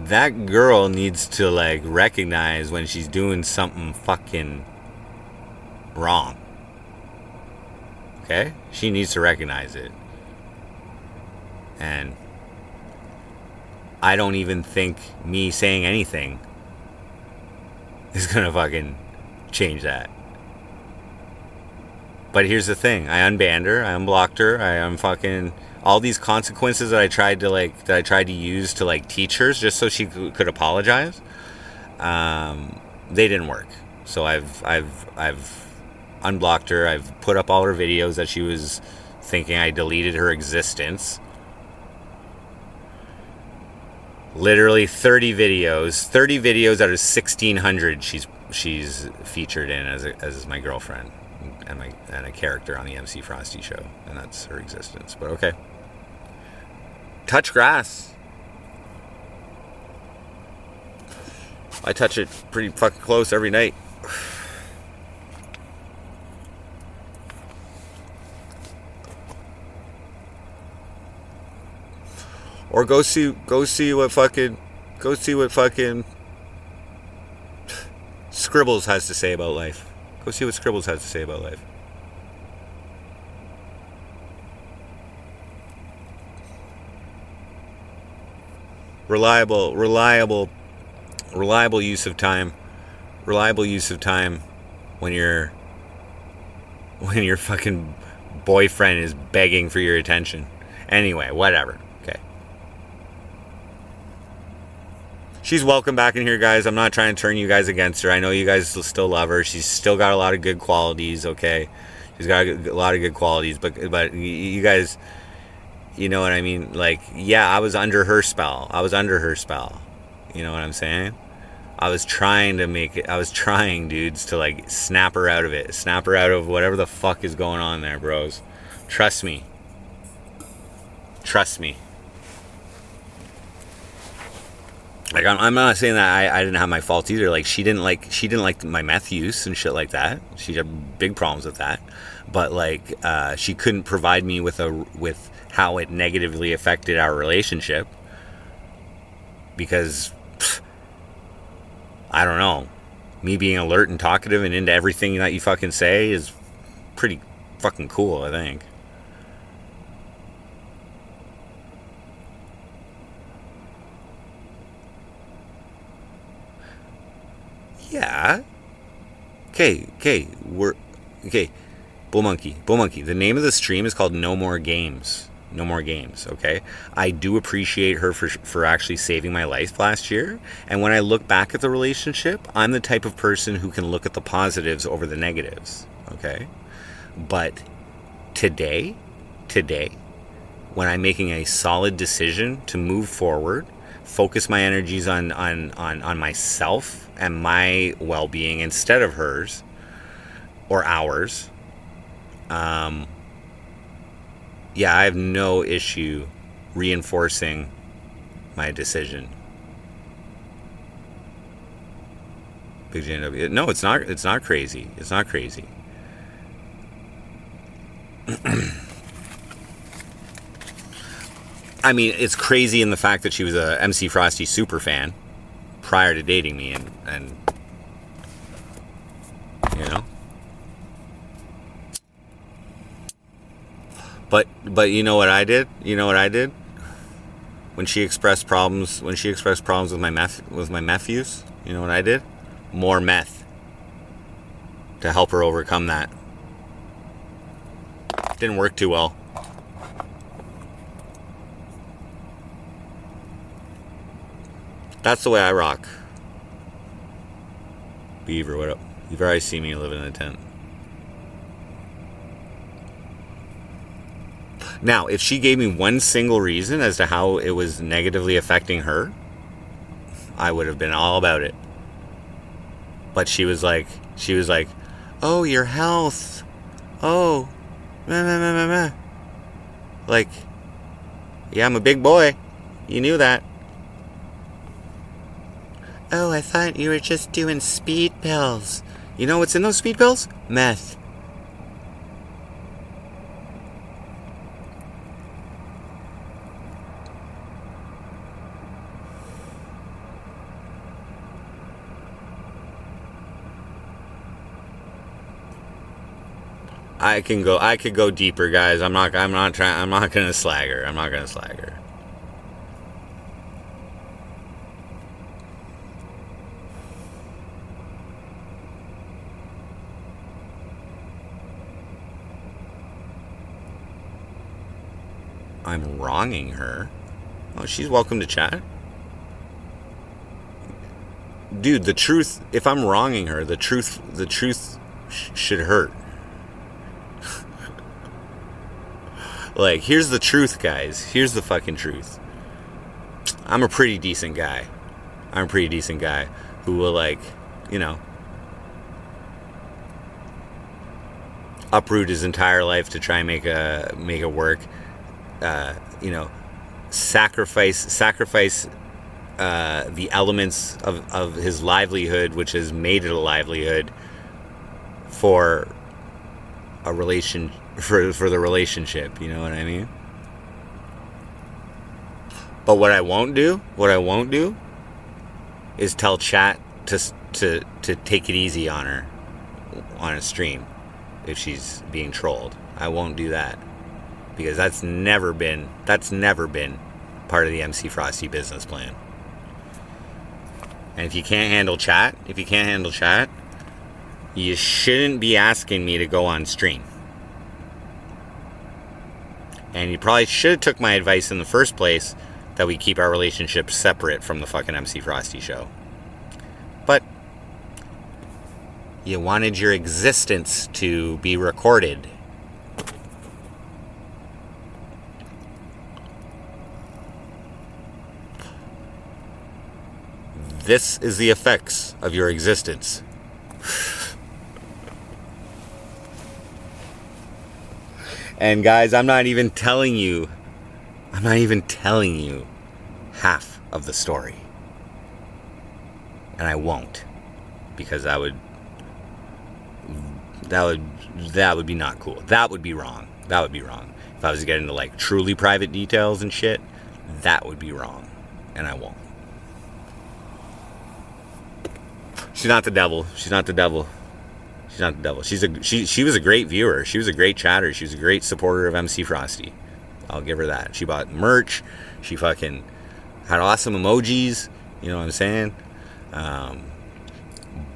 that girl needs to like recognize when she's doing something fucking wrong. Okay? She needs to recognize it. And I don't even think me saying anything is gonna fucking change that. But here's the thing: I unbanned her, I unblocked her, I fucking all these consequences that I tried to use to like teach her just so she could apologize. They didn't work. So I've unblocked her. I've put up all her videos that she was thinking I deleted her existence. Literally 30 videos out of 1,600 she's featured in as my girlfriend and a character on the MC Frosty show, and that's her existence. But okay. Touch grass. I touch it pretty fucking close every night. Or go see what fucking Scribbles has to say about life. Go see what Scribbles has to say about life. Reliable use of time. Reliable use of time when your fucking boyfriend is begging for your attention. Anyway, whatever. Okay. She's welcome back in here, guys. I'm not trying to turn you guys against her. I know you guys still love her. She's still got a lot of good qualities, okay? She's got a lot of good qualities, but you guys, you know what I mean? Like, yeah, I was under her spell. You know what I'm saying? I was trying, dudes, to like snap her out of it. Snap her out of whatever the fuck is going on there, bros. Trust me. Like, I'm not saying that I didn't have my faults either. Like, she didn't like my meth use and shit like that. She had big problems with that. But like, she couldn't provide me with how it negatively affected our relationship, because I don't know, me being alert and talkative and into everything that you fucking say is pretty fucking cool, I think. Yeah. Okay. Bull Monkey. The name of the stream is called No More Games. Okay? I do appreciate her for actually saving my life last year. And when I look back at the relationship, I'm the type of person who can look at the positives over the negatives. Okay? But today, when I'm making a solid decision to move forward, focus my energies on myself and my well-being instead of hers or ours, yeah, I have no issue reinforcing my decision. Big JW. No, it's not. It's not crazy. It's not crazy. I mean, it's crazy in the fact that she was a MC Frosty super fan prior to dating me, and you know. But you know what I did? You know what I did? When she expressed problems with my meth use, you know what I did? More meth to help her overcome that. Didn't work too well. That's the way I rock. Beaver, what up? You've already seen me living in a tent. Now, if she gave me one single reason as to how it was negatively affecting her, I would have been all about it. But she was like, oh, your health. Oh, meh, meh, meh, meh, meh. Like, yeah, I'm a big boy. You knew that. Oh, I thought you were just doing speed pills. You know what's in those speed pills? Meth. I could go deeper, guys. I'm not gonna slag her. I'm not gonna slag her. I'm wronging her. Oh, she's welcome to chat. Dude, the truth, if I'm wronging her, the truth should hurt. Like, here's the truth, guys. Here's the fucking truth. I'm a pretty decent guy. Who will, like, you know, uproot his entire life to try and make it work. You know, sacrifice the elements of his livelihood, which has made it a livelihood, for a relation, for the relationship. You know what I mean? But what I won't do is tell chat to take it easy on her on a stream if she's being trolled. I won't do that, because that's never been part of the MC Frosty business plan. And if you can't handle chat, you shouldn't be asking me to go on stream. And you probably should have took my advice in the first place, that we keep our relationship separate from the fucking MC Frosty show. But you wanted your existence to be recorded. This is the effects of your existence. And guys, I'm not even telling you half of the story. And I won't, because that would be not cool. That would be wrong. If I was getting into like truly private details and shit, that would be wrong. And I won't. She's not the devil. She was a great viewer. She was a great chatter. She was a great supporter of MC Frosty. I'll give her that. She bought merch. She fucking had awesome emojis. You know what I'm saying?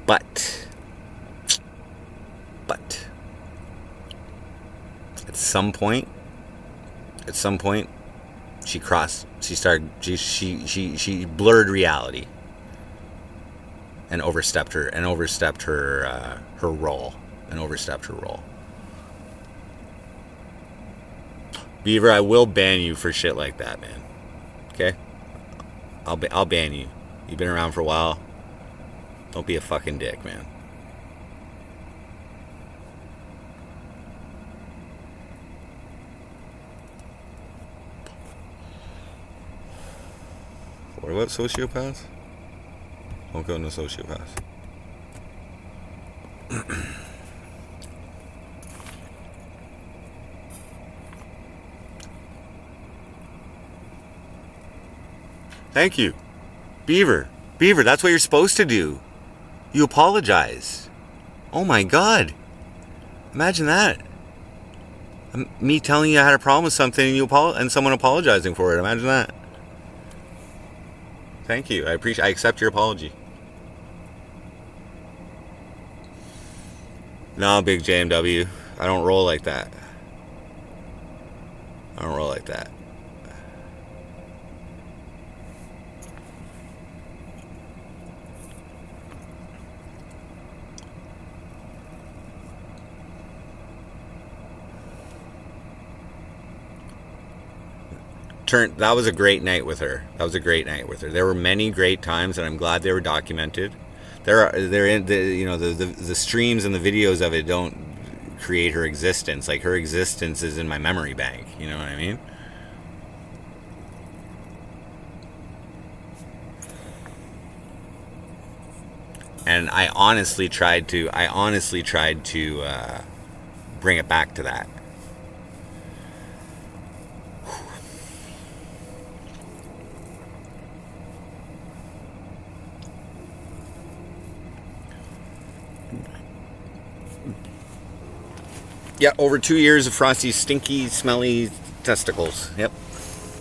But at some point, she blurred reality and overstepped her role. Beaver, I will ban you for shit like that, man. Okay? I'll ban you. You've been around for a while. Don't be a fucking dick, man. What about sociopaths? Don't go into sociopaths. Thank you. Beaver. Beaver, that's what you're supposed to do. You apologize. Oh my God. Imagine that. Me telling you I had a problem with something and someone apologizing for it. Imagine that. Thank you. I accept your apology. No, big JMW. I don't roll like that. I don't roll like that. That was a great night with her. There were many great times, and I'm glad they were documented. They're in the streams and the videos of it don't create her existence. Like, her existence is in my memory bank. You know what I mean? And I honestly tried to bring it back to that. Yeah, over 2 years of Frosty's stinky, smelly testicles. Yep.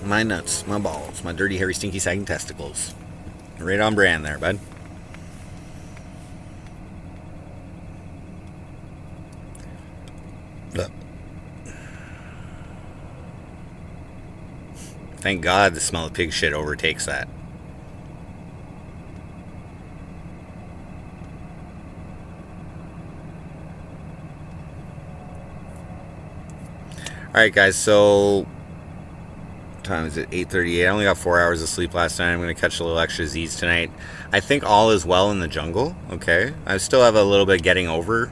My nuts, my balls, my dirty, hairy, stinky, sagging testicles. Right on brand there, bud. Thank God the smell of pig shit overtakes that. Alright guys, so what time is it? 8:38. I only got 4 hours of sleep last night. I'm going to catch a little extra Z's tonight. I think all is well in the jungle, okay? I still have a little bit of getting over.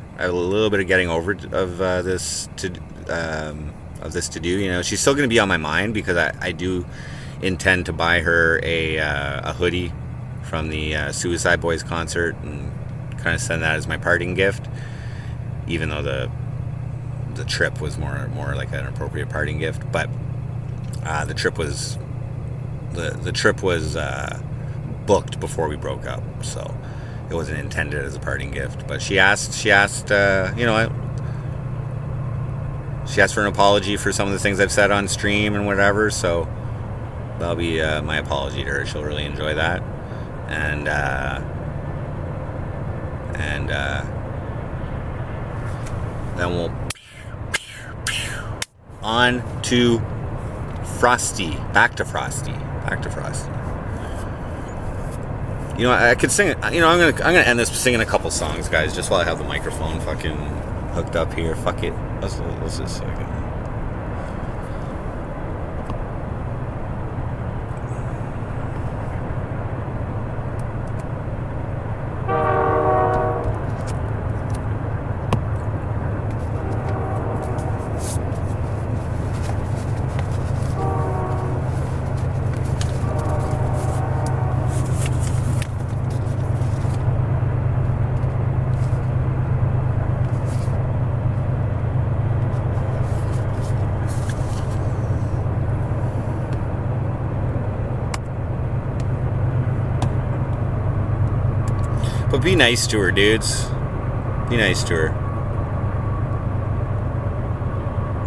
Of this to do. You know, she's still going to be on my mind because I do intend to buy her a hoodie from the Suicide Boys concert and kind of send that as my parting gift, even though the trip was more like an appropriate parting gift. But the trip was booked before we broke up, so it wasn't intended as a parting gift. But she asked she asked for an apology for some of the things I've said on stream and whatever, so that'll be my apology to her. She'll really enjoy that. And then we'll on to Frosty. Back to Frosty. You know, I could sing it. You know, I'm gonna end this singing a couple songs, guys, just while I have the microphone fucking hooked up here. Fuck it. Let's just second. But be nice to her, dudes. Be nice to her.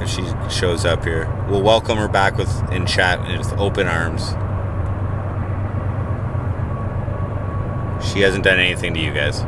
If she shows up here, we'll welcome her back in chat with open arms. She hasn't done anything to you guys.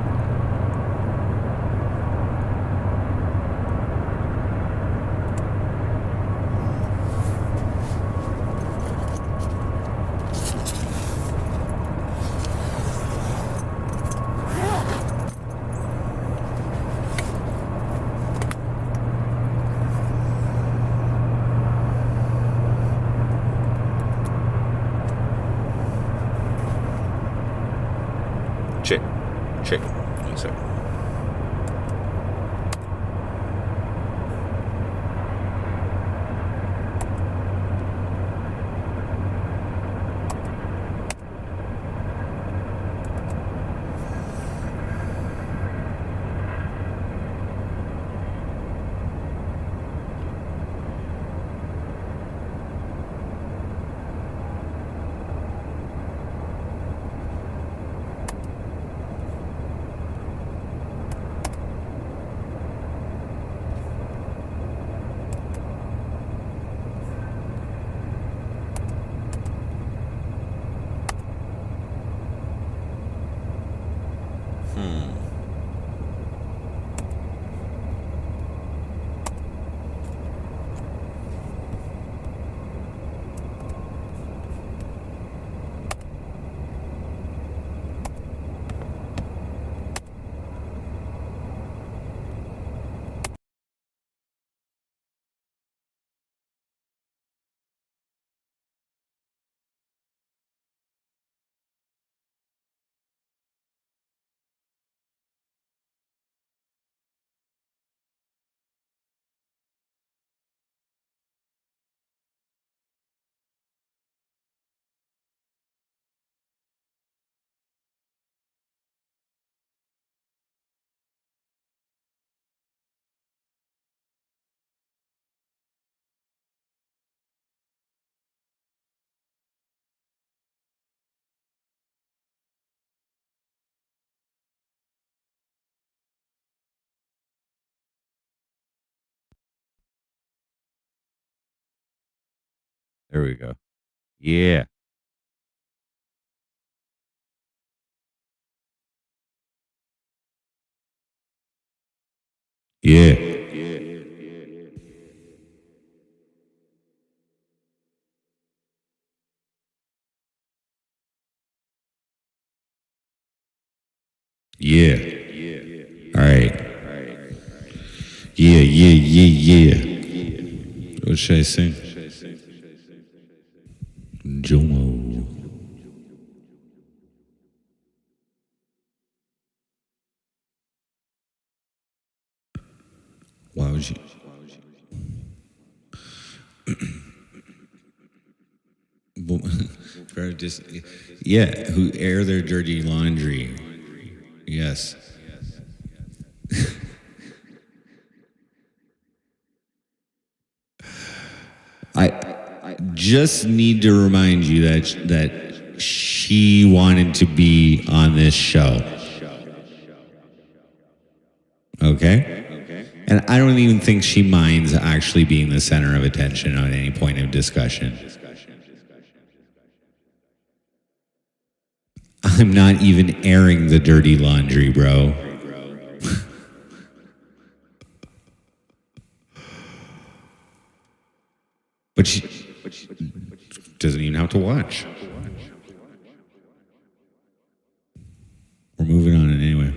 Chick. 1 second. There we go. Yeah. Yeah. Yeah. All right. Yeah. What should I sing? Jomo. Why would you? Just, yeah, who air their dirty laundry. Yes. I just need to remind you that she wanted to be on this show. Okay? And I don't even think she minds actually being the center of attention at any point of discussion. I'm not even airing the dirty laundry, bro. But she doesn't even have to watch. We're moving on anyway.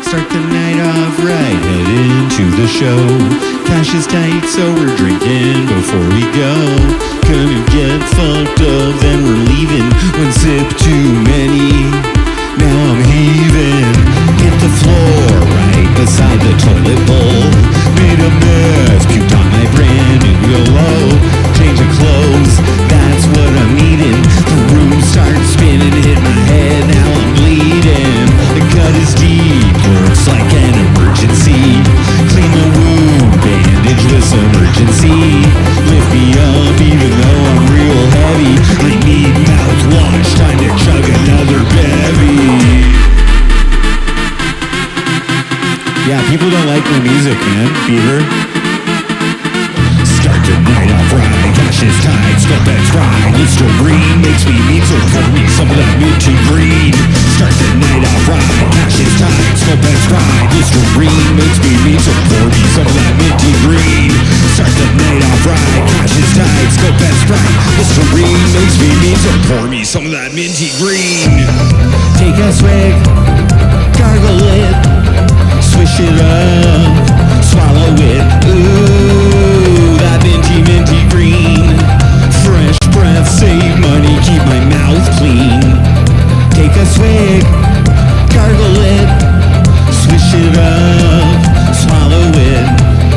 Start the night off right, head into the show. Cash is tight, so we're drinking before we go. Gonna get fucked up, then we're leaving. One sip too many, now I'm heaving. Hit the floor right beside the toilet bowl. Made a mess, puked on my brand new pillow. Change of clothes, that's what I'm needing. The room starts spinning, hit my head, now I'm bleeding. The cut is deep, looks like an emergency. Clean the wound, bandage with some urgency. Lift me up even though I'm real heavy. I need mouthwash, time to chug another bevy. Yeah, people don't like my music, man. Beaver. Start the night off right, cash is tight, scope and fried. Listerine makes me need to pour me some of that minty green. Start the night off right, cash is tight, scope and fried. Listerine makes me need to pour me some of that minty green. Start the night off right, cash is tight, scope and fried. Listerine makes me need to pour me some of that minty green. Take a swig, gargle it, swish it up, swallow it. Ooh, that minty green. Fresh breath, save money, keep my mouth clean. Take a swig, gargle it, swish it up, swallow it.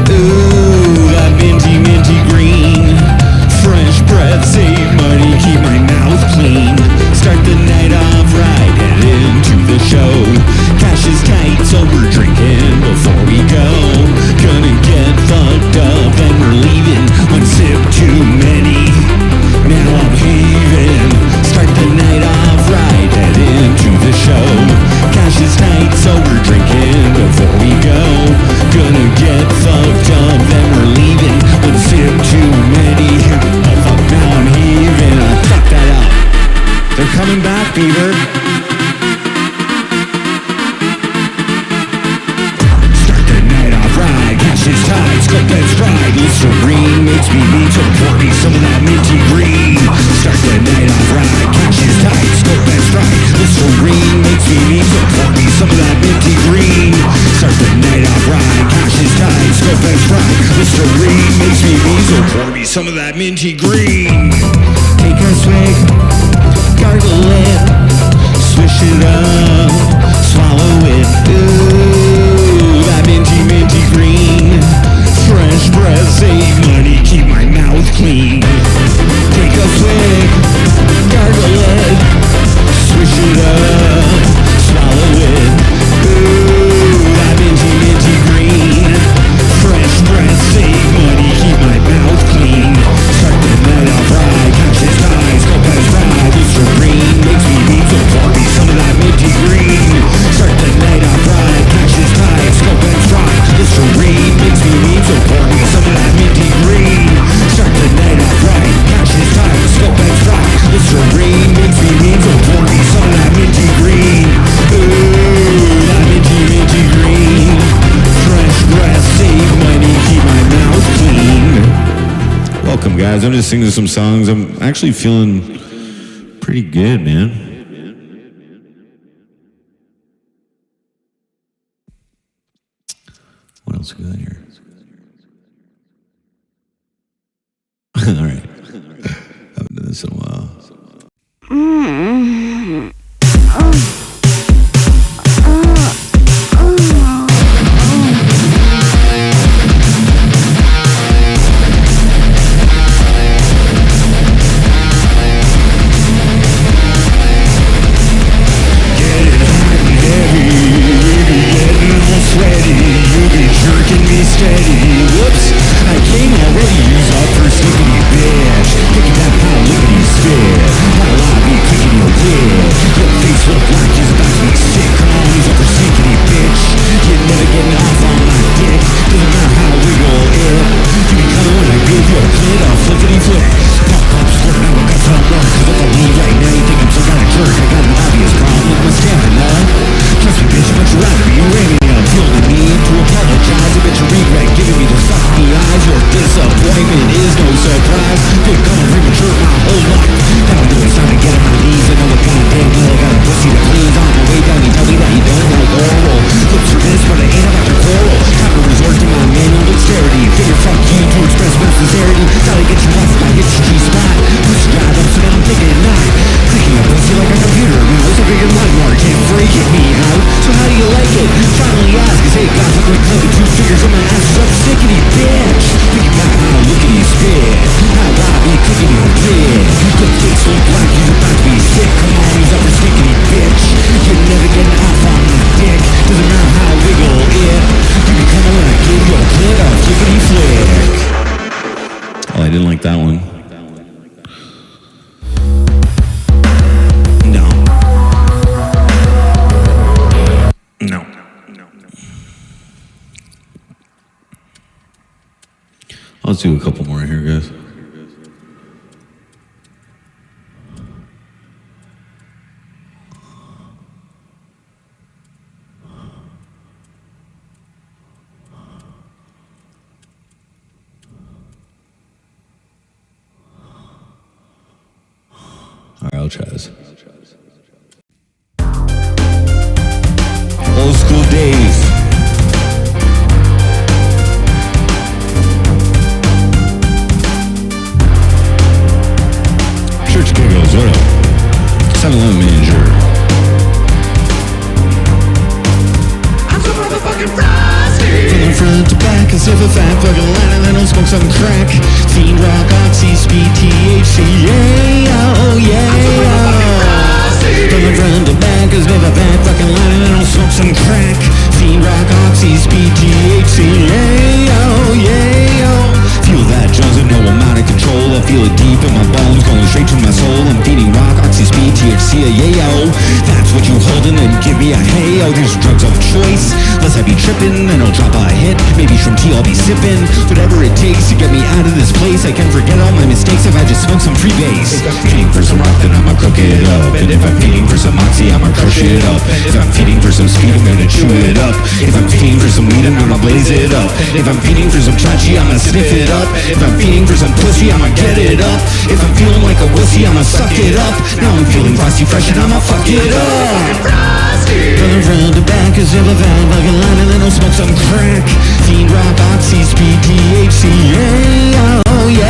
Ooh, that minty green. Fresh breath, save money, keep my mouth clean. Start the night off right, head into the show. Cash is tight, so we're drinking before we go. Gonna get fun. beater. Start the night off right, cash is tight, scope and stride. Listerine makes me need to pour me some of that minty green. Start the night off right, cash is tight, scope and stride. Listerine makes me need to pour me some of that minty green. Start the night off right, cash is tight, scope and stride. Listerine makes me need to pour me some of that minty green. Take a swig, gargle it, swish it up, swallow it. Ooh, that minty green. Fresh breath, save money, keep my mouth clean. Take a swig, gargle it, swish it up, swallow it. Ooh, that minty green. Fresh breath, save money, keep my mouth clean. Start the night off right, cash is high, scope has right. Listerine makes me need to pour me some of that minty green. Start the night off right, cash is high, scope has right. Listerine makes me need to pour me some of that minty green. Start the night off right, cash is high, scope has right. Listerine makes me need to pour me some of that minty green. Ooh, that minty green. Fresh breath, save money, keep my mouth clean. Welcome, guys. I'm just singing some songs. I'm actually feeling pretty good, man. What else we got here? All right. I haven't done this in a while. Let's do a couple more here, guys. All right, I'll try this. Old school days. Church giggles, what up? 7-Eleven manager. I'm so motherfucking frosty. From the front to back, as if a fat fucking line and then I'll smoke some crack. Fiend, rock, oxy, speed, THC, yeah, oh yeah. I'm so motherfucking frosty. From the front to back, as if a fat fucking line and then I'll smoke some crack. Fiend, rock, oxy, speed, THC, yeah, oh yeah, oh. Feel that drugs and know I'm out of control. I feel it deep in my bones, going straight to my soul. I'm feeding rock, oxy, speed, THC, yeah, that's what you holding and give me a hey, oh. These drugs of choice, lest I be tripping and I'll drop a hit. Maybe from T, I'll be sipping whatever it takes to get me out of this place. I can forget all my mistakes if I just smoke some free base. If I'm feeding for some rock, then I'ma cook it up. And if I'm feeding for some oxy, I'ma crush it up. If I'm feeding for some speed, I'm gonna chew it up. If I'm feeding for some weed, I'm gonna blaze it up. If I'm feeding for some chachi, I'ma sniff it up. If I'm feeding for some pussy, I'ma get it up. If I'm feeling like a wussy, I'ma suck it up. Now I'm feeling frosty fresh and I'ma fuck it up. Running around the back as if I've had like a line and then I'll smoke some crack. Fiend, rock, oxy, speed, THC, yeah, oh yeah.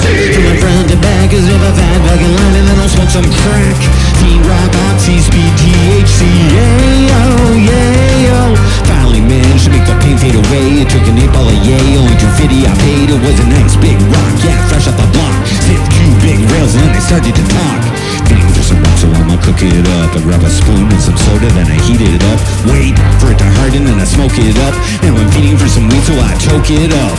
Running around the back as if I've had like a line and then I'll smoke some crack. Fiend, rock, oxy, speed, THC, yeah, oh yeah. Finally managed to make the pain fade away. It took an 8-ball of yay, only 250 I paid. It was a nice big rock, yeah, fresh off the block. Zipped 2 big rails and then I started to talk. Feeding for some rock, so I'ma cook it up. I grab a spoon and some soda, then I heat it up. Wait for it to harden and I smoke it up. Now I'm feeding for some weed, so I choke it up.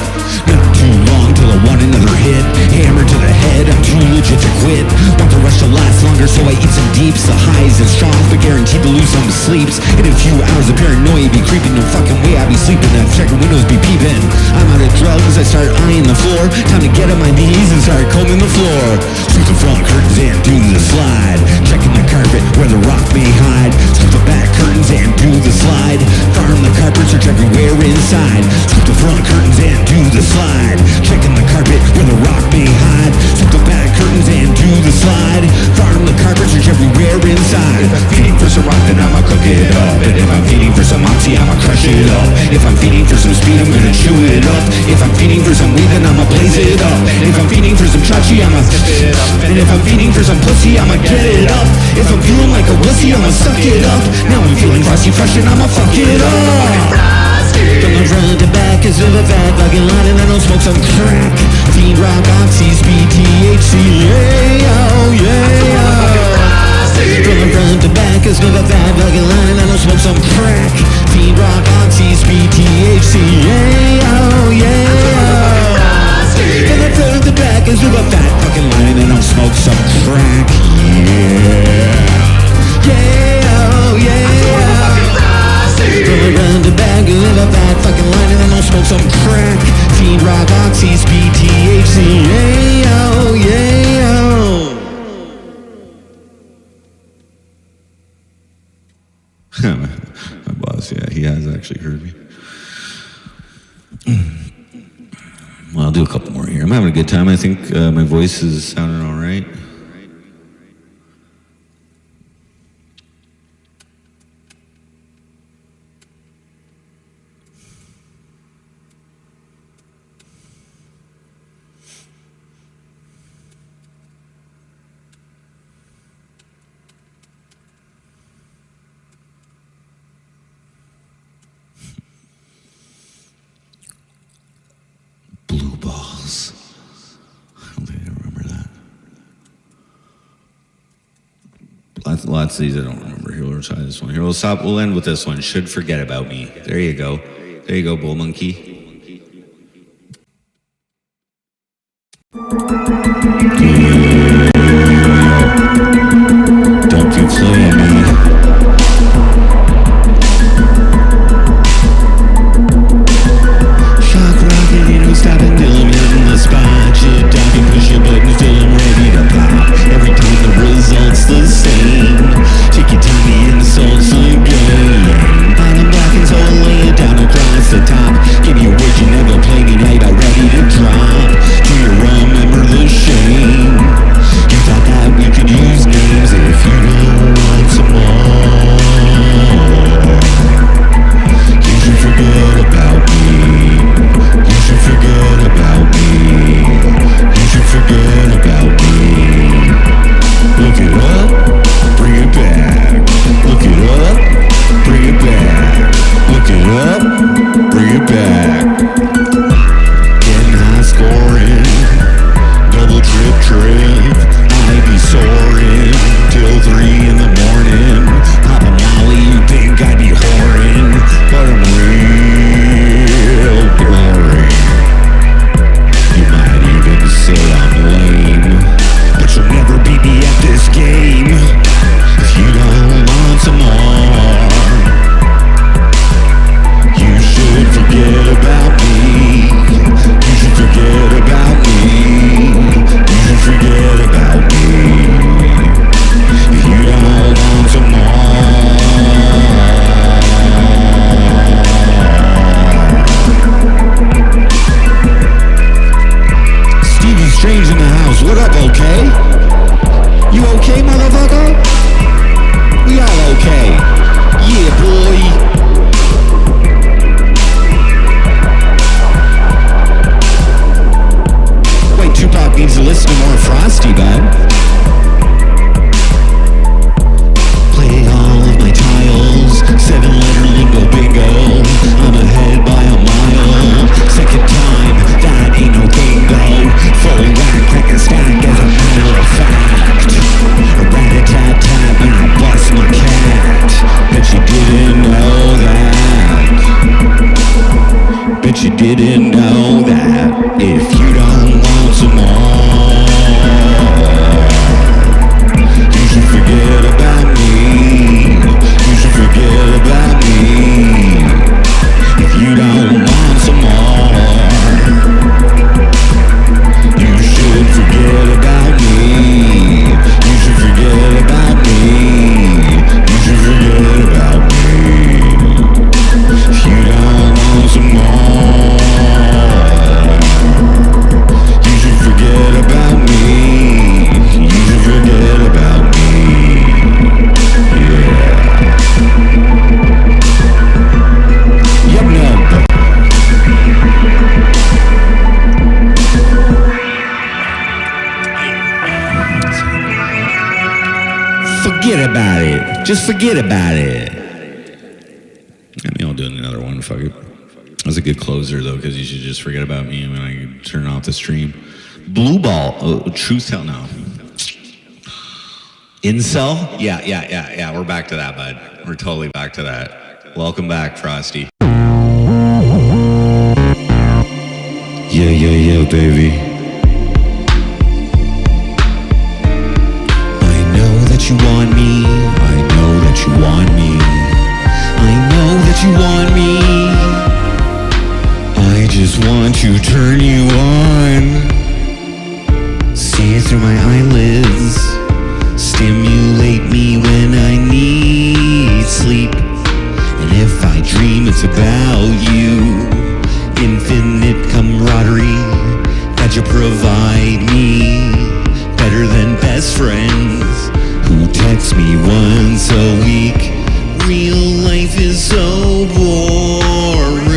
Not too long till I want another hit. Hammer to the head, I'm too legit to quit. Want the rush to last longer, so I eat some deeps. The highs and strong, but guaranteed to lose some sleeps. In a few hours of paranoia be creeping, no fucking way I be sleeping. I'm checking windows, be peeping. I'm out of drugs, I start eyeing the floor. Time to get on my knees and start combing the floor. Through the front curtains and do the slide. Checking the carpet where the rock may hide. Through the back curtains and do the slide. Farm the carpet, search everywhere inside. Through the front curtains and do the slide. Checking the carpet where the rock may hide. Through the back curtains and do the slide. Farm the carpet, search everywhere inside. If I'm feeding for some rock, then I'ma cook it up. And if I'm feeding for some oxy, I'ma crush it up. If I'm feeding for some speed, I'm gonna chew it up. If I'm feeding for some weed, then I'ma blaze it up. If I'm feeding for some chachi, I'ma sip it up. And if I'm feeding for some pussy, I'ma get it up. If I'm feeling like a wussy, I'ma suck it up. Now I'm feeling frosty fresh and I'ma fuck it up. From the front to back as if I've had fucking line and then I'll smoke some crack. Fiend, rock, oxy, speed, THC, yeah, oh yeah. From the front to back as if I've had fucking line and then I'll smoke some crack. Fiend, rock, oxy, speed, THC, yeah, oh yeah. From the front to back as if I've had fucking line and then I'll smoke some crack, yeah, yeah, oh yeah. From the front to back as if I've had fucking line and then I'll smoke some crack. Fiend, rock, oxy, speed, THC, yeah, oh yeah. My boss, yeah, he has actually heard me. Well, I'll do a couple more here. I'm having a good time. I think my voice is sounding all right. Blue balls. I don't think I remember that. Lots of these I don't remember. Here, we'll try this one. Here, we'll end with this one. Should Forget About Me. There you go. There you go, Bull Monkey. Don't you play me. Stopping till I'm hitting the spot. Shit talking, push your buttons till I'm ready to pop. Every time the result's the same. Take your time, the insults the game. Bottom black and so lay it down across the top. Give me a word you never played me, now you about ready to drop. Do you remember the know that if you don't want some more, you should forget about me. You should forget about me. If you don't want some more, you should forget about me. You should forget about me. You should forget about me. If you don't want some more, you should forget about me. You should forget about me. Yeah. Yup, yup. Forget about it. Just forget about it. I mean, I'll do another one. Fuck it. That's a good closer, though, because you should just forget about me when I turn off the stream. Blue ball. Truth tell now. Incel? Yeah. We're back to that, bud. We're totally back to that. Welcome back, Frosty. Yeah, baby. I know that you want me. I know that you want me. I know that you want me. I just want to turn you on. See through my eyelids. Stimulate me when I need sleep. And if I dream, it's about you. Infinite camaraderie that you provide me. Better than best friends who text me once a week. Real life is so boring.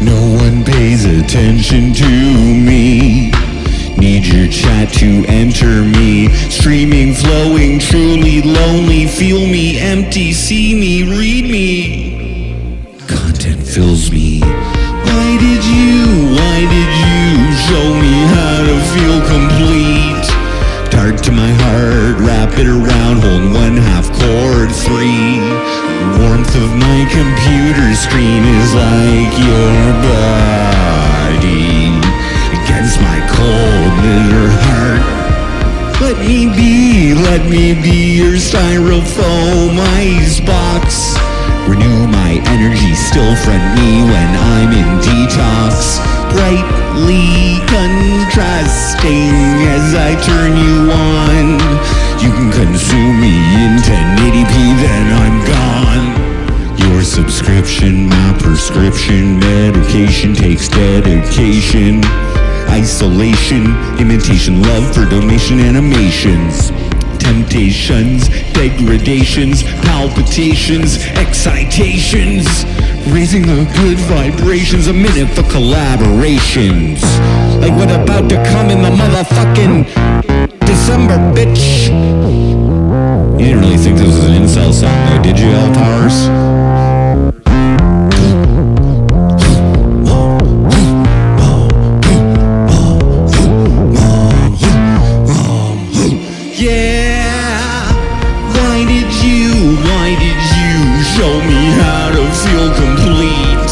No one pays attention to me. Need your chat to enter me. Streaming, flowing, truly lonely. Feel me, empty, see me, read me. Content fills me. Why did you show me how to feel complete? Dark to my heart, wrap it around, holding 1/2 chord 3. Warmth of my computer screen is like your body against my cold bitter heart. Let me be your styrofoam icebox. Renew my energy, still friend me when I'm in detox. Brightly contrasting as I turn you on. You can consume me in 1080p, then I'm gone. Your subscription, my prescription. Medication takes dedication. Isolation, imitation, love for donation animations. Temptations, degradations, palpitations, excitations. Raising the good vibrations, a minute for collaborations. Like what about to come in the motherfucking December, bitch? You didn't really think this was an incel song though, did you, L Powers? Show me how to feel complete.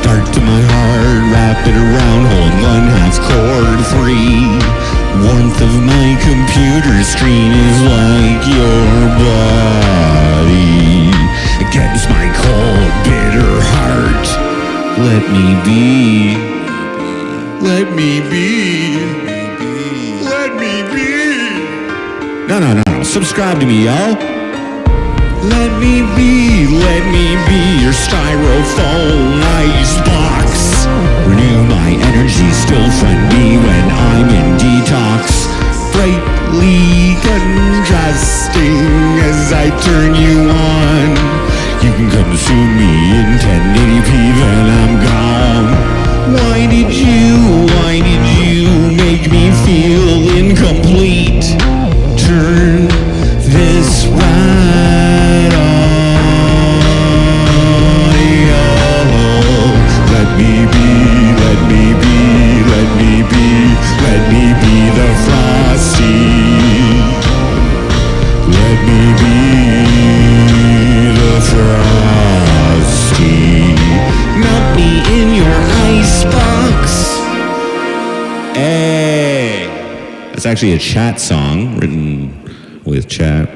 Dark to my heart, wrap it around, hold 1/2 chord 3. Warmth of my computer screen is like your body against my cold, bitter heart. Let me be. Let me be. Let me be. No. Subscribe to me, y'all. Let me be your styrofoam icebox. Renew my energy, still friend me when I'm in detox. Brightly contrasting as I turn you on. You can consume me in 1080p, then I'm gone. Why did you make me feel incomplete? Turn this right on. Let It's actually a chat song written with chat.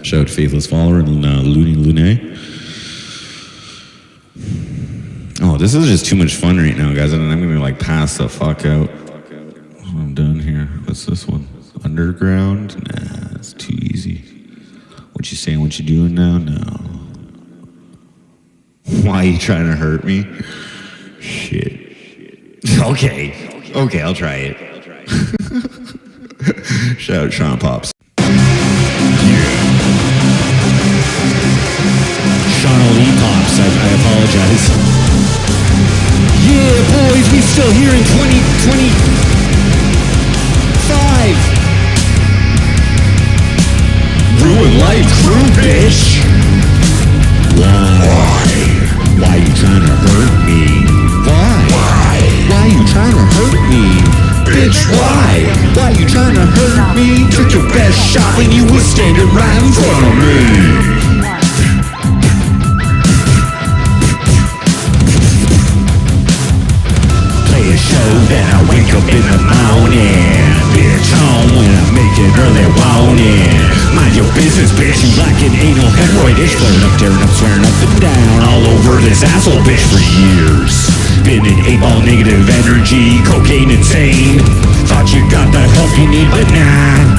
Shout out to Faithless Follower and Looney Lune. Oh, this is just too much fun right now, guys. And I'm gonna like pass the fuck out. I'm done here. What's this one? Underground? Nah, it's too easy. What you saying? What you doing now? No. Why are you trying to hurt me? Shit. Okay, I'll try it. Shout out Sean Pops. Sean Lee Pops, I apologize. Yeah, boys, we still here in 2025. Ruin life crew, bitch. Why you trying to hurt me? Why you trying to hurt me? Bitch, why you trying to hurt me? Took your best shot when you were standing right in front of me. Play a show, then I wake up in the morning. Bitch, home when I make it early warning. Mind your business, bitch, you like an anal hemorrhoid itch. Flaring up, tearing up, swearing up and down all over this asshole bitch for years. Been in 8-ball negative energy, cocaine insane. Thought you got the help you need, but nah.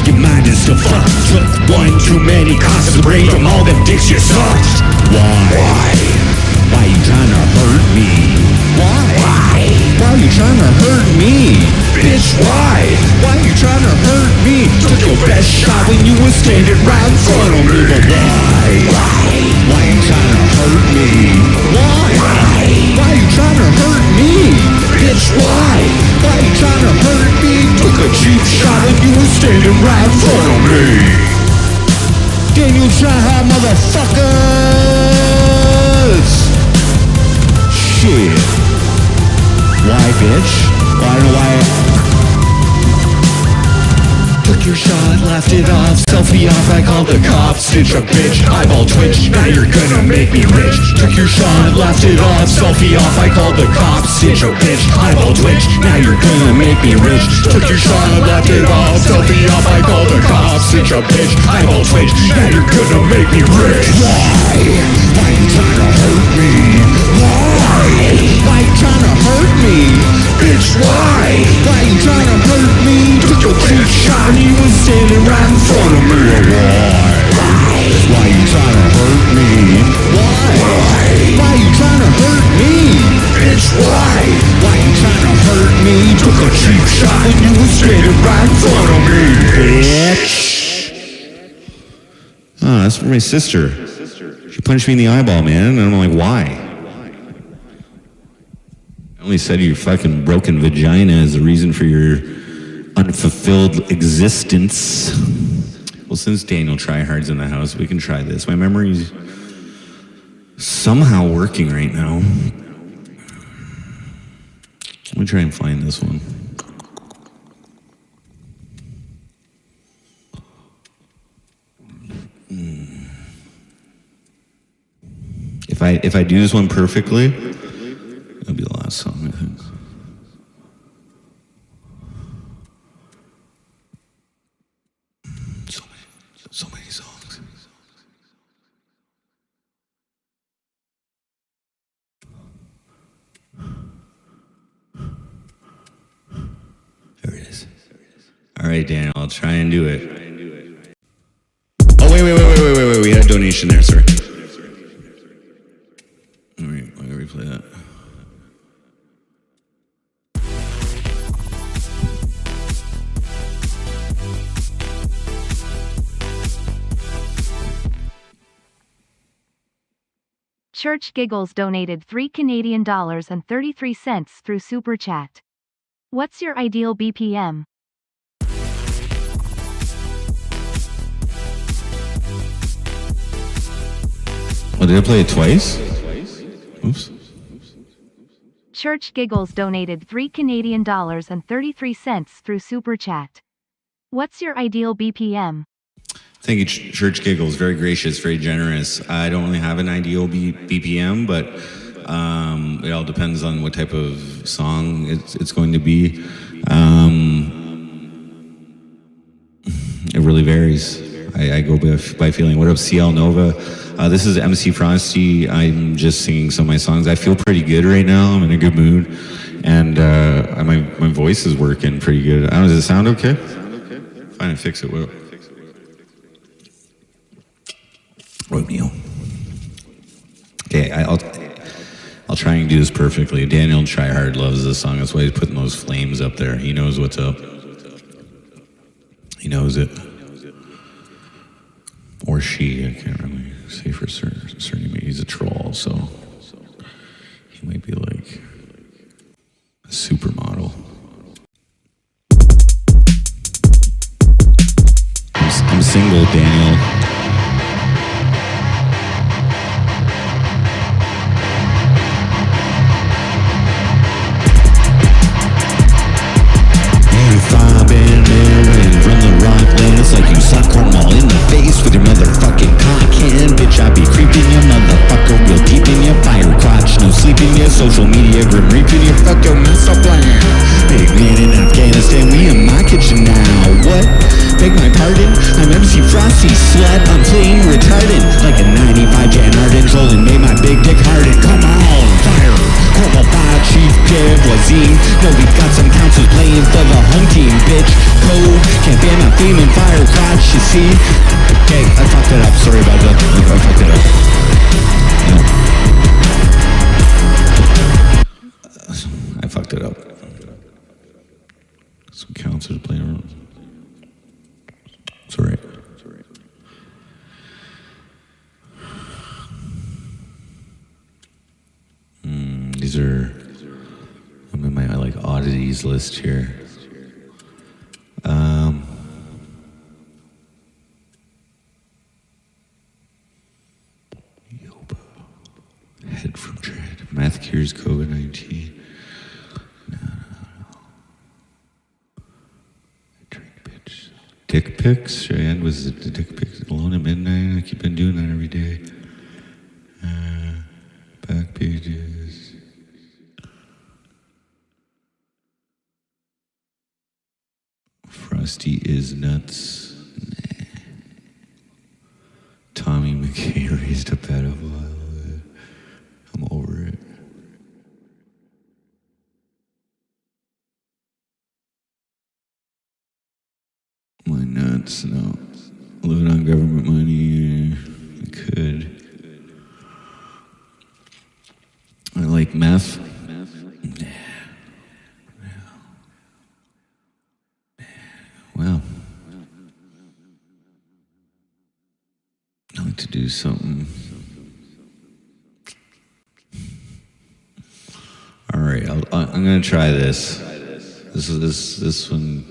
Your mind is still fucked. Took one too many concepts of brain from all them dicks you sucked. Why you trying to hurt me? Why you trying to hurt me? Bitch, why you trying to hurt me? Took your best shot when you were standing right in front of me. But why you trying to hurt me? Why you trying to hurt me? Bitch, why you trying to hurt me? Took a cheap shot when you were standing right in front of me. Can you try hard, motherfuckers? Shit. Why, bitch? Well, I don't know why. Took your shot, laughed it off, selfie off, I called the cops. Stitch a bitch, eyeball twitch, now you're gonna make me rich. Took your shot, laughed it off, selfie off, I called the cops. Stitch a bitch, eyeball twitch, now you're gonna make me rich. Took your shot, laughed it off, selfie off, I called the cops. Stitch a bitch, eyeball twitch, now you're gonna make me rich. Why you trying to hurt me? Why you trying to hurt me? Bitch, why you trying to hurt me? Took your cheap shot and you was standing right in front of me. Why you trying to hurt me? Why you trying to hurt me? Bitch, why you trying to hurt me? Took a cheap shot and you was standing right in front of me. Bitch. Oh, that's for my sister. She punched me in the eyeball, man, and I'm like, why? I only said your fucking broken vagina is the reason for your unfulfilled existence. Well, since Daniel Tryhard's in the house, we can try this. My memory's somehow working right now. Let me try and find this one. If I do this one perfectly, it'll be the last song, I think. So many songs. There it is. All right, Daniel, I'll try and do it. Oh, wait. We had a donation there, sorry. All right, I'm gonna replay that. Church Giggles donated $3 through Super Chat. What's your ideal BPM? Oh, did I play it twice? Oops. Church Giggles donated $3 through Super Chat. What's your ideal BPM? Thank you, Church Giggles. Very gracious, very generous. I don't really have an ideal BPM, but it all depends on what type of song it's going to be. really varies. I go by feeling. What up, CL Nova? This is MC Frosty. I'm just singing some of my songs. I feel pretty good right now. I'm in a good mood, and my voice is working pretty good. I don't know, does it sound okay? Fine, fix it. Will. Romeo. Okay, I'll try and do this perfectly. Daniel Tryhard loves this song. That's why he's putting those flames up there. He knows what's up. He knows it. Or she, I can't really say for certain. He's a troll, so he might be like a supermodel. I'm single, Daniel. Like you slap Cornwall in the face with your motherfucking cock hand. Bitch, I be creeping your motherfucker real deep in your fire crotch. No sleeping your social media, grim reaping your fuck your master plan. Big man in Afghanistan, we in my kitchen now. What? Beg my pardon? I'm MC Frosty, slut. I'm playing retarded like a 95 Jan Arden. Trolling made my big dick harden. Come on, fire. Corporal Bob, Chief Dev, Wazim. No, we've got some councils playing for the home team, bitch. Code, can't ban my fame and fire crotch, you see? Okay, I fucked it up. Sorry about that. I fucked it up. No. I fucked it up. Some councils playing around. It's alright. These are, I'm in my like oddities list here. Yoba. Head from dread. Math cures COVID-19. No. Drink bitch. Dick pics. Cheyenne was it the dick pics alone at midnight? I keep been doing that every day. Back pages. Frosty is nuts. Nah. Tommy McKay raised a pedophile. I'm over it. My nuts, no. Living on government money, I could. I like meth. Well, I like to do something. All right, I'm gonna try this. This one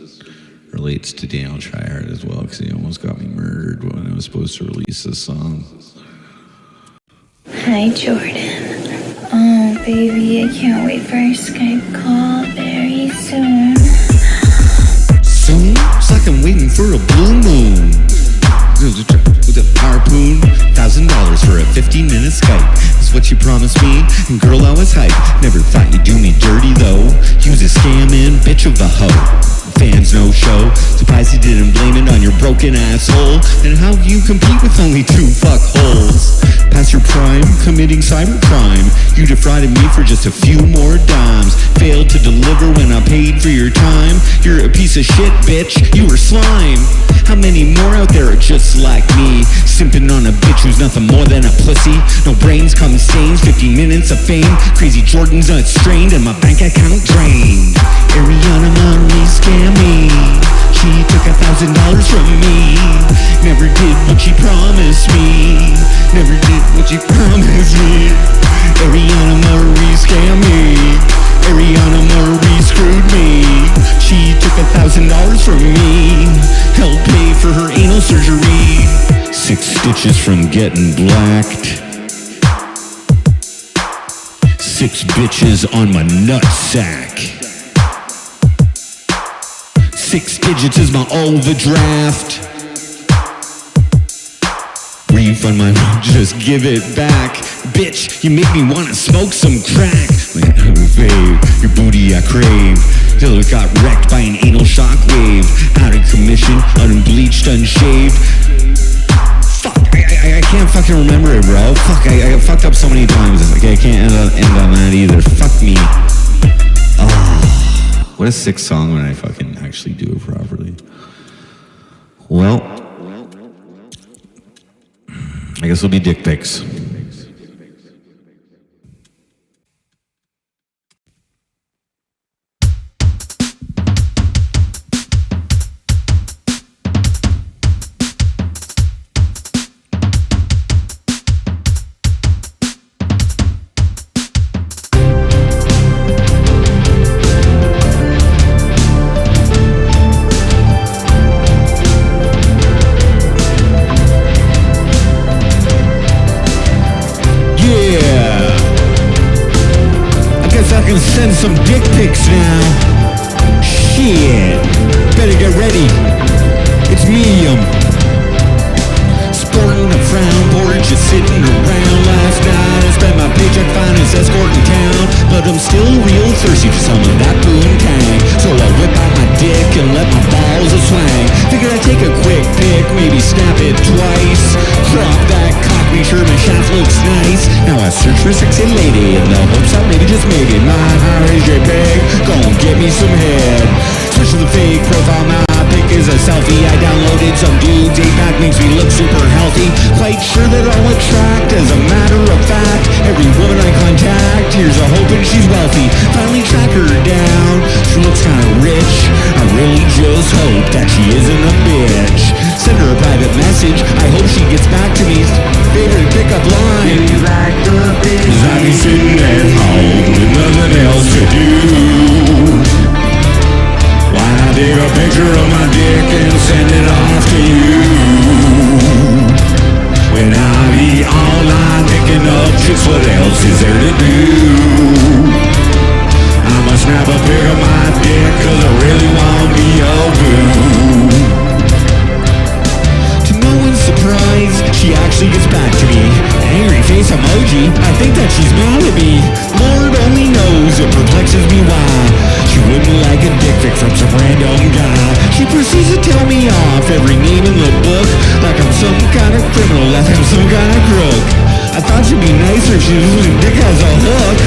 relates to Daniel Tryhard as well, because he almost got me murdered when I was supposed to release this song. Hi, Jordan. Oh, baby, I can't wait for our Skype call very soon. Soon? It's like I'm waiting for a blue moon. With a harpoon, $1,000 for a 15-minute Skype. That's what you promised me, and girl, I was hype. Never thought you'd do me dirty though. You was a scamming bitch of a hoe. Fans no show. Surprised you didn't blame it on your broken asshole. And how you compete with only 2 fuckholes? Past your prime, committing cybercrime. You defrauded me for just a few more dimes. Failed to deliver when I paid for your time. You're a piece of shit, bitch. You were slime. How many more out there are just like me? Simping on a bitch who's nothing more than a pussy. No brains, come stains, 15 minutes of fame. Crazy Jordan's unstrained and my bank account drained. Ariana Marie scammed me. She took $1,000 from me. Never did what she promised me. Never did what she promised me. Ariana Marie scammed me. Ariana Marie screwed me. She took $1,000 from me. Helped pay for her anal surgery. 6 stitches from getting blacked. 6 bitches on my nutsack. 6 digits is my overdraft. Refund my money, just give it back. Bitch, you make me wanna smoke some crack. Babe, your booty I crave. Till it got wrecked by an anal shockwave. Out of commission vacation, unbleached, unshaved. Fuck, I can't fucking remember it, bro. Fuck, I got fucked up so many times. Okay, I can't end on that either. Fuck me. Oh, what a sick song when I fucking actually do it properly. Well, I guess it'll be dick pics. Send some dick pics now. Shit. Better get ready. It's medium. Sporting a frown, bored just sitting around. Last night I spent my paycheck finance escort in town, but I'm still real thirsty for some of that poontang. So I whip out my dick and let my balls a-swang. Figured I'd take a quick pic, maybe snap it twice. Crop that cock, make sure my shaft looks nice. Now I search for a sexy lady in the hopes that maybe, just maybe, my high JPEG gon' get me some head. Switch to the fake profile, my pic is a selfie. I downloaded some dude's 8-pack, makes me look super healthy. Quite sure that I'll attract, as a matter of fact, every woman I contact. Here's a hoping she's wealthy. Finally track her down. She looks kinda rich. I really just hope that she isn't a bitch. Send her a private message. I hope she gets back to me. Favorite pickup line. You like the bitch? 'Cause I be sitting at home with nothing else to do. Why not take a picture of my dick and send it off to you? When I be online picking up chicks, what else is there to do? I'ma snap a pic of my dick 'cause I really want me a boo. To no one's surprise, she actually gets back to me. Angry face emoji, I think that she's mad at me. Lord only knows, it perplexes me why she wouldn't like a dick pic from some random guy. She proceeds to tell me off every name in the book, like I'm some kind of criminal, like I'm some kind of crook. I thought she'd be nicer if she was a dick as a hook.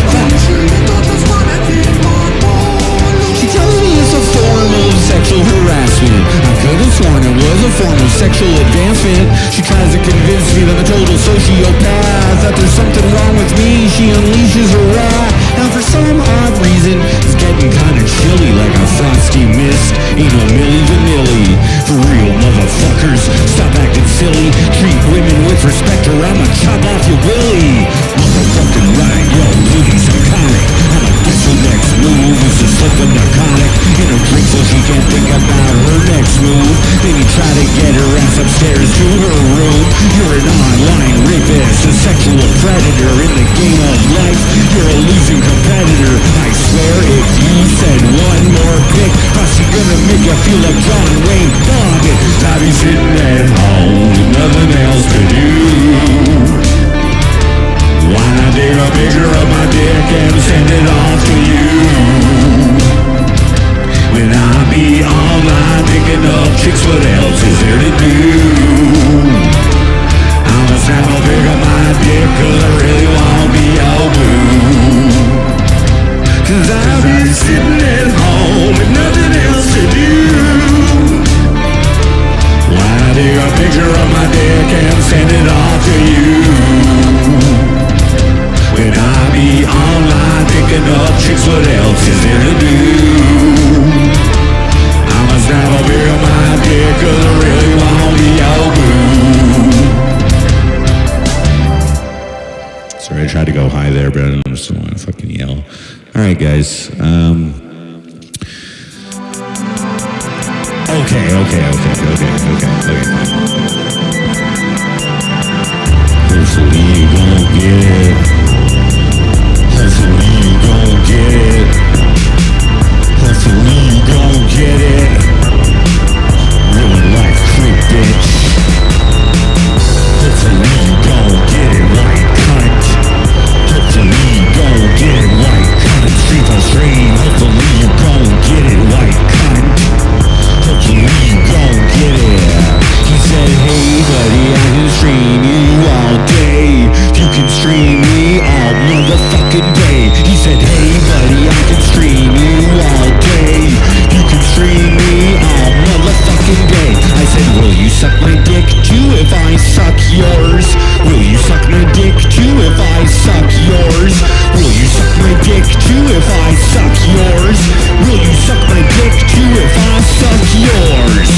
She tells me it's a form of sexual harassment. I could have sworn it was a form of sexual advancement. She tries to convince me that I'm a total sociopath, that there's something wrong with me. She unleashes her wrath. Now for some odd reason, it's getting kinda chilly, like a frosty mist. Ain't no Milli Vanilli. For real, motherfuckers, stop acting silly. Treat women with respect or I'ma chop off your willy. Motherfucking right, yo, looking psychotic. I'ma guess her next move is to slip a narcotic in her drink so she can't think about her next move. Maybe try to get her ass upstairs to her room. You're an online rapist, a sexual predator in the game of life. You're a losing competitor. I swear if you send one more pic, probably gonna make you feel like John Wayne Bobbitt. I be sitting at home with nothing else to do. Why not take a picture of my dick and send it off to you? When I be online picking up chicks, what else is there to do? I'ma snap a pic of my dick 'cause I really want me a boo. 'Cause I be sitting at home with nothing else to do. Why not take a picture of my dick and send it off to you? When I be online picking up chicks, what else is there to do? I'ma snap a pic of my dick 'cause I really want me a boo. Sorry, I tried to go high there, but I don't still want to fucking yell. Alright, guys. Okay. Hopefully you gon' get it. Hopefully you gon' get it. Hopefully you gon' get it. Real life creep, bitch. Hopefully you gon' get it right, cunt. Hopefully you gon' get it right, cunt. Street for stream. Hopefully you gon' get it right, cunt. Hopefully you gon' get yours? Will you suck my dick too if I suck yours?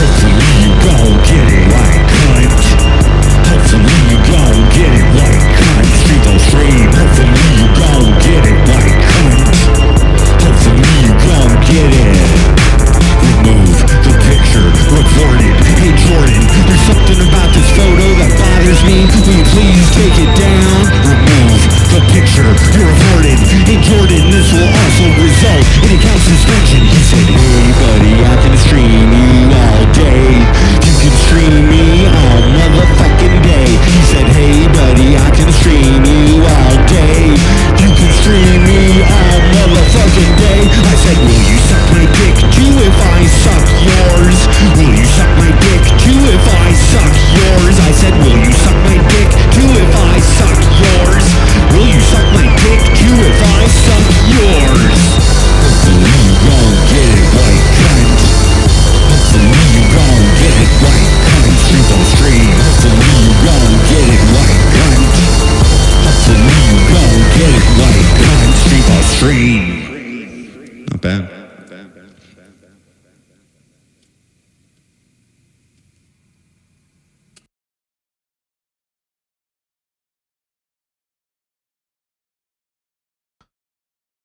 Hopefully you gon' get it right, cunt. Hopefully you gon' get it right, cunt. Street on stream. Hopefully you gon' get it right, cunt. Hopefully you gon' get it. Remove the picture, reported. Hey Jordan, there's something about this photo that bothers me. Will you please take it down? Remove the picture, you're reported. Hey Jordan, this will also result in account suspension. He said, hey buddy, I can stream you all day. You can stream me all motherfucking day. He said, hey buddy, I can stream you all day. You can stream me all motherfucking day. I said, will you suck my dick too if I suck yours? Will you suck my dick too if I suck yours? I said, will you suck my dick too if I suck yours? Will you suck my dick too if I suck yours? Hopefully you gon' get it right, cunt. Hopefully you gon' get it right, cunt. Street on stream. Hopefully you gon' get it right, cunt. Hopefully you gon' get it right, cunt. Street on stream. Not bad.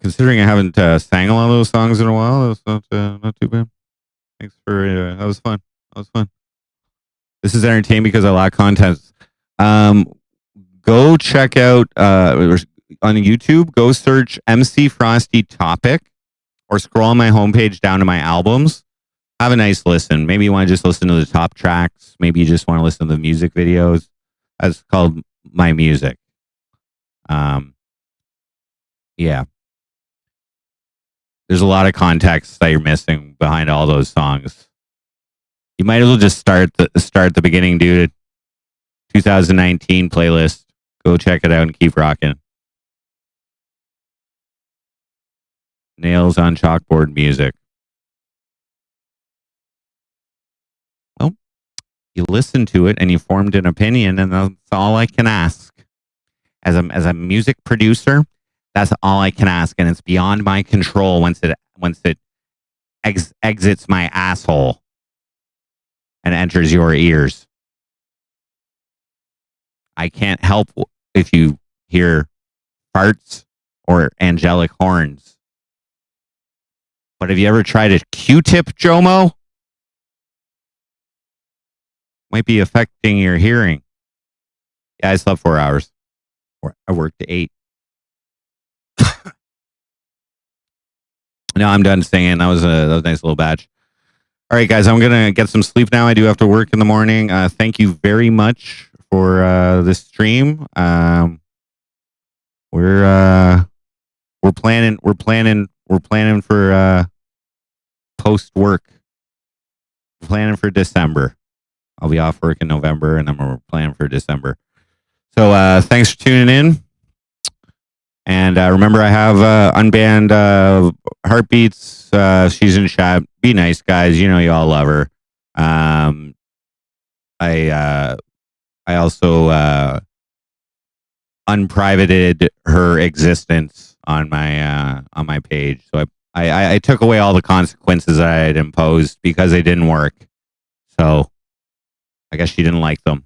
Considering I haven't sang a lot of those songs in a while, that was not too bad. Thanks for that was fun. That was fun. This is entertaining because I lack content. Go check out on YouTube. Go search MC Frosty Topic, or scroll on my homepage down to my albums. Have a nice listen. Maybe you want to just listen to the top tracks. Maybe you just want to listen to the music videos. That's called My Music. Yeah. There's a lot of context that you're missing behind all those songs. You might as well just start the beginning, dude. 2019 playlist. Go check it out and keep rocking. Nails on chalkboard music. Well, you listened to it and you formed an opinion, and that's all I can ask. As a music producer, that's all I can ask, and it's beyond my control once it exits my asshole and enters your ears. I can't help if you hear farts or angelic horns. But have you ever tried a Q-tip, Jomo? Might be affecting your hearing. Yeah, I slept 4 hours. I worked 8. No, I'm done singing. That was a nice little batch. All right, guys, I'm gonna get some sleep now. I do have to work in the morning. Thank you very much for this stream. We're planning for post work. We're planning for December. I'll be off work in November, and then we're planning for December. So thanks for tuning in. And remember, I have unbanned Heartbeats. She's in chat. Be nice, guys. You know you all love her. I also unprivated her existence on my page. So I took away all the consequences that I had imposed because they didn't work. So I guess she didn't like them.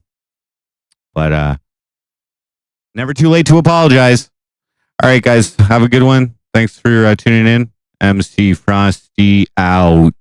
But never too late to apologize. All right, guys, have a good one. Thanks for tuning in. MC Frosty out.